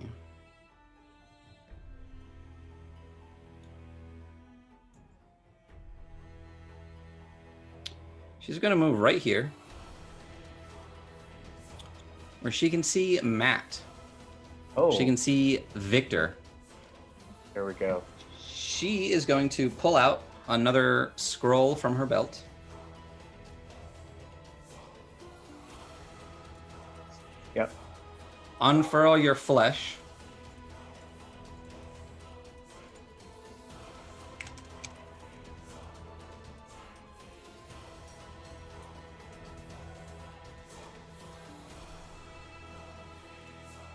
She's going to move right here, where she can see Matt. Oh, She can see Victor. there we go. She is going to pull out another scroll from her belt. Yep. Unfurl your flesh.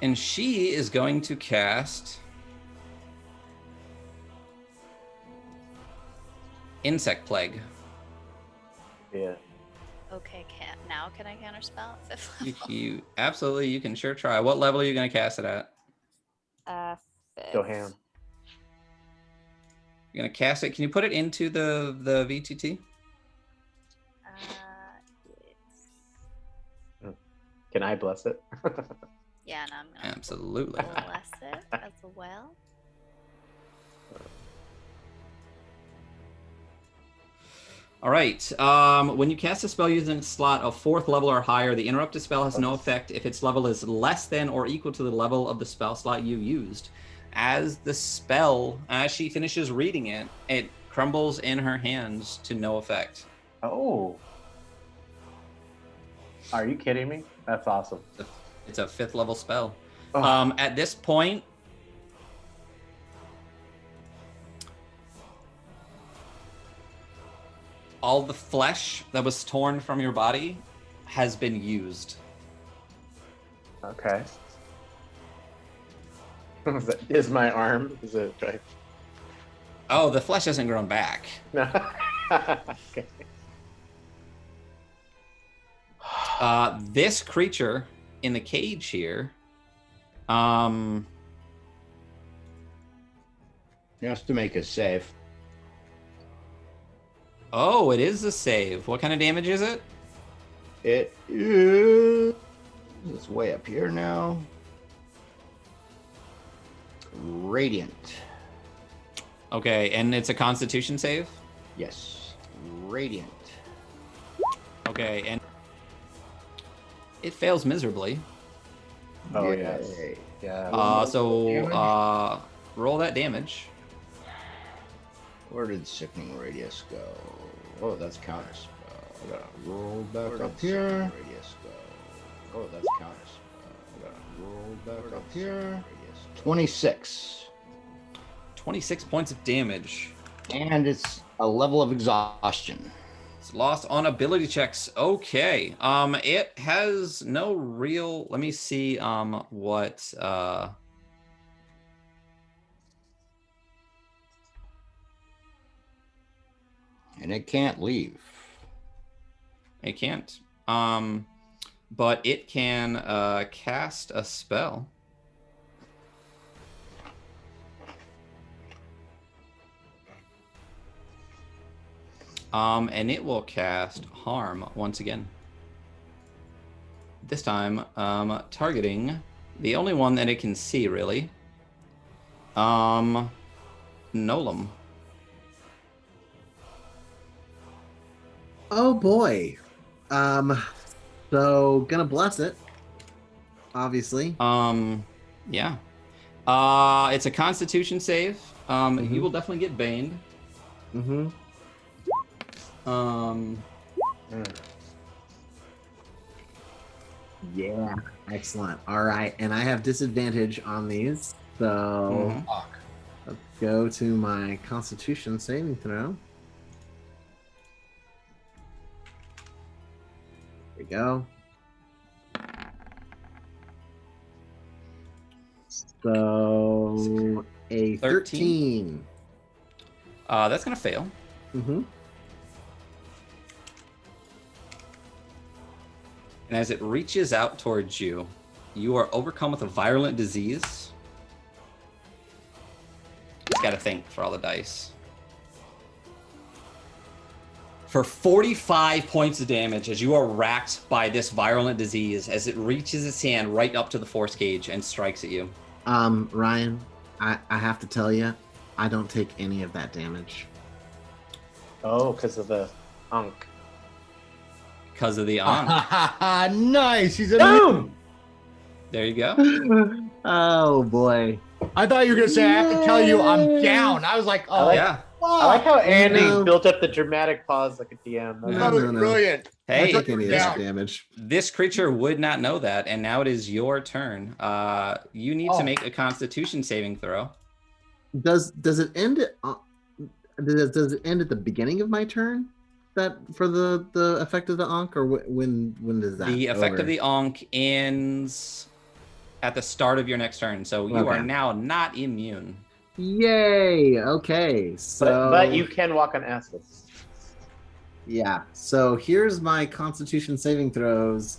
And she is going to cast Insect Plague. Yeah. Okay, now can I counterspell? Fifth You absolutely, you can sure try. What level are you going to cast it at? fifth. Go ham. You're going to cast it. Can you put it into the VTT? Yes. Can I bless it? Yeah, no, I'm gonna Absolutely. bless it as well. All right. When you cast a spell using a slot of 4th level or higher, the interrupted spell has no effect if its level is less than or equal to the level of the spell slot you used. As she finishes reading it, it crumbles in her hands to no effect. Oh. Are you kidding me? That's awesome. It's a 5th level spell. Oh. At this point, all the flesh that was torn from your body has been used. Okay. Is my arm? Is it right? Oh, the flesh hasn't grown back. No. Okay. This creature in the cage here, He has to make a save. oh, it is a save. What kind of damage is it? It is. It's way up here now. Radiant. Okay, and it's a Constitution save. Yes. Radiant. Okay, and it fails miserably. Oh, Yay. yes. Yeah. So roll that damage. Where did Sickening Radius go? Oh, that's counter spell. I gotta roll back up here. Radius go? Oh, that's counter spell. I gotta roll back up here. 26. 26 points of damage. And it's a level of exhaustion. It's lost on ability checks. Okay. It has no real. Let me see. What? And it can't leave. It can't. But it can cast a spell. And it will cast harm once again. This time, targeting the only one that it can see, really. Nolam. Oh boy. So gonna bless it. Obviously. Yeah. It's a Constitution save. You will definitely get baned. Mm-hmm. Yeah. Excellent. All right. And I have disadvantage on these. So let's go to my Constitution saving throw. There we go. So a 13. That's gonna fail. Mm-hmm. And as it reaches out towards you, you are overcome with a virulent disease. Just gotta think for all the dice. For 45 points of damage, as you are racked by this virulent disease, as it reaches its hand right up to the force gauge and strikes at you. Ryan, I have to tell you, I don't take any of that damage. Oh, because of the Unk. Because of the on. Nice. He's a Boom! There you go. Oh boy. I thought you were gonna say I have to tell you I'm down. I was like, oh like- Yeah. I like how Andy No. built up the dramatic pause like a DM. No, that was no, no. brilliant. Hey, I don't take any of that Yeah. damage. this creature would not know that, and now it is your turn. You need to Oh. make a Constitution saving throw. Does it end at does it end at the beginning of my turn? That for the effect of the Ankh, or when does that? The effect over? of the Ankh ends at the start of your next turn, so you are Okay. now not immune. Yay! Okay, so But you can walk on acid. yeah. So here's my Constitution saving throws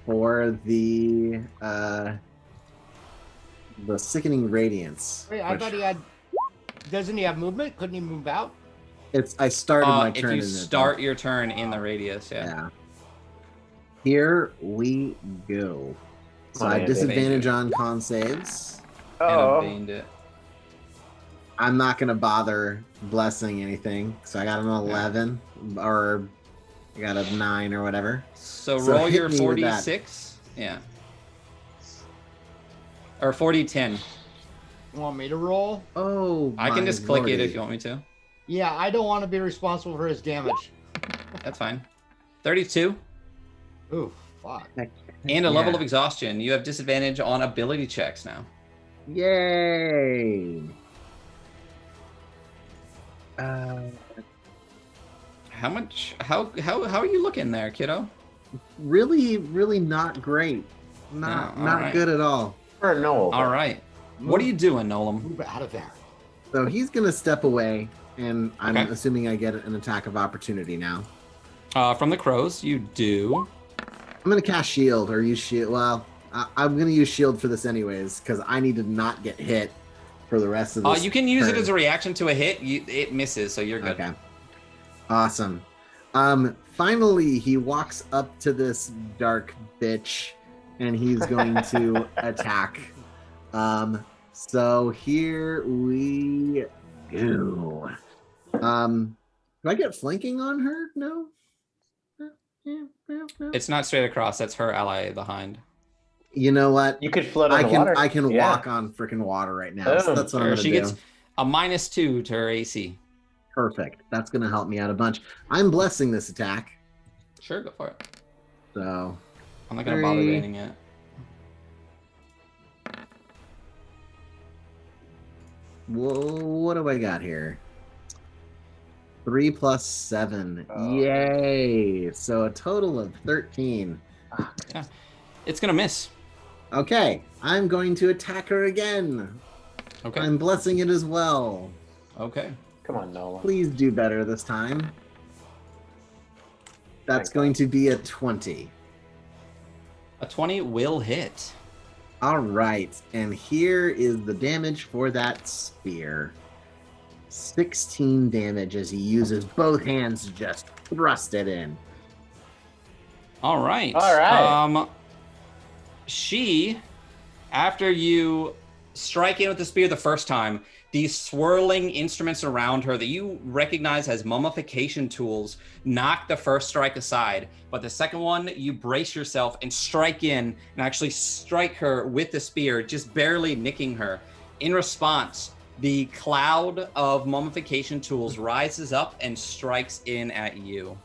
for the Sickening Radiance. Wait, I which thought he had. Doesn't he have movement? Couldn't he move out? I started my If turn. you in start your turn in the radius, yeah. Yeah. Here we go. So Come on, I have Andy. disadvantage on con saves. And Oh, evade it. I'm not gonna bother blessing anything. So I got an 11 or I got a 9 or whatever. So So roll hit your me with that. 46. Yeah. Or 4010. You want me to roll? Oh, I can my just click it lordy. if you want me to. Yeah, I don't want to be responsible for his damage. That's fine. 32. Ooh, fuck. And a level Yeah. of exhaustion. You have disadvantage on ability checks now. Yay! How much? How are you looking there, kiddo? Really not great. Not all right. good at all. or no. All right. What are you doing, Nolan? Move out of there. So he's gonna step away, and I'm Okay. assuming I get an attack of opportunity now. From the crows, you do. I'm gonna cast shield or use shield. Well, I'm gonna use shield for this anyways because I need to not get hit for the rest of this. You can use it turn. as a reaction to a hit. It misses, so you're good. Okay. Awesome. Finally, he walks up to this dark bitch, and he's going to attack. So here we go. Do I get flanking on her? No. It's not straight across. That's her ally behind. You know what? You could float on I the can water. I can Yeah. walk on freaking water right now. So Boom. that's what I'm Sure, gonna she do. gets a -2 to her AC. Perfect. That's gonna help me out a bunch. I'm blessing this attack. Sure, go for it. So I'm not gonna bother 3. banning it. What do I got here? 3 plus 7. Oh. Yay! So a total of 13. It's gonna miss. Okay, I'm going to attack her again. Okay. I'm blessing it as well. Okay. Come on, Nolan. Please do better this time. That's Thank going to be a 20. A 20 will hit. All right, and here is the damage for that spear. 16 damage as he uses both hands to just thrust it in. All right. All right. She, after you strike in with the spear the first time, these swirling instruments around her that you recognize as mummification tools knock the first strike aside. But the second one, you brace yourself and strike in and actually strike her with the spear, just barely nicking her. In response, the cloud of mummification tools rises up and strikes in at you.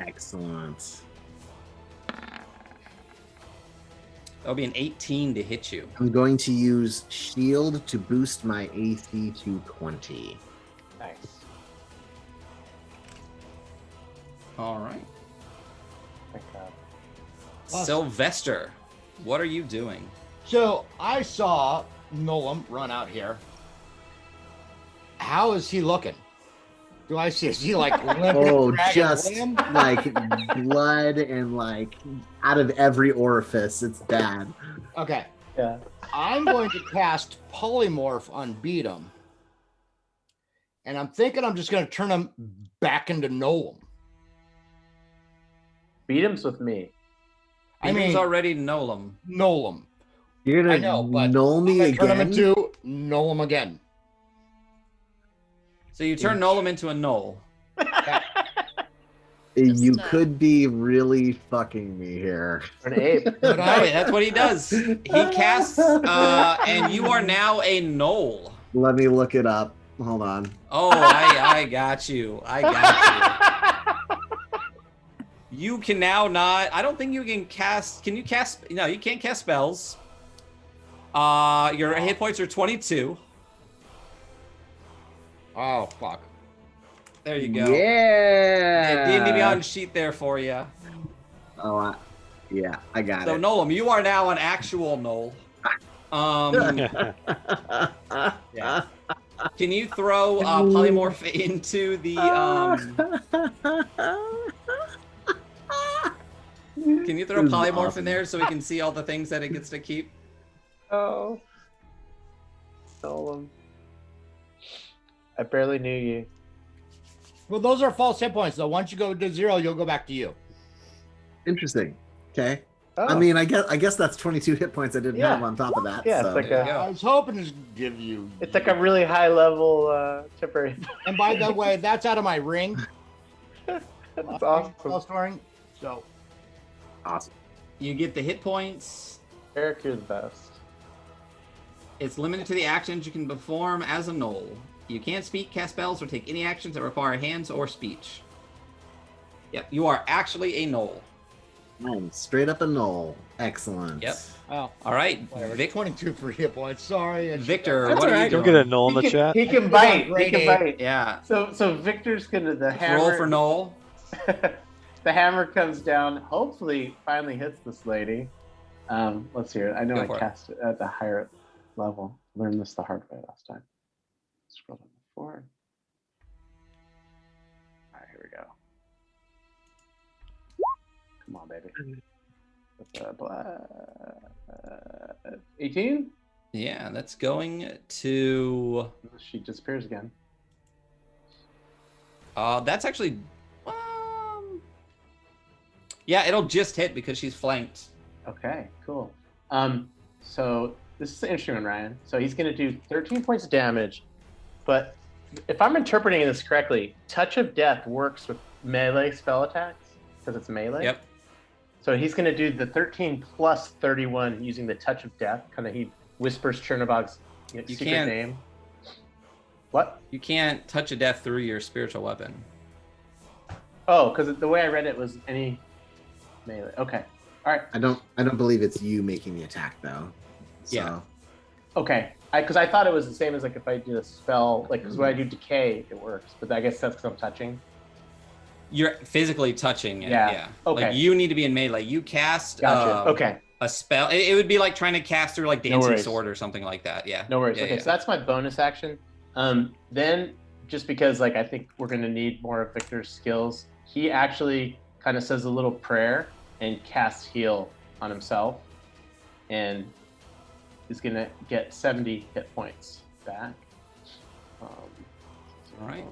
Excellent. That'll be an 18 to hit you. I'm going to use shield to boost my AC to 20. Nice. All right. Thank God. Awesome. Sylvester, what are you doing? So I saw Nolan run out here. How is he looking? Do I see? Is he like limping, Oh, dragging just limb? like blood and like out of every orifice. It's bad. Okay. Yeah. I'm going to cast Polymorph on Beatum. And I'm thinking I'm just going to turn him back into Nolan. Beat him's with me. I Beatum's mean, already Nolam. Nolan. You're I gonna know, but null me I'm gonna turn him again? into Nolan again. So you turn Nolam into a Knoll. You Just, could be really fucking me here. An ape. But No, I, that's what he does. He casts, and you are now a Knoll. Let me look it up. Hold on. Oh, I got you. I got you. You can now not. I don't think you can cast. Can you cast? No, you can't cast spells. Your hit points are 22. oh, fuck. There you go. Yeah. D&D Beyond sheet there for you. Oh, yeah, I got So it. Nolam, you are now an actual Knoll. Yeah. Can you throw polymorph into the? Can you throw This is polymorph in awesome. there so we can see all the things that it gets to keep? Oh. Nolan. I barely knew you. Well, those are false hit points, though. Once you go to 0, you'll go back to you. Interesting. Okay. Oh. I mean, I guess that's 22 hit points I didn't Yeah. have on top of that. Yeah, so. it's like There you a. go. I was hoping to give you. It's like a really high level temporary. And by the way, that's out of my ring. That's awesome. Spell storing. So, Awesome. You get the hit points. Eric, you're the best. It's limited to the actions you can perform as a Knoll. You can't speak, cast spells, or take any actions that require hands or speech. Yep, you are actually a Knoll. I'm straight up a null. Excellent. Yep. oh, All right, whatever. Vic- 22 for hit points. Sorry. I should- Victor, That's what are all you right. doing? Don't get a null in the chat. He can bite. He Grade can eight. bite. Yeah, So Victor's gonna the hammer. roll for Knoll. The hammer comes down. Hopefully, finally hits this lady. Let's hear it. I know Go I for it. cast it at the higher level. Learned this the hard way last time. Scroll down forward. All right, here we go. Come on, baby. That's 18. Yeah, that's going to. She disappears again. That's actually. Yeah, it'll just hit because she's flanked. Okay, cool. So this is an interesting one, Ryan. So he's going to do 13 points of damage, but if I'm interpreting this correctly, Touch of Death works with melee spell attacks because it's melee. Yep. So he's going to do the 13 plus 31 using the Touch of Death. Kind of he whispers Chernobog's secret can't- name. What? You can't touch a death through your spiritual weapon. Oh, because the way I read it was any melee. Okay. All right. I don't believe it's you making the attack though. So, Yeah. Okay. Because I thought it was the same as like if I do a spell, like because when I do decay, it works. But I guess that's because I'm touching. You're physically touching it. Yeah. Yeah. Okay. Like you need to be in melee. You cast Gotcha. Okay. a spell. It would be like trying to cast through like No Dancing worries. Sword or something like that. Yeah. No worries. Yeah, Okay, yeah. so that's my bonus action. Then just because like I think we're gonna need more of Victor's skills, he actually kind of says a little prayer and casts heal on himself, and is gonna get 70 hit points back. All right.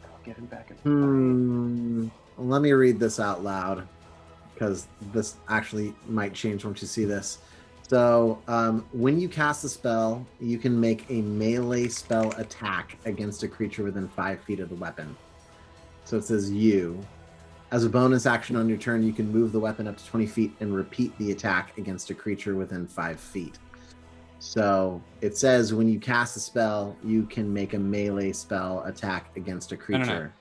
I'll get him back in. Let me read this out loud because this actually might change once you see this. So, when you cast a spell, you can make a melee spell attack against a creature within 5 feet of the weapon. So it says you. As a bonus action on your turn, you can move the weapon up to 20 feet and repeat the attack against a creature within 5 feet. So it says when you cast a spell, you can make a melee spell attack against a creature.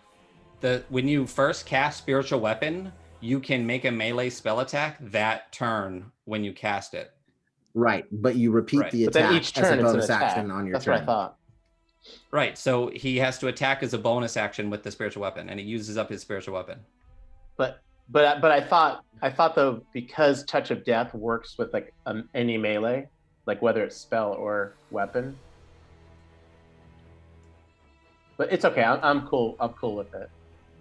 No. When you first cast spiritual weapon, you can make a melee spell attack that turn when you cast it. Right, but you repeat Right. the But then attack each as turn a it's an bonus attack. action on your That's turn. what I thought. Right. So he has to attack as a bonus action with the spiritual weapon, and he uses up his spiritual weapon. But I thought though, because Touch of Death works with like any melee, like whether it's spell or weapon. But it's okay. I'm cool. I'm cool with it.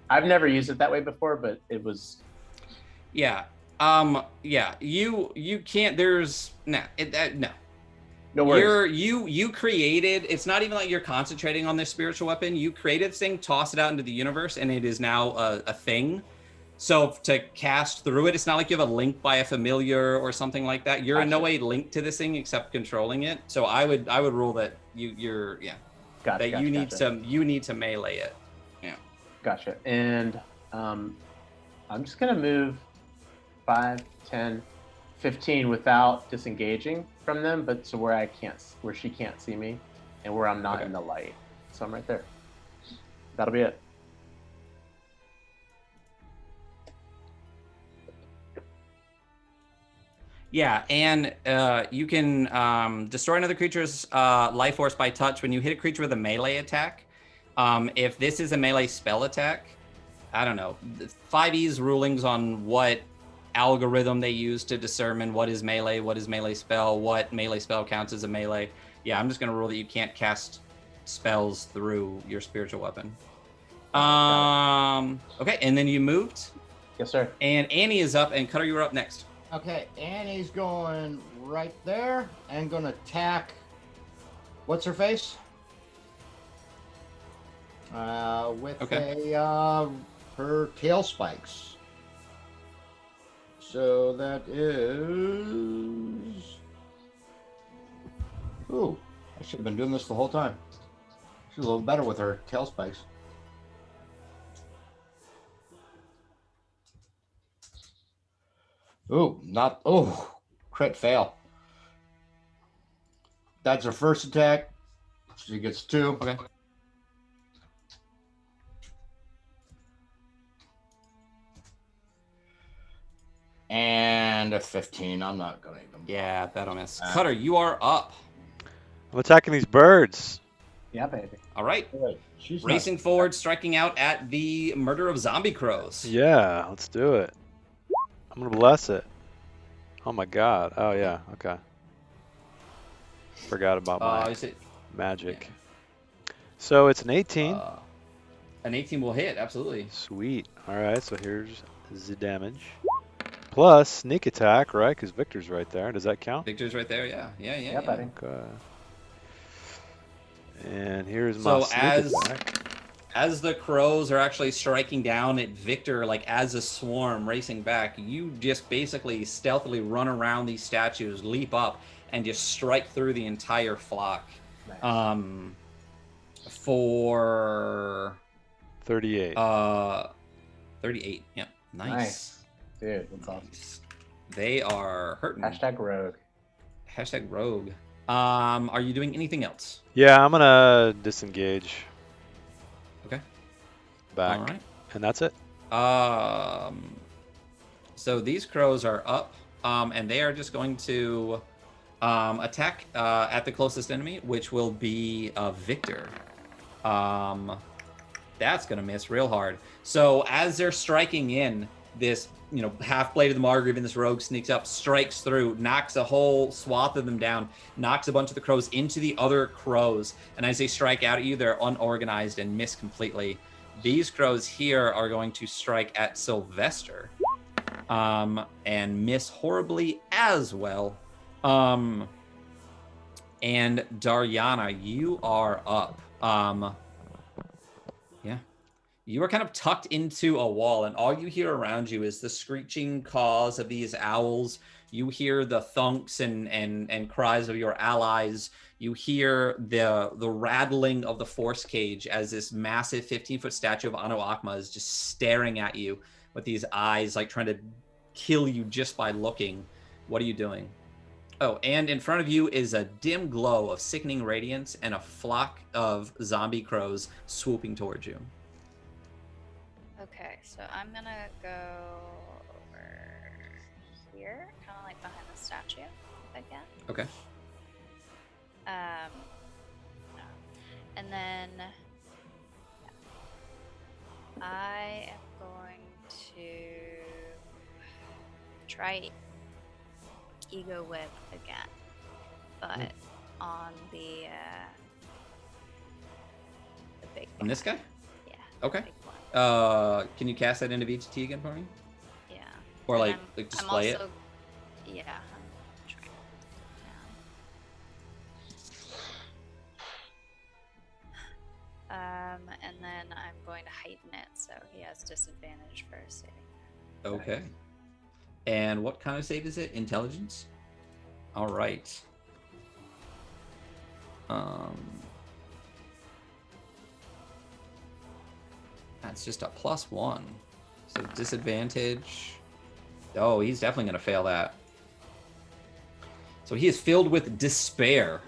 I've never used it that way before, but it was. Yeah. Yeah. You can't. There's no. No. No worries. You created. It's not even like you're concentrating on this spiritual weapon. You created this thing, toss it out into the universe, and it is now a thing. So to cast through it, it's not like you have a link by a familiar or something like that. You're in no Gotcha. way linked to this thing except controlling it. So I would rule that you need to melee it. Gotcha. And I'm just gonna move 5, 10, 15 without disengaging from them, but so where she can't see me, and where I'm not Okay. in the light. So I'm right there. That'll be it. Yeah, and you can destroy another creature's life force by touch when you hit a creature with a melee attack. If this is a melee spell attack, I don't know. 5e's rulings on what algorithm they use to determine what is melee spell, what melee spell counts as a melee. Yeah, I'm just going to rule that you can't cast spells through your spiritual weapon. Okay, and then you moved. Yes, sir. And Annie is up, and Cutter, you were up next. Okay, Annie's going right there and gonna attack. What's her face? With her tail spikes. So that is. Ooh, I should have been doing this the whole time. She's a little better with her tail spikes. Ooh, crit fail. That's her first attack. She gets 2. Okay. And a 15. I'm not gonna even. Yeah, that'll miss. Cutter, you are up. I'm attacking these birds. Yeah, baby. All right. Right. She's not- Racing forward, striking out at the murder of zombie crows. Yeah, let's do it. I'm gonna bless it. Oh my god. Oh yeah, okay. Forgot about my Is it magic. So it's an 18. An 18 will hit, absolutely. Sweet. Alright, so here's the damage. Plus sneak attack, right? Because Victor's right there. Does that count? Victor's right there, yeah. Yeah, buddy. Okay. And here's my So sneak as attack. As the crows are actually striking down at Victor, like as a swarm racing back, you just basically stealthily run around these statues, leap up, and just strike through the entire flock. Nice. For 38. 38. Yeah, nice. Nice. Dude, that's awesome. Nice. They are hurting. Hashtag rogue. Hashtag rogue. Are you doing anything else? Yeah, I'm gonna disengage Okay. back, All right. and that's it. So these crows are up, and they are just going to attack at the closest enemy, which will be Victor. That's gonna miss real hard. So as they're striking in, this half blade of the Margrave and this rogue sneaks up, strikes through, knocks a whole swath of them down, knocks a bunch of the crows into the other crows, and as they strike out at you, they're unorganized and miss completely. These crows here are going to strike at Sylvester, and miss horribly as well. And Daryana, you are up. Yeah. You are kind of tucked into a wall, and all you hear around you is the screeching caws of these owls. You hear the thunks and cries of your allies. You hear the rattling of the force cage as this massive 15-foot statue of Anu-Akma is just staring at you with these eyes, like trying to kill you just by looking. What are you doing? Oh, and in front of you is a dim glow of sickening radiance and a flock of zombie crows swooping towards you. Okay, so I'm gonna go over here, kind of like behind the statue, if I can. Okay. No. And then I am going to try Ego Whip again, but on the big On this guy? Yeah. Okay. Big one. Can you cast that into VTT again for me? Yeah. Or And like I'm display it? also, yeah, I'm trying. And then I'm going to heighten it, so he has disadvantage for saving. Okay. And what kind of save is it? Intelligence? All right. That's just a +1. So disadvantage. Oh, he's definitely going to fail that. So he is filled with despair.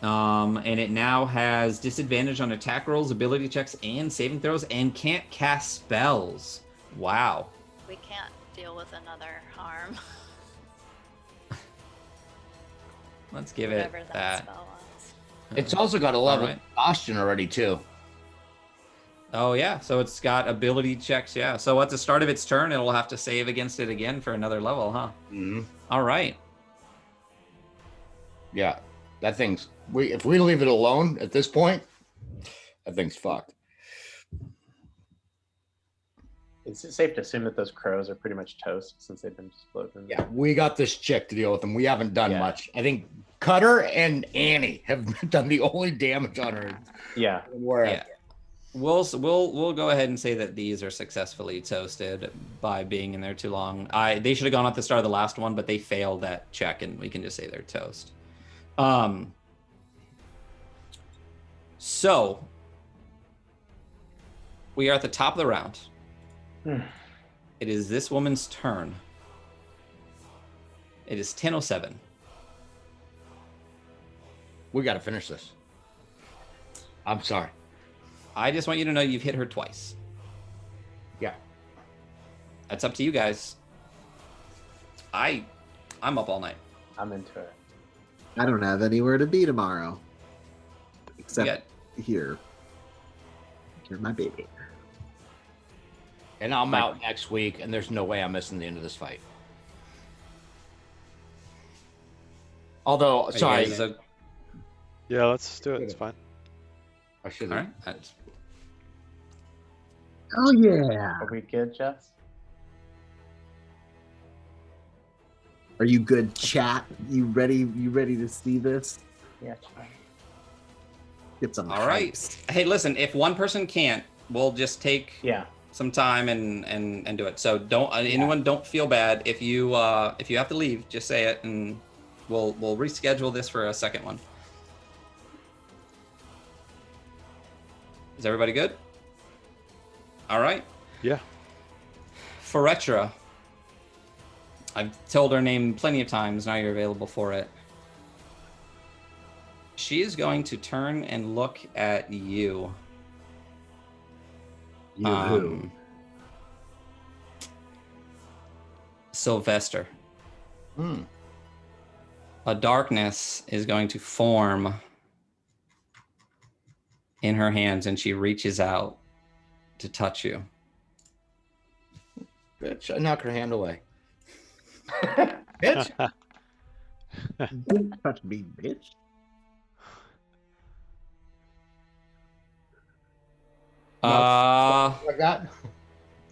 And it now has disadvantage on attack rolls, ability checks, and saving throws, and can't cast spells. Wow. We can't deal with another harm. Let's give it Whatever that that. spell was. It's also got a level Alright. exhaustion already too. Oh, yeah. So it's got ability checks. Yeah. So at the start of its turn, it'll have to save against it again for another level, huh? Mm-hmm. All right. Yeah, that thing's. If we leave it alone at this point, that thing's fucked. Is it safe to assume that those crows are pretty much toast since they've been exploding? Yeah, we got this chick to deal with them. We haven't done Yeah. much. I think Cutter and Annie have done the only damage on her. Yeah. Where Yeah. We'll go ahead and say that these are successfully toasted by being in there too long. They should have gone at the start of the last one, but they failed that check, and we can just say they're toast. So we are at the top of the round. It is this woman's turn. It is 10:07. we got to finish this. I'm sorry. I just want you to know you've hit her twice. Yeah. That's up to you guys. I'm up all night. I'm into it. I don't have anywhere to be tomorrow. Except got- here. Here's my baby. And I'm out next week, and there's no way I'm missing the end of this fight. Although, Are you sorry, guys Yeah, let's do it. It's fine. I should all have. right. That's- Oh yeah. Are we good, Jess? Are you good, chat? You ready? You ready to see this? Yeah. Fine. Get some. All right. Hey, listen, if one person can't, we'll just take Yeah. some time and do it. So don't anyone don't feel bad if you have to leave, just say it and we'll reschedule this for a second one. Is everybody good? All right. Yeah. Feretra. I've told her name plenty of times. Now you're available for it. She is going to turn and look at you. Who? Sylvester. A darkness is going to form in her hands, and she reaches out to touch you. Bitch, I knock her hand away. Bitch. Don't touch me, bitch. Like that.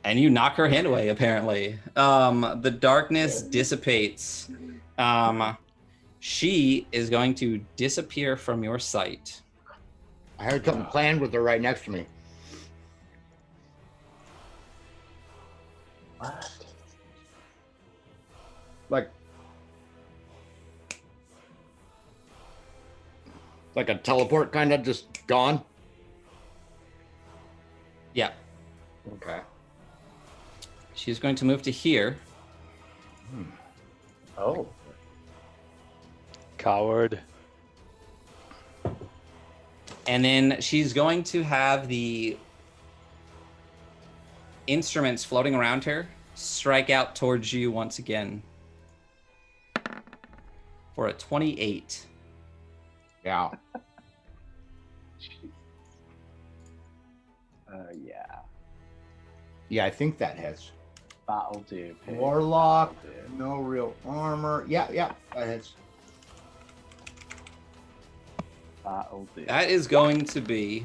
And you knock her hand away, apparently. The darkness dissipates. She is going to disappear from your sight. I heard something planned with her right next to me. What? Like a teleport, kind of just gone. Yeah. Okay. She's going to move to here. Oh. Coward. And then she's going to have the instruments floating around her strike out towards you once again for a 28. Yeah. Yeah. Yeah, I think that hits. That'll do. Pig. Warlock, That'll do. no real armor. Yeah, that hits. That'll do. That is going to be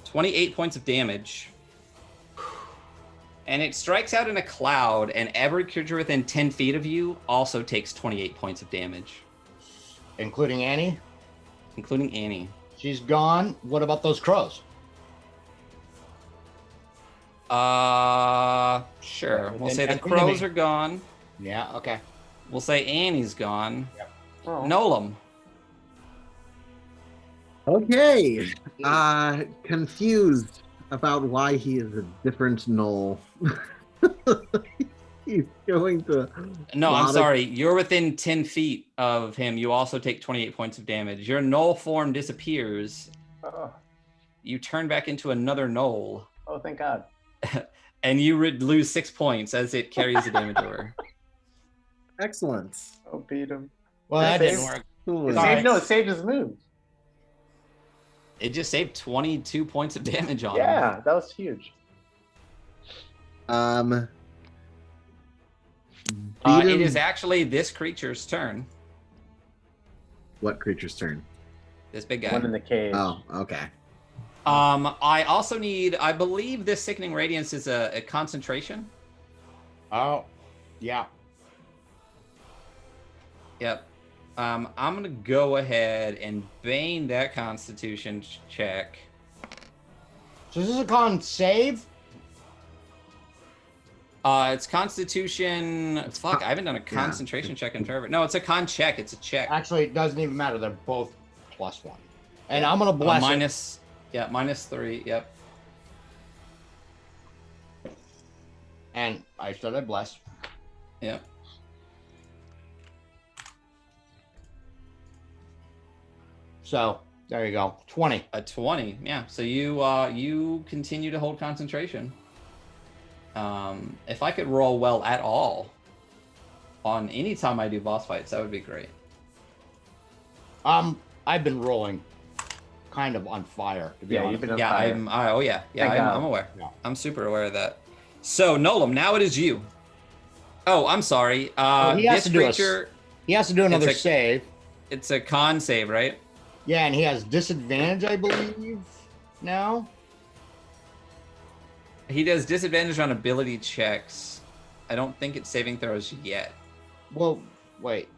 28 points of damage. And it strikes out in a cloud, and every creature within 10 feet of you also takes 28 points of damage. Including Annie? Including Annie. She's gone. What about those crows? Sure. We'll Within say the 10 feet of crows me. are gone. Yeah, okay. We'll say Annie's gone. Oh. Nolam. Okay. Confused about why he is a different knoll. He's going to. No, I'm Lot of- sorry. You're within 10 feet of him. You also take 28 points of damage. Your knoll form disappears. Oh. You turn back into another knoll, Oh, thank God. and you lose 6 points as it carries the damage over. Excellent. Oh, beat him. Well, that It didn't saved- work. Cool. It Sorry. saved, no, it saved his move. It just saved 22 points of damage on him. Yeah, that was huge. Beat It him- is actually this creature's turn. What creature's turn? This big One in guy. the cage. Oh, okay. I also need, I believe this Sickening Radiance is a concentration. Oh, yeah. Yep. I'm going to go ahead and bane that Constitution check. So is this a con save? It's Constitution. Fuck, I haven't done a concentration check in forever. No, it's a con check. It's a check. Actually, it doesn't even matter. They're both +1. And I'm going to bless it. Minus, yeah, -3. Yep. And I said I bless. Yep. So there you go. 20. A 20. Yeah. So you continue to hold concentration. If I could roll well at all on any time I do boss fights, that would be great. I've been rolling kind of on fire, to be Yeah, honest. you've been on Yeah, fire. oh yeah, Thank God. I'm aware. Yeah. I'm super aware of that. So Nolam, now it is you. Oh, I'm sorry. He has This to do a creature, He has to do another a- save. it's a con save, right? Yeah, and he has disadvantage, I believe, now. He does disadvantage on ability checks. I don't think it's saving throws yet. Well, wait.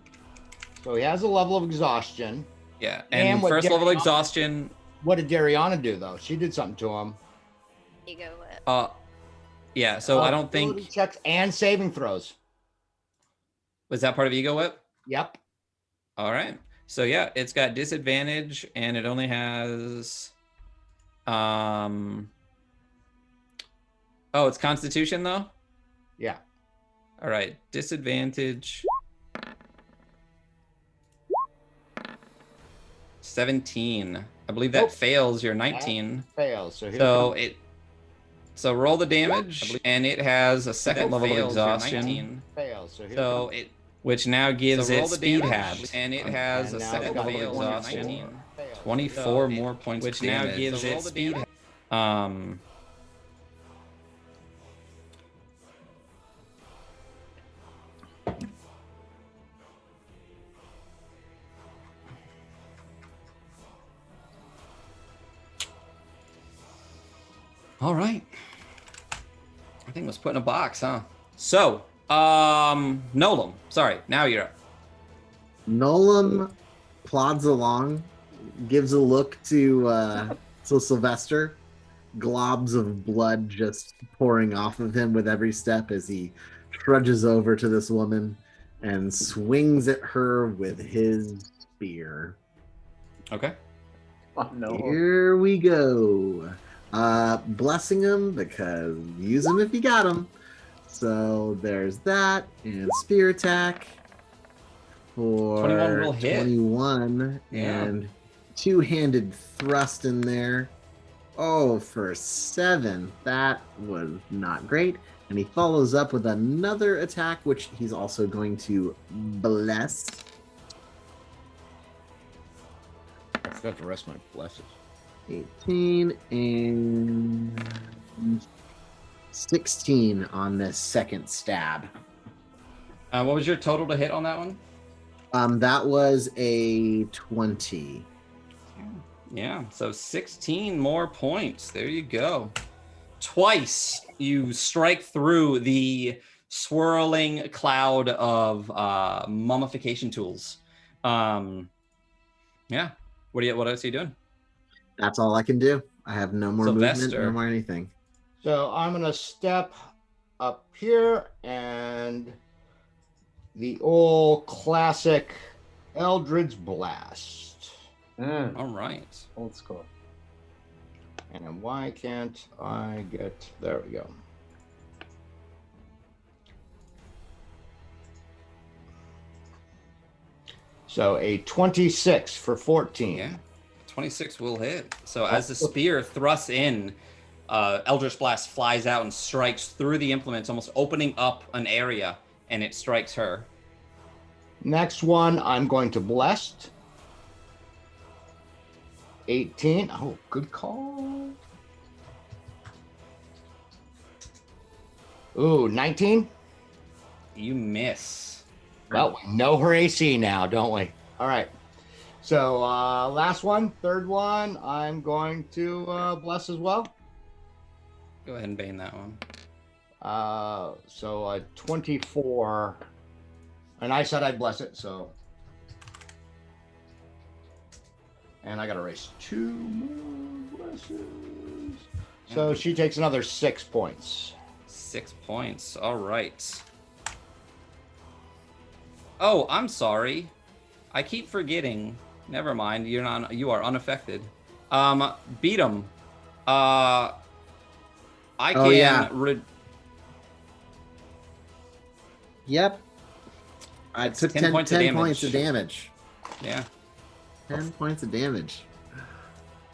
So he has a level of exhaustion. Yeah, and what first level Dariana- exhaustion. What did Dariana do though? She did something to him. Ego whip. Yeah. So I don't Ability think checks and saving throws. was that part of Ego Whip. Yep. All right. So yeah, it's got disadvantage, and it only has. Oh, it's Constitution though. Yeah. All right, disadvantage. 17. I believe that Nope. fails your 19. Fails. So here So comes- it. So roll the damage, and it has a second Nope. level of Fails your exhaustion. 19. Fails. So here So comes- it, which now gives So roll it the speed damage, hat, and it has and a now second it's got level of a 24. exhaustion. Fails. 24 So more points, which of now damage. gives So it roll the speed damage. All right. I think it was put in a box, huh? So, Nolan, sorry, now you're up. Nolan plods along, gives a look to Sylvester. Globs of blood just pouring off of him with every step as he trudges over to this woman and swings at her with his spear. Okay. Oh, no. Here we go. Blessing him because use him if you got him. So there's that, and spear attack for 21 will hit. 21, Yeah. and two-handed thrust in there. Oh, for 7. That was not great. And he follows up with another attack, which he's also going to bless. I forgot the rest of my blesses. 18 and 16 on this second stab. What was your total to hit on that one? That was a 20. Yeah, so 16 more points. There you go. Twice you strike through the swirling cloud of mummification tools. Yeah. What else are you doing? That's all I can do. I have no more movement, Sylvester. no more anything. So I'm gonna step up here and the old classic Eldritch Blast. All right. Old school. And why can't I get... There we go. So a 26 for 14. Yeah. 26 will hit. So as the spear thrusts in, Eldritch Blast flies out and strikes through the implements, almost opening up an area, and it strikes her. Next one, I'm going to Blessed. 18. Oh, good call. Ooh, 19. You miss. Well, we know her AC now, don't we? All right. So last one, third one, I'm going to bless as well. Go ahead and bane that one. So 24. And I said I'd bless it, so. And I got to erase 2 more blesses. So she takes another 6 points. 6 points. All right. Oh, I'm sorry. I keep forgetting. Never mind. You're not. You are unaffected. Beat him. I can. Oh, yeah. Yep. I It's took 10 10 points of 10 damage. points of damage. Yeah. 10 points of damage.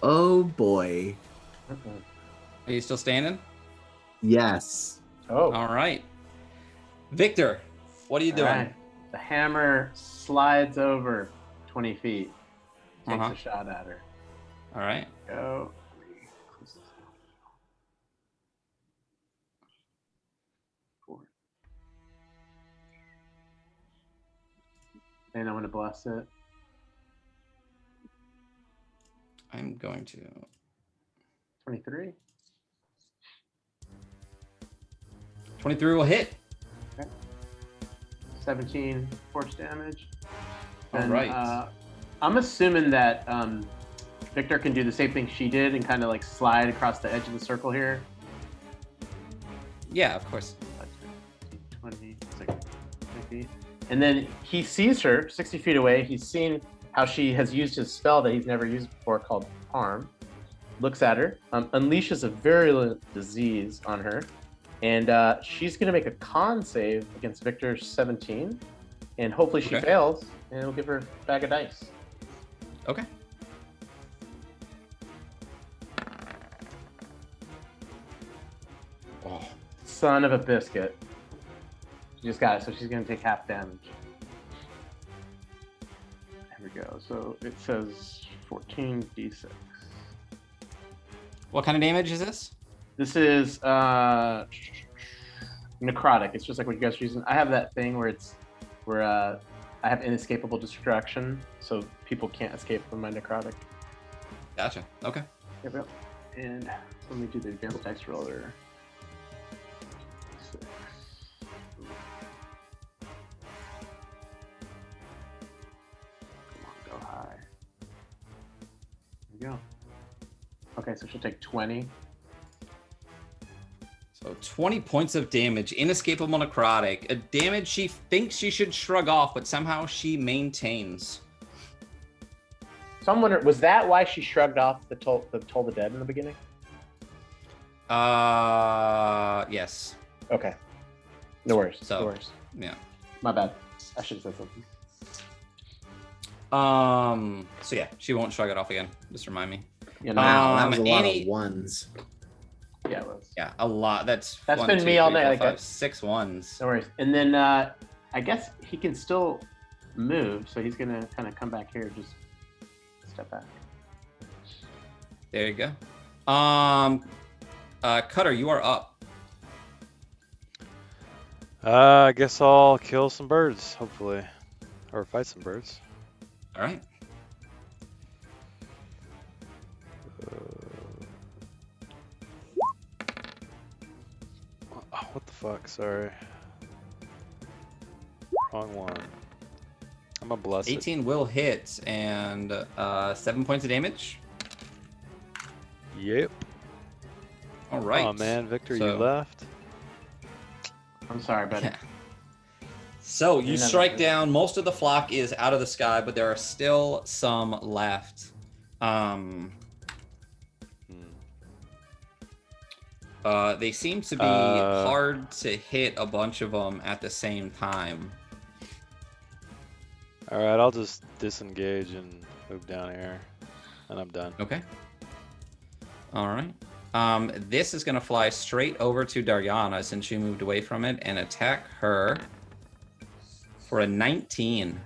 Oh boy. Are you still standing? Yes. Oh. All right. Victor, what are you doing? All right. The hammer slides over 20 feet. Takes Uh-huh. a shot at her. All right. Go. And I'm going to bless it. I'm going to. 23. 23 will hit. 17 force damage. All Then, right. I'm assuming that Victor can do the same thing she did and kind of like slide across the edge of the circle here. Yeah, of course. 20, 50. And then he sees her 60 feet away. He's seen how she has used his spell that he's never used before called Harm. Looks at her, unleashes a virulent disease on her, and she's going to make a con save against Victor's 17. And hopefully she fails, and it'll give her a bag of dice. Okay. Oh, son of a biscuit. She just got it, so she's going to take half damage. There we go. So it says 14d6. What kind of damage is this? This is necrotic. It's just like what you guys are using. I have that thing where I have inescapable destruction, so people can't escape from my necrotic. Gotcha. Okay. Here we go. And let me do the advanced dice roller. 6. Come on, go high. There we go. Okay, so she'll take 20. So 20 points of damage, inescapable necrotic, a damage she thinks she should shrug off, but somehow she maintains. So I'm wondering, was that why she shrugged off the Toll the Dead in the beginning? Yes. Okay. No worries. So, no worries. Yeah. My bad. I should have said something. So yeah, she won't shrug it off again. Just remind me. You know, Wow, that was a lot Annie- of ones. yeah, it was. Yeah, a lot. That's That's 1, been 2, me all 3, day, 4, like 5, that. 6 ones. No worries. And then I guess he can still move, so he's gonna kind of come back here, just step back. There you go. Cutter, you are up. I guess I'll kill some birds, hopefully, or fight some birds. All right. Oh, what the fuck? Sorry. Wrong one. I'm a blessed. 18 will hit, and 7 points of damage. Yep. All right. Oh man, Victor, you So- left. I'm sorry, buddy. So you You're never strike good. down. Most of the flock is out of the sky, but there are still some left. Hmm. They seem to be hard to hit a bunch of them at the same time. All right, I'll just disengage and move down here, and I'm done. Okay. All right. This is going to fly straight over to Daryana since she moved away from it and attack her for a 19.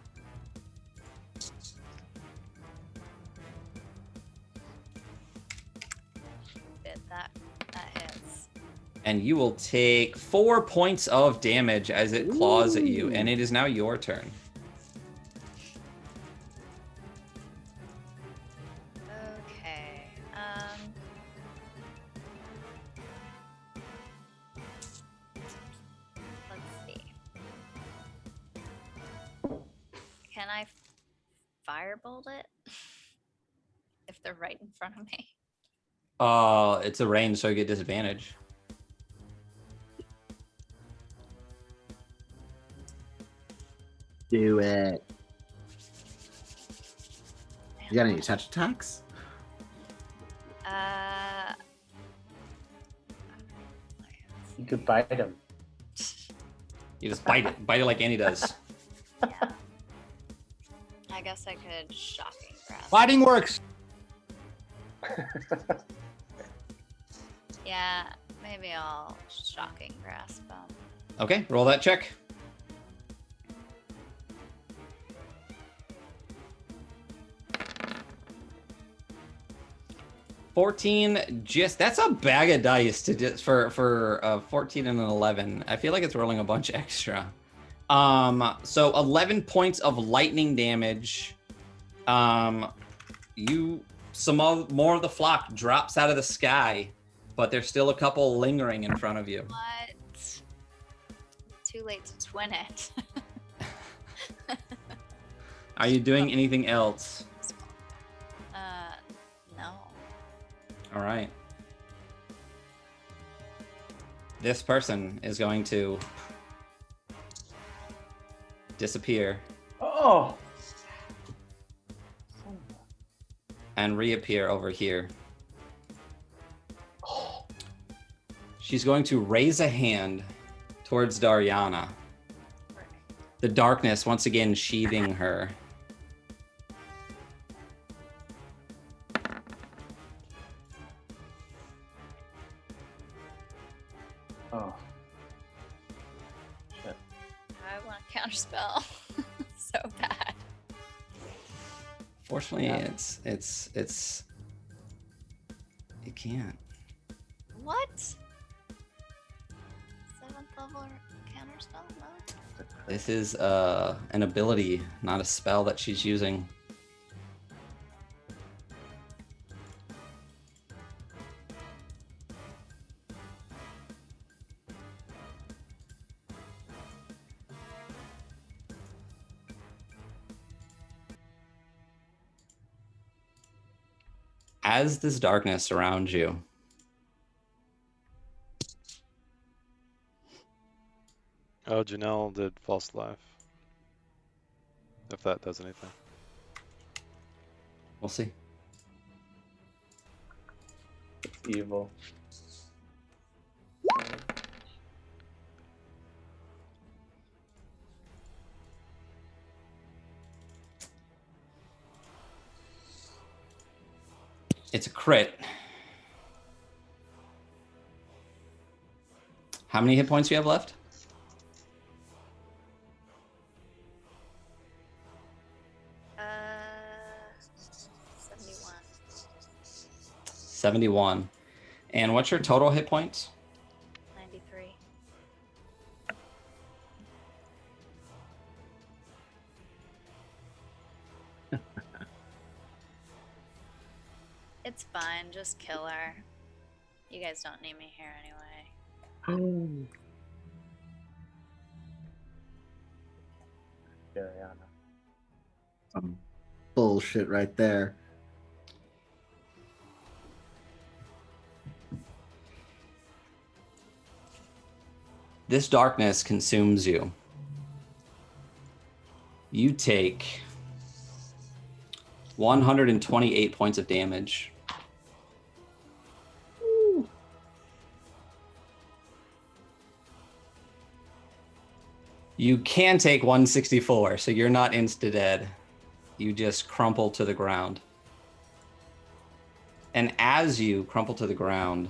That hits. And you will take 4 points of damage as it claws at you, and it is now your turn. Okay. Let's see. Can I firebolt it? If they're right in front of me. It's a range, so you get disadvantage. Do it. You got any touch attacks? You could bite him. You just bite it like Annie does. Yeah. I guess I could shocking grasp. Fighting works. Yeah, maybe I'll shocking grasp them. Okay, roll that check. That's a bag of dice for 14 and an 11. I feel like it's rolling a bunch extra. So 11 points of lightning damage. More of the flock drops out of the sky, but there's still a couple lingering in front of you. What? Too late to twin it. Are you doing anything else? No. All right. This person is going to disappear Oh. and reappear over here. Oh. She's going to raise a hand towards Dariana. The darkness once again sheathing her. Oh. Shit. I want to counterspell so bad. Fortunately, Yeah. it's you can't. What? 7th level counterspell? No. This is an ability, not a spell that she's using. As this darkness surrounds you, Oh, Janelle did false life. If that does anything. we'll see. It's evil. It's a crit. How many hit points do you have left? Uh, 71. 71. And what's your total hit points? 93. It's fine, just kill her. You guys don't need me here anyway. Ariana. Some bullshit right there. This darkness consumes you. You take 128 points of damage. You can take 164, so you're not insta-dead. You just crumple to the ground. And as you crumple to the ground,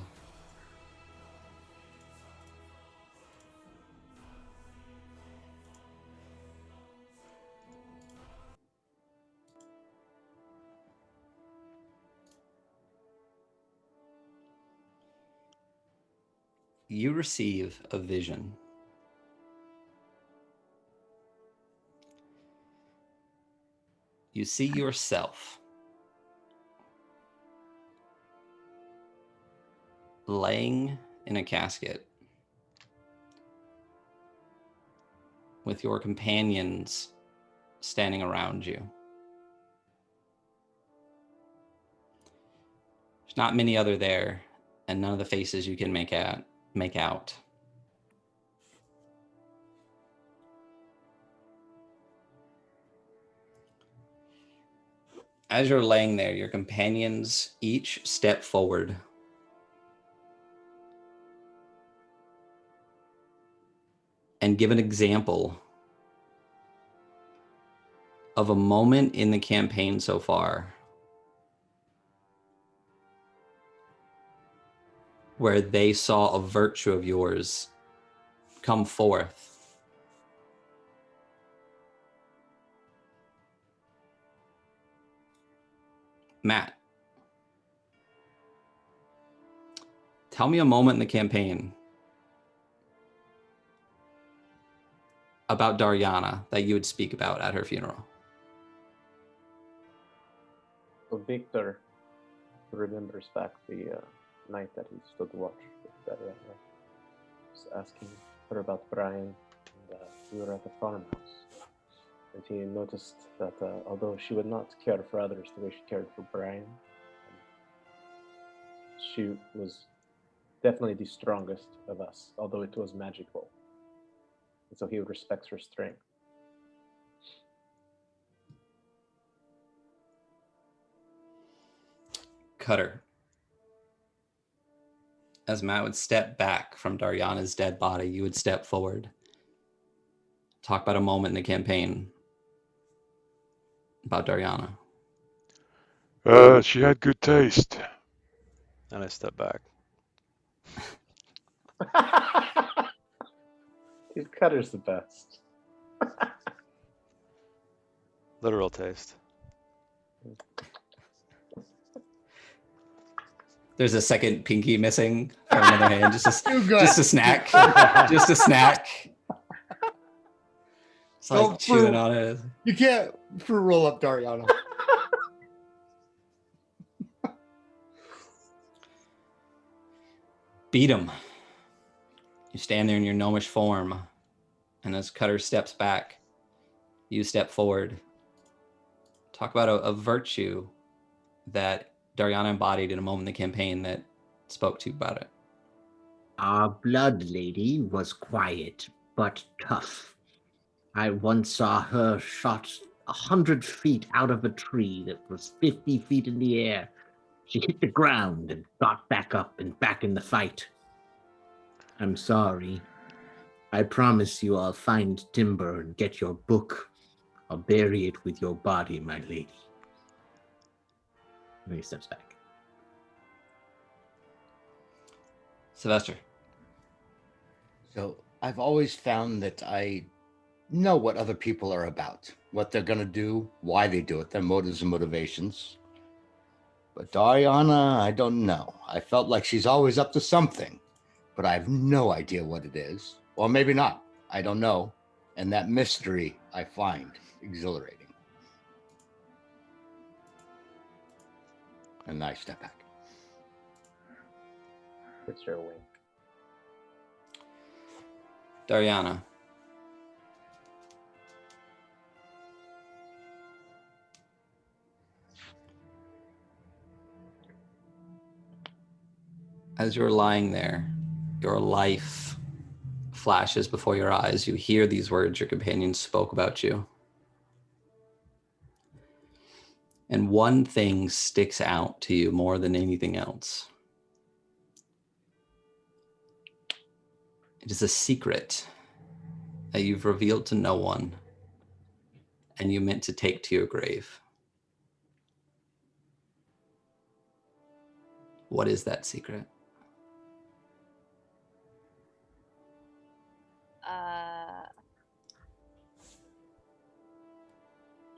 you receive a vision. You see yourself laying in a casket with your companions standing around you. There's not many other there, and none of the faces you can make out. As you're laying there, your companions each step forward. And give an example of a moment in the campaign so far where they saw a virtue of yours come forth. Matt, tell me a moment in the campaign about Dariana that you would speak about at her funeral. So Victor remembers back the night that he stood watch with Ariana. Was asking her about Brian, and we were at the farmhouse. And he noticed that although she would not care for others the way she cared for Brian, she was definitely the strongest of us, although it was magical. And so he respects her strength. Cutter. As Matt would step back from Daryana's dead body, you would step forward. Talk about a moment in the campaign about Daryana. She had good taste. And I step back. Cutter's the best. Literal taste. There's a second pinky missing from another hand. Just Too good. a snack. Just a snack. It's like chewing on it. You can't fruit roll up Daryana. Beat him. You stand there in your gnomish form, and as Cutter steps back, you step forward. Talk about a virtue that Daryana embodied in a moment in the campaign that spoke to you about it. Our blood lady was quiet but tough. I once saw her shot 100 feet out of a tree that was 50 feet in the air. She hit the ground and got back up and back in the fight. I'm sorry. I promise you I'll find timber and get your book. I'll bury it with your body, my lady. And he steps back. Sylvester. So I've always found that I know what other people are about, what they're going to do, why they do it, their motives and motivations. But Daryana, I don't know. I felt like she's always up to something, but I have no idea what it is. Or maybe not. I don't know. And that mystery I find exhilarating. And I step back. It's your wink. Daryana. As you're lying there, your life flashes before your eyes. You hear these words your companions spoke about you. And one thing sticks out to you more than anything else. It is a secret that you've revealed to no one and you meant to take to your grave. What is that secret?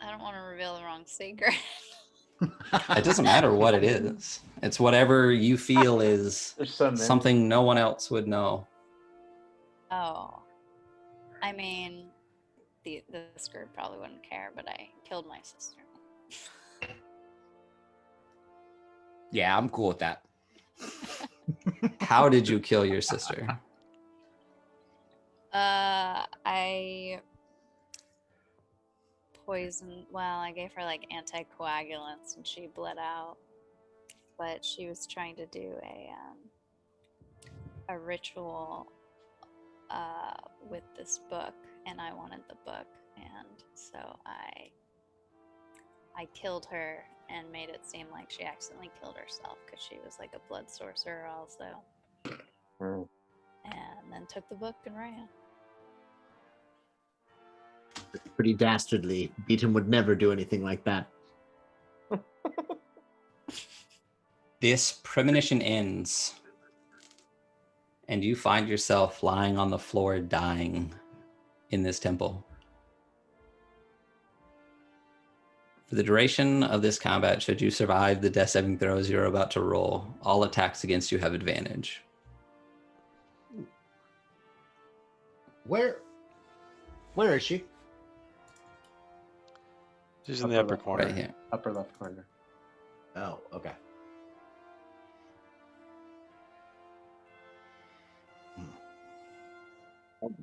I don't want to reveal the wrong secret. It doesn't matter what it is. It's whatever you feel is There's so many. something no one else would know. Oh. I mean, this group probably wouldn't care, but I killed my sister. Yeah, I'm cool with that. How did you kill your sister? I poisoned, well, I gave her like anticoagulants and she bled out. But she was trying to do a ritual with this book, and I wanted the book, and so I killed her and made it seem like she accidentally killed herself because she was like a blood sorcerer also. Mm. And then took the book and ran. Pretty dastardly. Beaton would never do anything like that. This premonition ends, and you find yourself lying on the floor dying in this temple. For the duration of this combat, should you survive the death saving throws you're about to roll, all attacks against you have advantage. Where is she? She's in the upper left corner. Right here. Upper left corner. Oh, okay.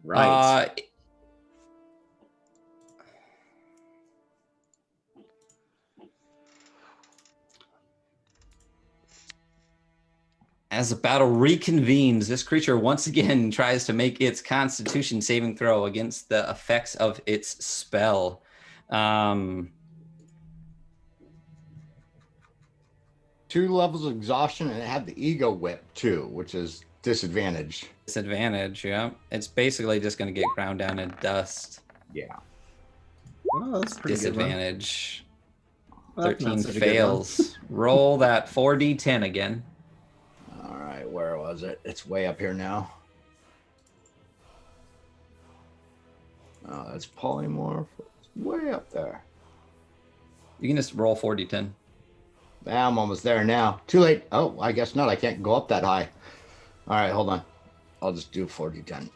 Right. As the battle reconvenes, this creature once again tries to make its Constitution saving throw against the effects of its spell. 2 levels of exhaustion, and it had the ego whip too, which is disadvantage. Disadvantage, yeah. It's basically just going to get ground down in dust. Yeah. Oh, that's a pretty good one. Disadvantage. Well, that's 13 not such a good one. fails. Roll that 4d10 again. All right, where was it? It's way up here now. Oh, that's polymorph. It's way up there. You can just roll 4d10. I'm almost there now. Too late. Oh, I guess not. I can't go up that high. All right, hold on. I'll just do 4d10.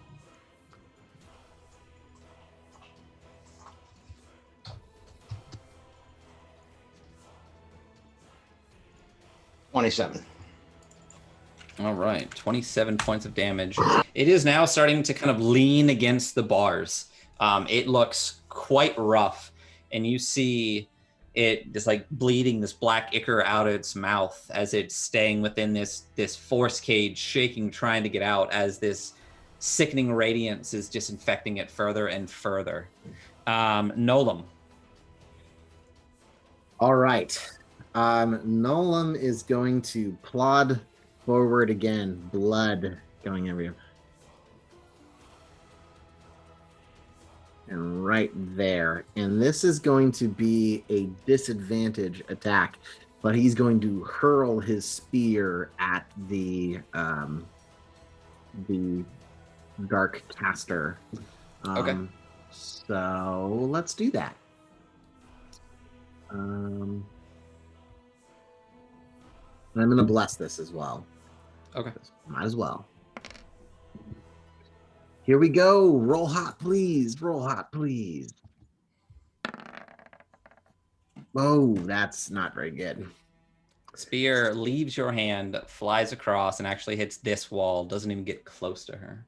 $27. All right, 27 points of damage. It is now starting to kind of lean against the bars. It looks quite rough, and you see it just like bleeding this black ichor out of its mouth as it's staying within this force cage, shaking, trying to get out as this sickening radiance is just infecting it further and further. Nolam. All right. Nolan is going to plod forward again. Blood going everywhere. And right there. And this is going to be a disadvantage attack, but he's going to hurl his spear at the dark caster. Okay. So let's do that. And I'm going to bless this as well. Okay. Might as well. Here we go. Roll hot, please. Roll hot, please. Oh, that's not very good. Spear leaves your hand, flies across, and actually hits this wall. Doesn't even get close to her.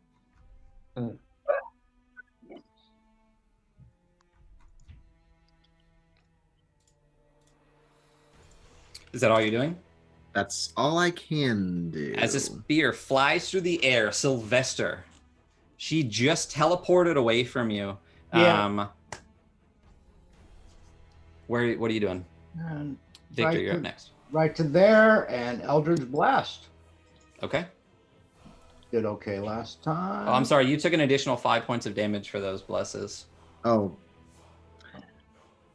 Is that all you're doing? That's all I can do. As a spear flies through the air, Sylvester, she just teleported away from you. Yeah. What are you doing? And Victor, you're up next. Right to there, and Eldritch Blast. Okay. Did okay last time. Oh, I'm sorry. You took an additional 5 points of damage for those blesses. Oh.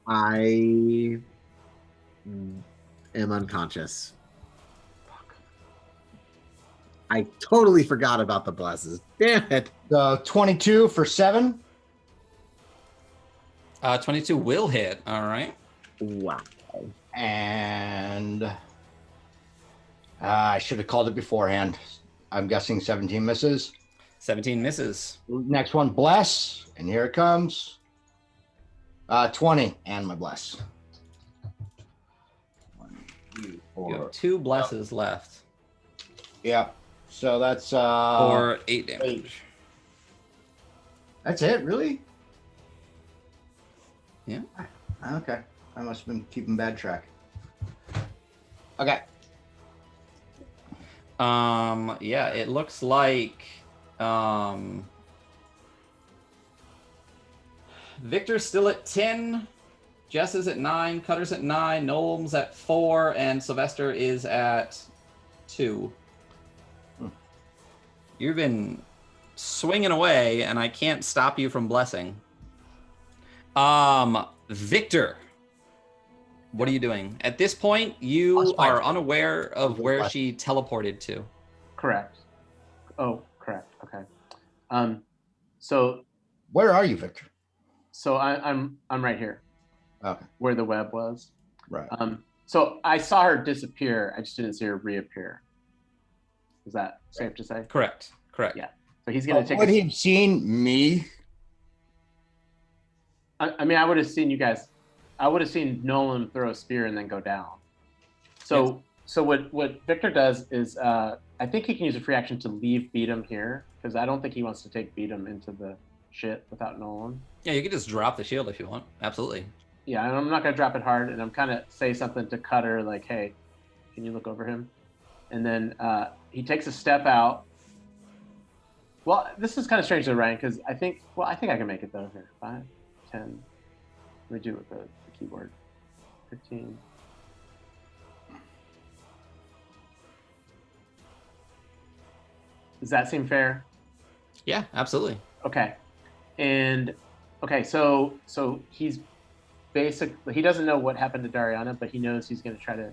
I am unconscious. I totally forgot about the blesses. Damn it. 22 for 7. 22 will hit. All right. Wow. And I should have called it beforehand. I'm guessing 17 misses. 17 misses. Next one, bless. And here it comes. 20 and my bless. 1, 2, 4. You have 2 blesses left. Yeah. So that's For 8 damage. 8. That's it, really? Yeah. Okay. I must have been keeping bad track. Okay. Yeah, it looks like Victor's still at 10, Jess is at 9, Cutter's at 9, Nolam's at 4, and Sylvester is at 2. You've been swinging away, and I can't stop you from blessing. Victor, what are you doing? At this point, you are unaware of where she teleported to. Correct. Oh, correct. Okay. So Where are you, Victor? so I'm right here Okay. where the web was. Right. So I saw her disappear. I just didn't see her reappear. Is that safe to say? Correct. Yeah. So he's gonna take. Would he have seen me? I mean, I would have seen you guys. I would have seen Nolan throw a spear and then go down. So so what Victor does is I think he can use a free action to leave Beatum here because I don't think he wants to take Beatum into the shit without Nolan. Yeah, you could just drop the shield if you want. Absolutely. Yeah, and I'm not gonna drop it hard, and I'm kind of say something to Cutter like, "Hey, can you look over him?" And then he takes a step out. Well, this is kind of strange though, Ryan, because I think I can make it though. Here, 5, 10. Let me do it with the keyboard. 15. Does that seem fair? Yeah, absolutely. Okay. And okay, so he's basically, he doesn't know what happened to Dariana, but he knows he's going to try to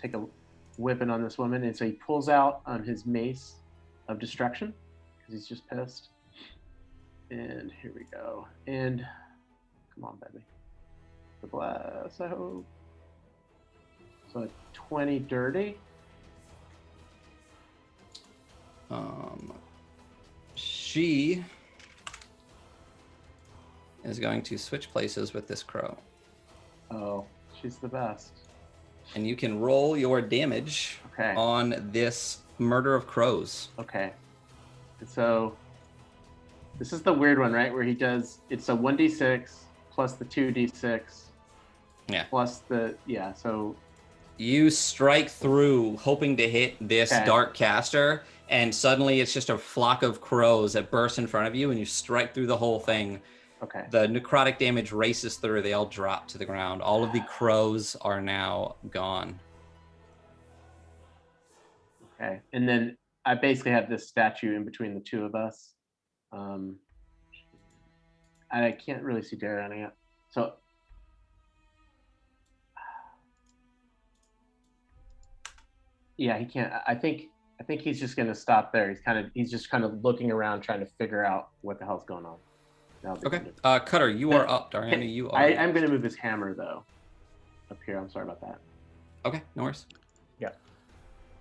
take a whipping on this woman, and so he pulls out his mace of destruction because he's just pissed. And here we go. And come on, baby. The blast, I hope. So a 20 dirty. She is going to switch places with this crow. Oh, she's the best. And you can roll your damage Okay. on this murder of crows. Okay. And so this is the weird one, right? Where he does, it's a 1d6 plus the 2d6. Yeah. Plus the, yeah, so. You strike through, hoping to hit this Okay. dark caster, and suddenly it's just a flock of crows that burst in front of you, and you strike through the whole thing. Okay. The necrotic damage races through. They all drop to the ground. All of the crows are now gone. Okay. And then I basically have this statue in between the two of us. I can't really see Dariana yet. So. Yeah, he can't. I think he's just going to stop there. He's just kind of looking around, trying to figure out what the hell's going on. Okay. Cutter, you are up. Dariana, you are. I'm going to move his hammer though. Up here. I'm sorry about that. Okay, no worries.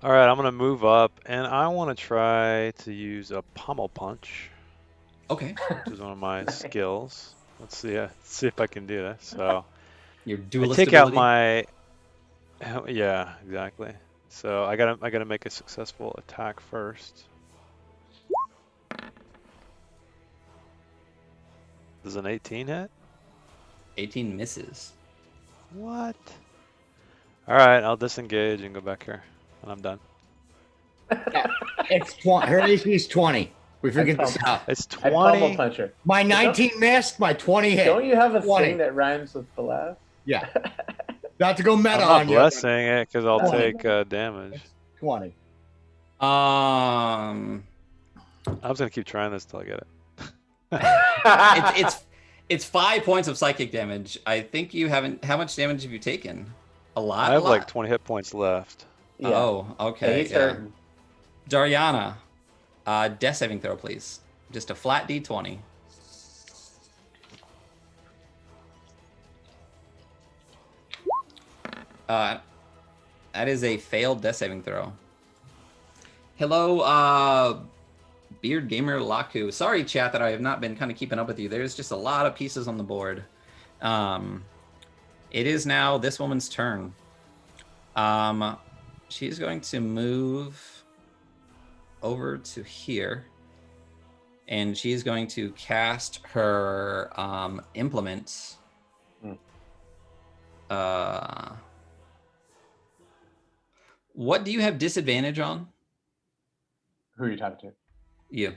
All right, I'm gonna move up, and I want to try to use a pommel punch, Okay. which is one of my Nice. skills. Let's see if I can do this. So Your I duelist take ability. out my, yeah, exactly. So I gotta make a successful attack first. Does an 18 hit? 18 misses. What? All right, I'll disengage and go back here, and I'm done. It's 20. Her AC is 20. We figured this out. It's I pummel 20. punch her. My 19 missed, my 20 hit. Don't you have a 20. thing that rhymes with blast? Yeah. Not to go I'm meta not on you. blessing it because I'll 20. take damage. 20. I'm just gonna keep trying this till I get it. It's 5 points of psychic damage. I think you haven't. How much damage have you taken? A lot. I have A lot? like 20 hit points left. Yeah. Oh, Yeah, okay. he's Yeah. hurting. Dariana, death saving throw, please. Just a flat D20. That is a failed death saving throw. Hello, Beard Gamer Laku. Sorry, chat, that I have not been kind of keeping up with you. There's just a lot of pieces on the board. It is now this woman's turn. She's going to move over to here, and she's going to cast her implements. What do you have disadvantage on? Who are you talking to? You.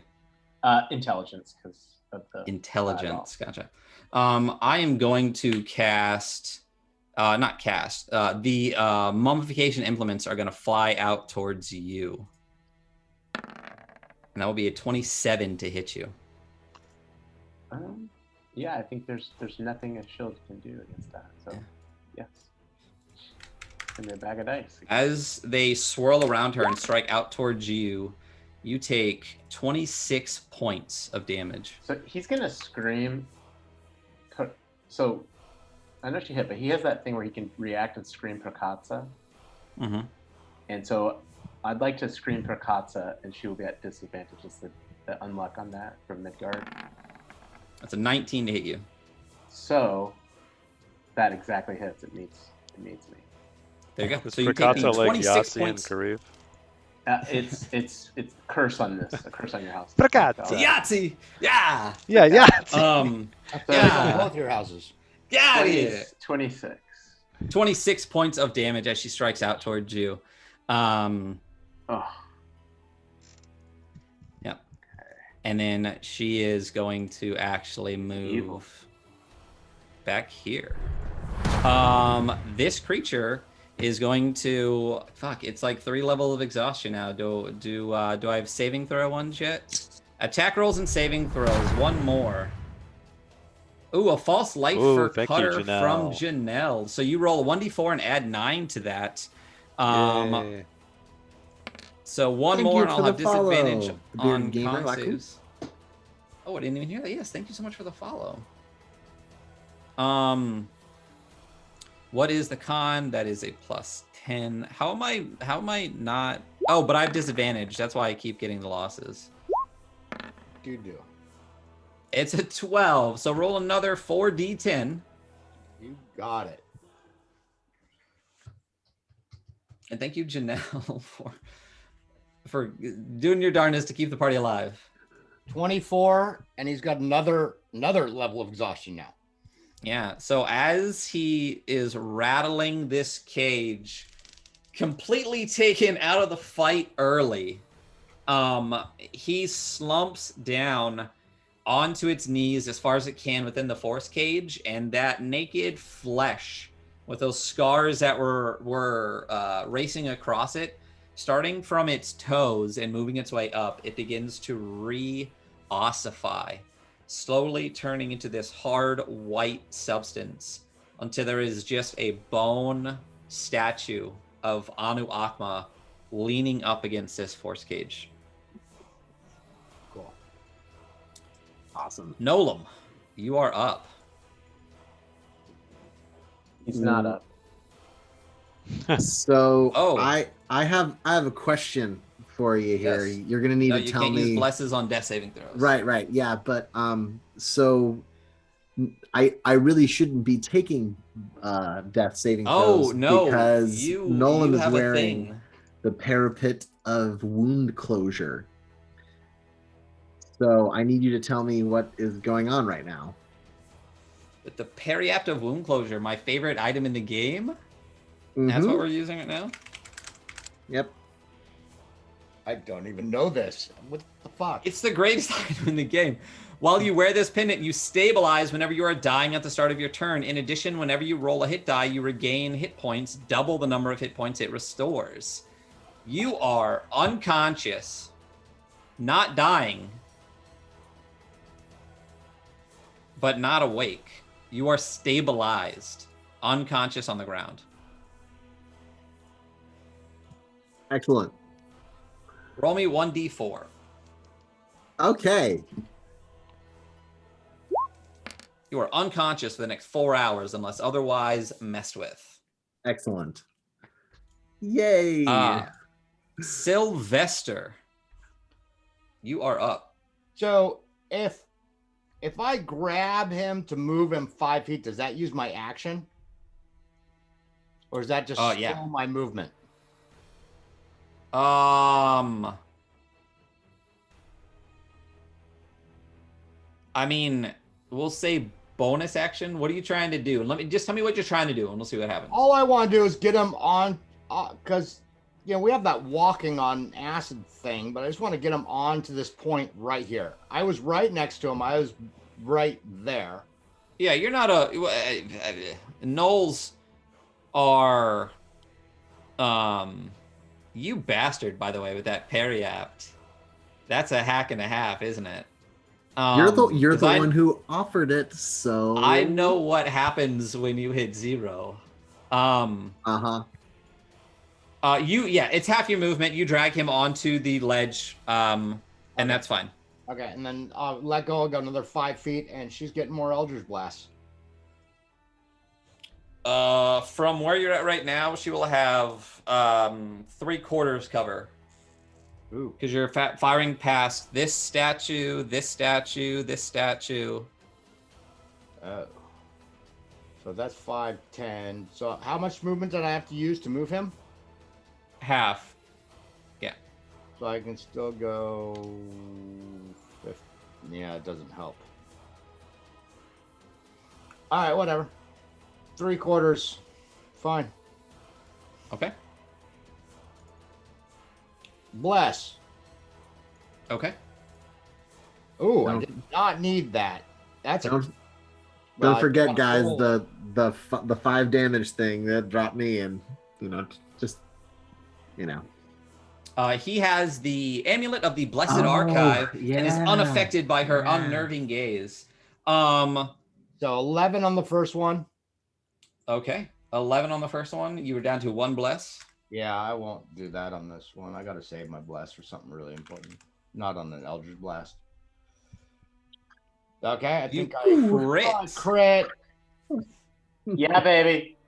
Intelligence, because of the Intelligence. Gotcha. I am going to cast, not cast, the mummification implements are going to fly out towards you. And that will be a 27 to hit you. Yeah, I think there's nothing a shield can do against that. So, Yeah. yes. Give me a bag of dice. As they swirl around her and strike out towards you, you take 26 points of damage. So he's gonna scream. So I know she hit, but he has that thing where he can react and scream Prakatsa. Mm-hmm. And so I'd like to scream Prakatsa, and she will be at disadvantage. Just the unluck on that from Midgard. That's a 19 to hit you. So that exactly hits. It meets me. There you go. Is So you take the Prakatsa like 26 Yahtzee and points. Karif? It's curse on this. A curse on your house. Prakatsa. Yahtzee! Yeah! Yeah, yeah. Yeah. Both your houses. Yeah, yeah. 26. 26 points of damage as she strikes out towards you. Um, Oh, yep. And then she is going to actually Evil. move back here. This creature is going to it's like 3 level of exhaustion now. Do I have saving throw ones yet? Attack rolls and saving throws. One more. Ooh, a false life Ooh, for thank you, Cutter from Janelle. Janelle. So you roll a 1d4 and add 9 to that. Yay. So one Thank more, you and I'll for have the disadvantage follow, the on bearded gamer. con Laku. saves. Oh, I didn't even hear that. Yes, thank you so much for the follow. What is the con? That is a +10. How am I not? Oh, but I have disadvantage. That's why I keep getting the losses. You do. It's a 12. So roll another 4d10. You got it. And thank you, Janelle, for doing your darndest to keep the party alive. 24, and he's got another level of exhaustion now. Yeah. So as he is rattling this cage, completely taken out of the fight early, he slumps down onto its knees as far as it can within the force cage, and that naked flesh with those scars that were racing across it, starting from its toes and moving its way up, it begins to re-ossify, slowly turning into this hard white substance until there is just a bone statue of Anu-Akma leaning up against this force cage. Cool. Awesome. Nolam, you are up. he's not up. So Oh. I have a question for you here. Yes. You're gonna need No, to you tell can't use me. blesses on death saving throws. Right, yeah, but so I really shouldn't be taking death saving Oh throws no, because you Nolan is have a wearing thing. the parapet of wound closure. So I need you to tell me what is going on right now. With the periaptive wound closure, my favorite item in the game. That's what we're using right now. Yep. I don't even know this. What the fuck? It's the greatest item in the game. While you wear this pendant, you stabilize whenever you are dying at the start of your turn. In addition, whenever you roll a hit die, you regain hit points, double the number of hit points it restores. You are unconscious, not dying, but not awake. You are stabilized, unconscious on the ground. Excellent. Roll me 1d4. Okay. You are unconscious for the next 4 hours unless otherwise messed with. Excellent. Yay. Sylvester, you are up. So if I grab him to move him 5 feet, does that use my action? Or is that just yeah. still my movement? I mean, we'll say bonus action. What are you trying to do? Just tell me what you're trying to do, and we'll see what happens. All I want to do is get him on, because we have that walking on acid thing, but I just want to get him on to this point right here. I was right next to him. I was right there. Yeah, you're not Gnolls are, you bastard, by the way, with that periapt. That's a hack and a half, isn't it? You're the one who offered it, so I know what happens when you hit 0. It's half your movement. You drag him onto the ledge, and that's fine. Okay, and then let go. Go another 5 feet, and she's getting more Eldritch Blasts. From where you're at right now, she will have 3/4 cover. Ooh. Because you're firing past this statue, this statue, this statue. Oh. So that's 5, 10. So how much movement did I have to use to move him? Half. Yeah. So I can still go 50. Yeah, it doesn't help. All right, whatever. 3/4. Fine. Okay. Bless. Okay. Ooh, I Don't- did not need that. That's a Don't well, don't I forget, gotta guys, roll. the 5 damage thing that dropped me, and just you know. He has the amulet of the Blessed Oh, Archive and is yeah, unaffected by her yeah. unnerving gaze. So 11 on the first one. Okay. 11 on the first one. You were down to 1 bless. Yeah, I won't do that on this one. I gotta save my bless for something really important. Not on an Eldritch Blast. Okay, I You think I crit. crit. Yeah, baby.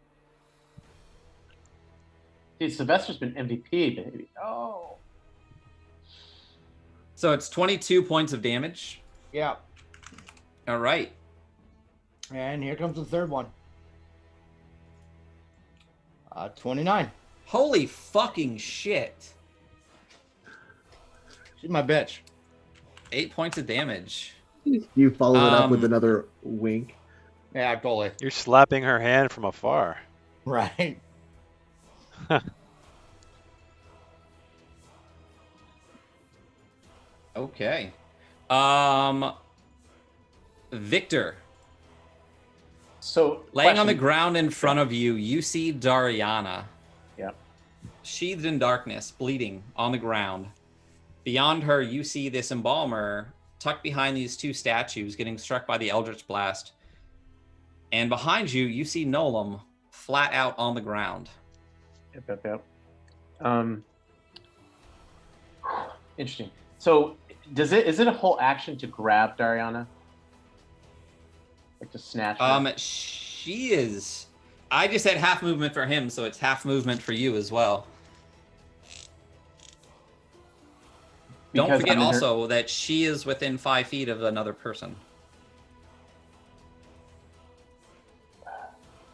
Dude, Sylvester's been MVP, baby. Oh. So it's 22 points of damage. Yeah. All right. And here comes the third one. 29. Holy fucking shit. She's my bitch. 8 points of damage. You follow it up with Um, another wink. Yeah, totally. You're slapping her hand from afar. Right. Okay. Victor, So laying on the question- ground in front of you, you see Dariana. Yeah. Sheathed in darkness, bleeding on the ground. Beyond her, you see this embalmer tucked behind these 2 statues getting struck by the Eldritch Blast. And behind you, you see Nolam flat out on the ground. Yep. Interesting. So is it a whole action to grab Dariana? Like to snatch her? She is. I just said half movement for him, so it's half movement for you as well. Don't Because forget I'm in her- also that she is within 5 feet of another person.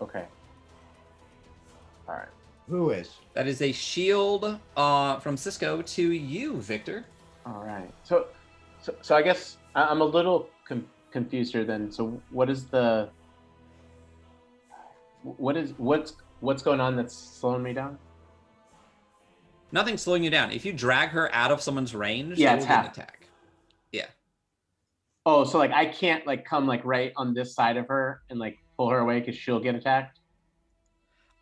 Okay. All right. Who is? That is a shield from Cisco to you, Victor. All right. So I guess I'm a little confused here. Then, so what's going on that's slowing me down? Nothing's slowing you down. If you drag her out of someone's range, Yeah, they it's will get an half. attack. Yeah. Oh, so like I can't like come like right on this side of her and like pull her away because she'll get attacked.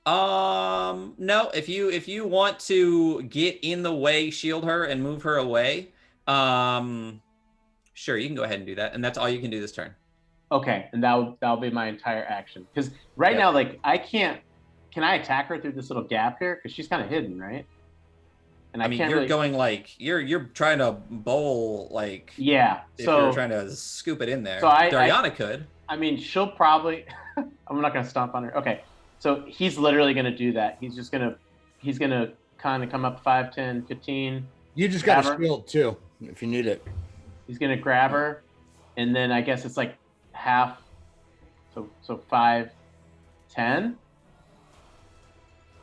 No. If you want to get in the way, shield her and move her away, sure, you can go ahead and do that, and that's all you can do this turn. Okay, and that'll be my entire action. Because right now, like I can't. Can I attack her through this little gap here? Because she's kind of hidden, right? And I mean, can't you're really... going like you're trying to bowl like Yeah. if So you're trying to scoop it in there. So Dariana could. I mean, she'll probably. I'm not gonna stomp on her. Okay. So he's literally gonna do that. He's gonna kind of come up 5, 10, 15. You just got Grab a her. shield too, if you need it. He's gonna grab her, and then I guess it's like half. So 5, 10.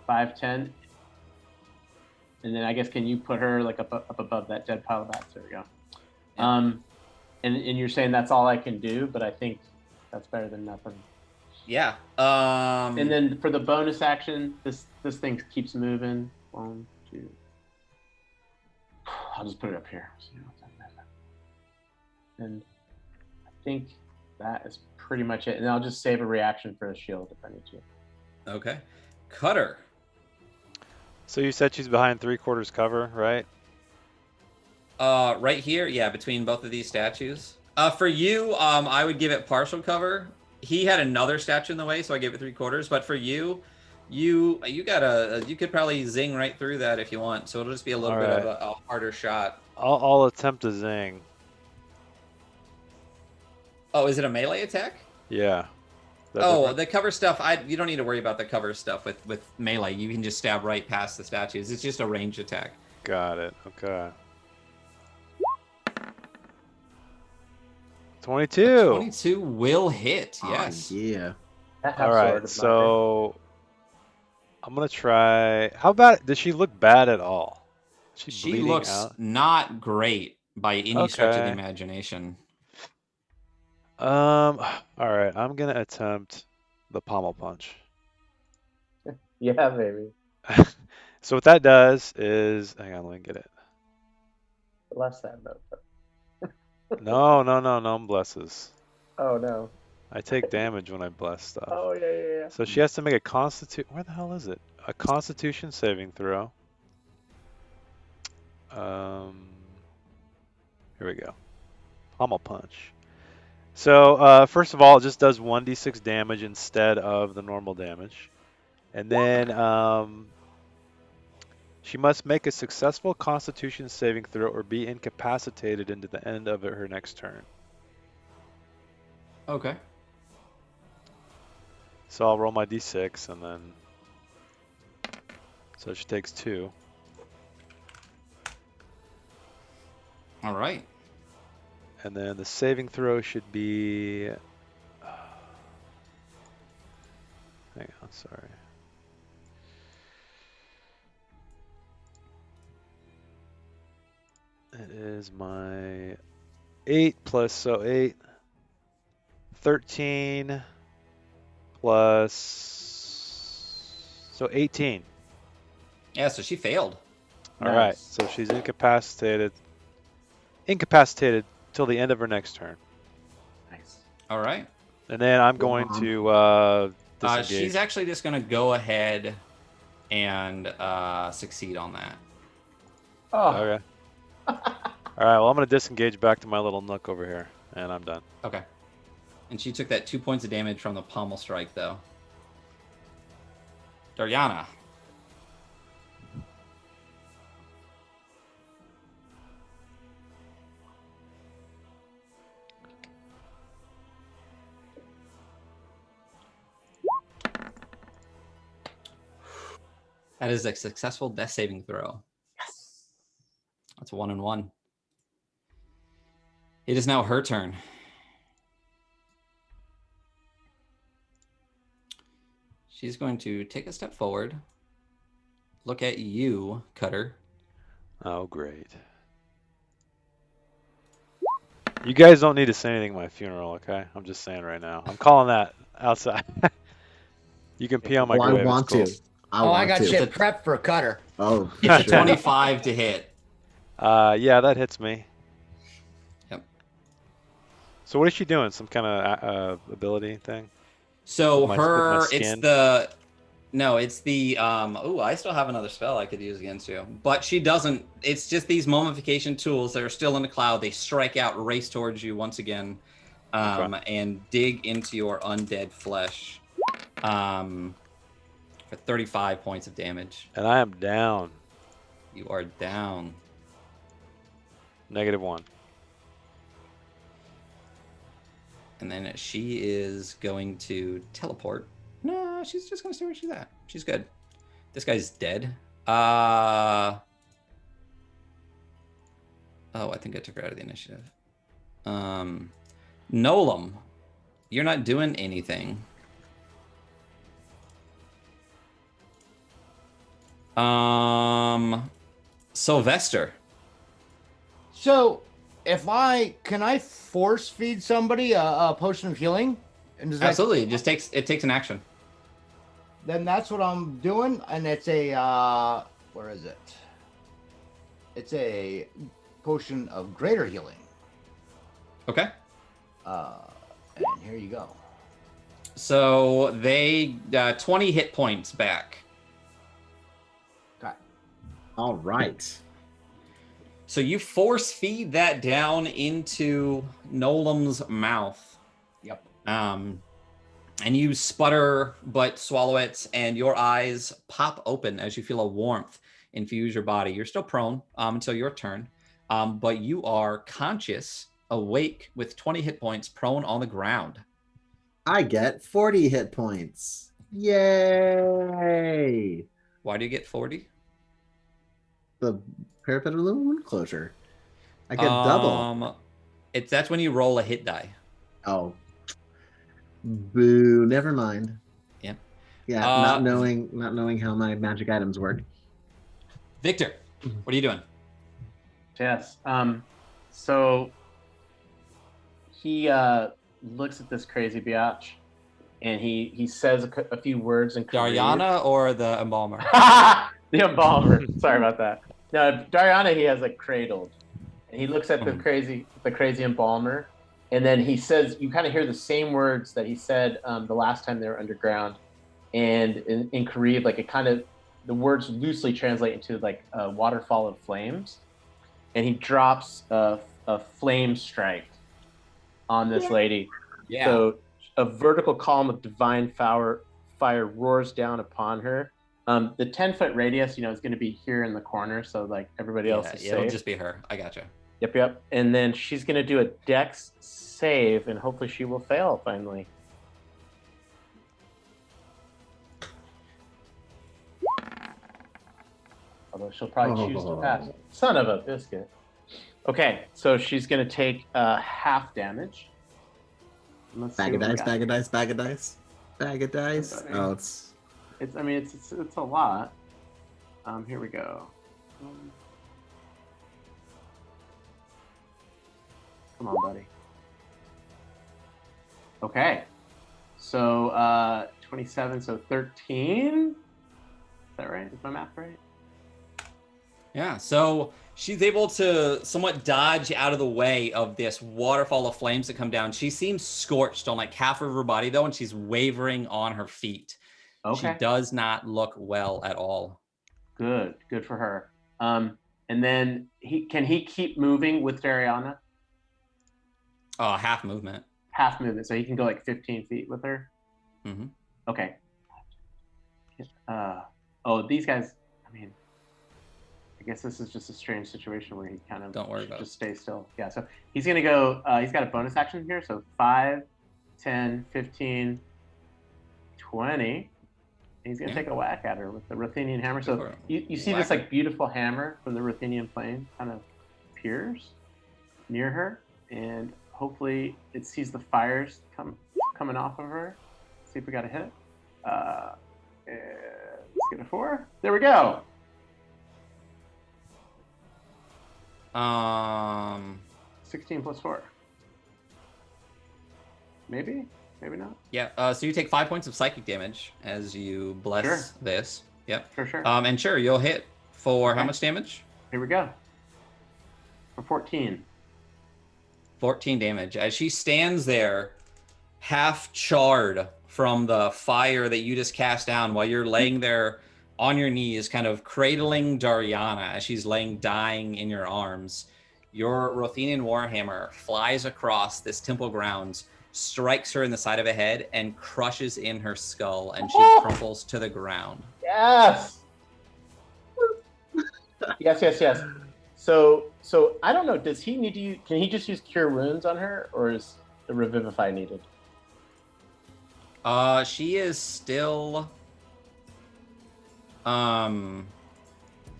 5, 10. And then I guess can you put her like up above that dead pile of bats? There we go. Yeah. And you're saying that's all I can do, but I think that's better than nothing. Yeah. And then for the bonus action, this thing keeps moving. 1, 2. I'll just put it up here. And I think that is pretty much it. And I'll just save a reaction for a shield if I need to. Okay. Cutter. So you said she's behind 3/4 cover, right? Right here, yeah, between both of these statues. For you, I would give it partial cover. He had another statue in the way, so I gave it 3/4. But for you, you could probably zing right through that if you want. So it'll just be a little bit of a harder shot. I'll attempt to zing. Oh, is it a melee attack? Yeah. Is that Oh, different? the cover stuff. You don't need to worry about the cover stuff with melee. You can just stab right past the statues. It's just a ranged attack. Got it. Okay. 22. 22 will hit. Oh, Yes. yeah. That half All sword right. is not So I'm gonna try. How bad? Does she look bad at all? Is she She bleeding looks out? not great by any stretch of the Okay. imagination. All right. I'm gonna attempt the pommel punch. good. Yeah, baby. So what that does is, hang on, let me get it. bless that note. No blesses. Oh no. I take damage when I bless stuff. Oh yeah. So she has to make a where the hell is it? A constitution saving throw. Here we go. Pummel punch. So first of all, it just does 1d6 damage instead of the normal damage. And then she must make a successful constitution saving throw or be incapacitated into the end of her next turn. Okay. So I'll roll my d6 and then. So she takes 2. All right. And then the saving throw should be. Hang on, sorry. It is my 8 plus, so 8. 13 plus. So 18. Yeah, so she failed. All right, Nice. so she's incapacitated. Incapacitated till the end of her next turn. Nice. All right. And then I'm going to disengage. She's actually just going to go ahead and succeed on that. Oh. Okay. All right, well, I'm going to disengage back to my little nook over here, and I'm done. Okay. And she took that 2 points of damage from the pommel strike, though. Daryana. That is a successful death saving throw. Yes. That's 1 and 1. It is now her turn. She's going to take a step forward, look at you, Cutter. Oh, great. You guys don't need to say anything at my funeral, okay? I'm just saying right now. I'm calling that outside. You can pee on my Well, grave. I want it's to. I got to. shit prepped for a cutter. Oh, It's a sure. 25 to hit. Yeah, that hits me. Yep. So what is she doing? Some kind of ability thing? So With my it's skin? it's the I still have another spell I could use against you. But she doesn't. It's just these mummification tools that are still in the cloud. They strike out, race towards you once again, and dig into your undead flesh. For 35 points of damage. And I am down. You are down. -1. And then she is going to teleport. No, she's just going to stay where she's at. She's good. This guy's dead. Oh, I think I took her out of the initiative. Nolam, you're not doing anything. Sylvester. So, can I force feed somebody a potion of healing? And does that, Absolutely. It takes an action. then that's what I'm doing, and it's a where is it? It's a potion of greater healing. Okay. And here you go. So they 20 hit points back. Okay. All right. So you force feed that down into Nolam's mouth. Yep. And you sputter but swallow it, and your eyes pop open as you feel a warmth infuse your body. You're still prone until your turn, but you are conscious, awake with 20 hit points, prone on the ground. I get 40 hit points. Yay! Why do you get 40? The parapet of wound closure. I get double. That's when you roll a hit die. Oh. Boo. Never mind. Yeah. Yeah, not knowing how my magic items work. Victor, what are you doing? Yes. So he looks at this crazy biatch, and he says a few words in Korean. Daryana or the embalmer? The embalmer. Sorry about that. No, Daryana he has like cradled, and He looks at Mhm. the crazy embalmer, and then he says, you kind of hear the same words that he said the last time they were underground, and in Korean, like it kind of, the words loosely translate into like a waterfall of flames, and he drops a flame strike on this lady. Yeah. So a vertical column of divine fire roars down upon her. The 10-foot radius, is going to be here in the corner, so like everybody else is it'll safe. just be her. I gotcha. Yep. And then she's going to do a dex save, and hopefully she will fail finally. Although she'll probably choose to pass. Son of a biscuit. Okay, so she's going to take half damage. Let's see Bag of what we dice, got. bag of dice, bag of dice, bag of dice. Okay. Oh, it's It's a lot. Here we go. Come on, buddy. Okay. So 27, so 13. Is that right? Is my math right? Yeah, so she's able to somewhat dodge out of the way of this waterfall of flames that come down. She seems scorched on like half of her body though, and she's wavering on her feet. Okay. She does not look well at all. Good for her. And then can he keep moving with Dariana? Half movement. Half movement, so he can go like 15 feet with her. Mm-hmm. Okay. These guys. I mean, I guess this is just a strange situation where he kind of Don't worry about just stay still. Yeah. So he's gonna go. He's got a bonus action here. So 5, 10, 15, 20. He's gonna take a whack at her with the Ruthenian hammer. So you see this like beautiful hammer from the Ruthenian plane kind of appears near her, and hopefully it sees the fires coming off of her. See if we got a hit. Let's get a 4. There we go. 16 plus 4. Maybe not. Yeah. So you take 5 points of psychic damage as you bless this. Yep. Sure. And sure, you'll hit for how much damage? Here we go. For 14. 14 damage. As she stands there, half charred from the fire that you just cast down while you're laying there on your knees, kind of cradling Dariana as she's laying dying in your arms. Your Ruthenian warhammer flies across this temple grounds, strikes her in the side of the head, and crushes in her skull, and she crumples to the ground. Yes. Yes. So I don't know. Does he need to use? Can he just use Cure Wounds on her, or is the Revivify needed? She is still.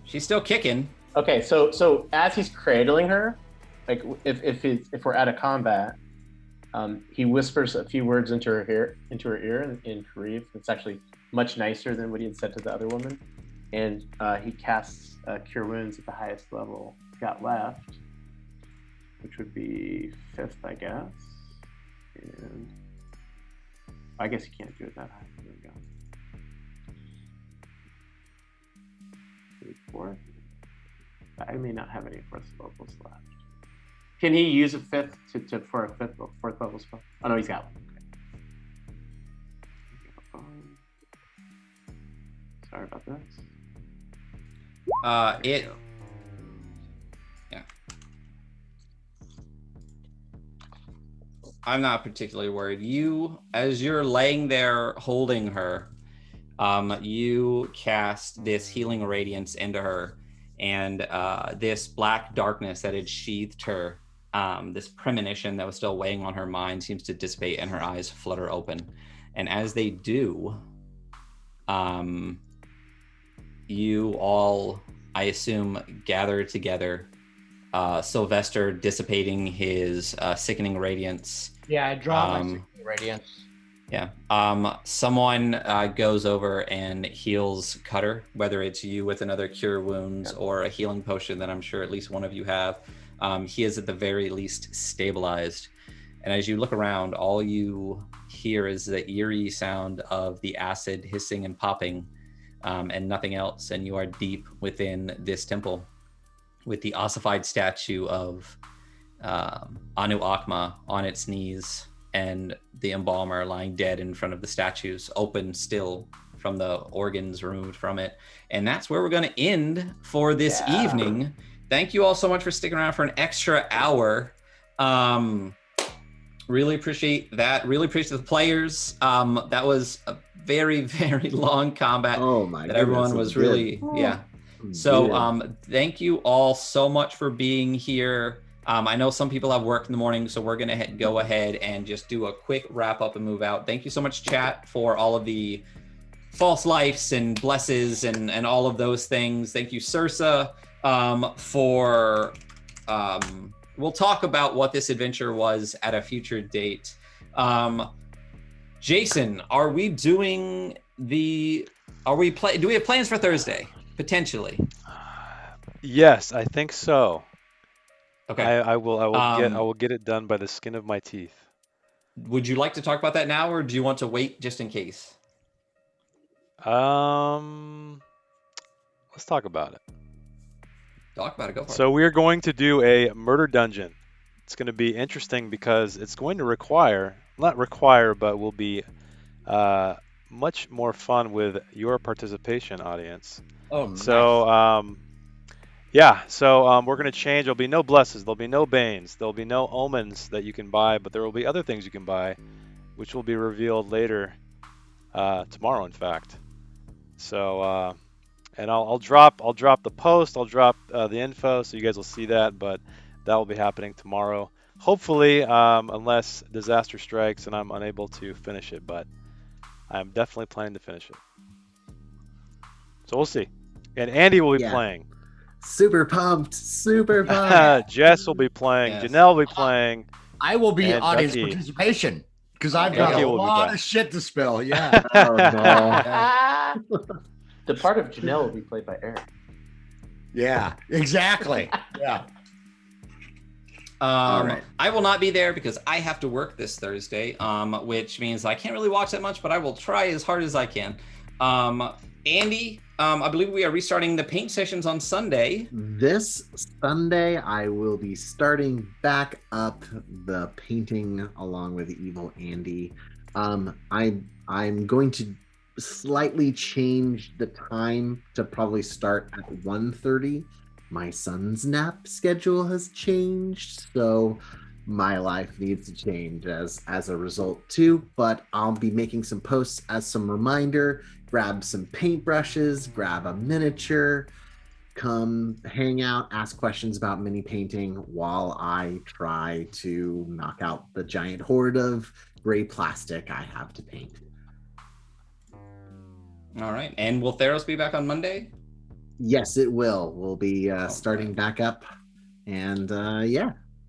She's still kicking. Okay, so as he's cradling her, like if we're at a combat, he whispers a few words into her ear in Korean. It's actually much nicer than what he had said to the other woman, and he casts Cure Wounds at the highest level got left, which would be 5th, I guess. And I guess you can't do it that high. There we go. 4th. I may not have any 4th levels left. Can he use a 5th for a 4th level spell? Oh no, he's got one. Okay. Sorry about this. Yeah. I'm not particularly worried. You, as you're laying there holding her, you cast this healing radiance into her, and this black darkness that had sheathed her, this premonition that was still weighing on her mind, seems to dissipate and her eyes flutter open. And as they do, you all, I assume, gather together. Sylvester dissipating his sickening radiance. Yeah, I draw my radiance. Yeah. Someone goes over and heals Cutter, whether it's you with another Cure Wounds or a healing potion that I'm sure at least one of you have. He is at the very least stabilized. And as you look around, all you hear is the eerie sound of the acid hissing and popping, and nothing else. And you are deep within this temple with the ossified statue of Anu-Akma on its knees, and the embalmer lying dead in front of the statues, open still from the organs removed from it. And that's where we're going to end for this evening. Thank you all so much for sticking around for an extra hour. Really appreciate that. Really appreciate the players. That was a very, very long combat. Oh my that goodness, everyone it was good. really, yeah. So thank you all so much for being here. I know some people have work in the morning, so we're going to go ahead and just do a quick wrap up and move out. Thank you so much, chat, for all of the false lives and blesses and all of those things. Thank you, Sursa, for... we'll talk about what this adventure was at a future date. Jason, are we doing do we have plans for Thursday? Potentially. Yes, I think so. Okay. I will get it done by the skin of my teeth. Would you like to talk about that now, or do you want to wait just in case? Let's talk about it. Talk about it. Go for it. So we're going to do a murder dungeon. It's going to be interesting because it's going to but will be much more fun with your participation, audience. Oh, nice. So we're going to change. There'll be no blesses. There'll be no banes. There'll be no omens that you can buy, but there will be other things you can buy, which will be revealed later, tomorrow, in fact. So, and I'll drop the post. I'll drop the info, so you guys will see that. But that will be happening tomorrow, hopefully, unless disaster strikes and I'm unable to finish it. But I'm definitely planning to finish it. So we'll see. And Andy will be playing. Super pumped. Jess will be playing. Yes. Janelle will be playing. I will be And audience Becky. participation because I've got Becky a will be lot back. of shit to spill. Yeah. Oh no. The part of Janelle will be played by Eric. Yeah, exactly. Yeah. All right. I will not be there because I have to work this Thursday, which means I can't really watch that much, but I will try as hard as I can. Andy, I believe we are restarting the paint sessions on Sunday. This Sunday, I will be starting back up the painting along with Evil Andy. I'm going to slightly change the time to probably start at 1:30. My son's nap schedule has changed, so my life needs to change as a result too. But I'll be making some posts as some reminder. Grab some paintbrushes, grab a miniature, come hang out, ask questions about mini painting while I try to knock out the giant horde of gray plastic I have to paint. All right. And will Theros be back on Monday? Yes, it will. We'll be starting back up. And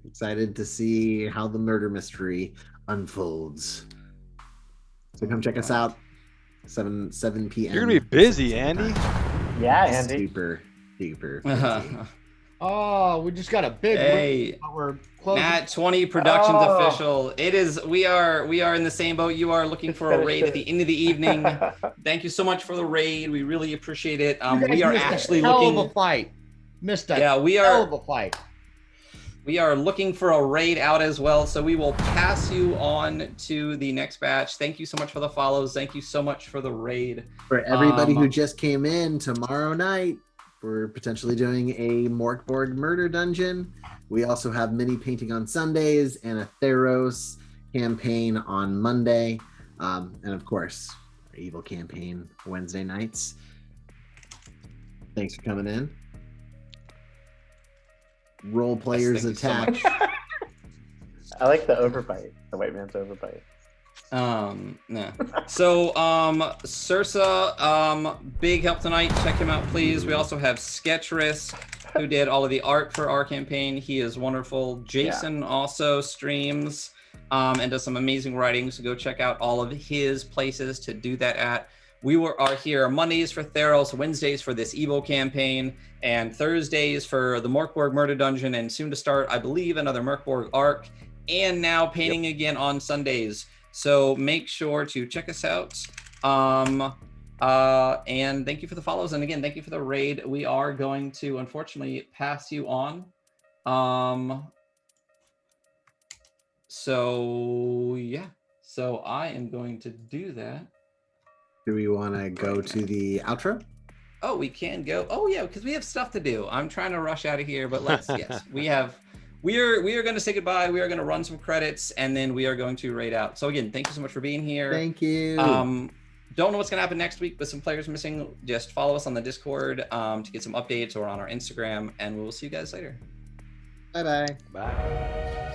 excited to see how the murder mystery unfolds. So come check us out. 7 p.m. You're gonna be busy, Andy. Yeah, Andy. Super busy. Oh, we just got a big. Hey, We're closing. Nat 20 Productions Oh. official. It is. We are in the same boat. You are looking for a raid at the end of the evening. Thank you so much for the raid. We really appreciate it. You guys We are missed a actually hell looking. of a fight. Missed a Yeah, we hell are. of a fight. We are looking for a raid out as well, so we will pass you on to the next batch. Thank you so much for the follows. Thank you so much for the raid. For everybody who just came in, tomorrow night, we're potentially doing a Morkborg murder dungeon. We also have mini painting on Sundays and a Theros campaign on Monday. And of course, our evil campaign Wednesday nights. Thanks for coming in. Role players thank you so attack. much. I like the overbite, the white man's overbite. No. So, Sursa, big help tonight. Check him out, please. We also have Sketch Risk, who did all of the art for our campaign. He is wonderful. Jason also streams and does some amazing writing. So go check out all of his places to do that at. We are here Mondays for Theros, Wednesdays for this Evo campaign, and Thursdays for the Morkborg Murder Dungeon, and soon to start, I believe, another Morkborg arc, and now painting again on Sundays. So make sure to check us out. And thank you for the follows. And again, thank you for the raid. We are going to unfortunately pass you on. So yeah. So I am going to do that. Do we want to go to the outro? Oh, we can go. Oh yeah, because we have stuff to do. I'm trying to rush out of here, but let's. Yes, we are going to say goodbye. We are going to run some credits, and then we are going to raid out. So again, thank you so much for being here. Thank you. Don't know what's going to happen next week with some players missing. Just follow us on the Discord to get some updates, or on our Instagram, and we'll see you guys later. Bye-bye. Bye.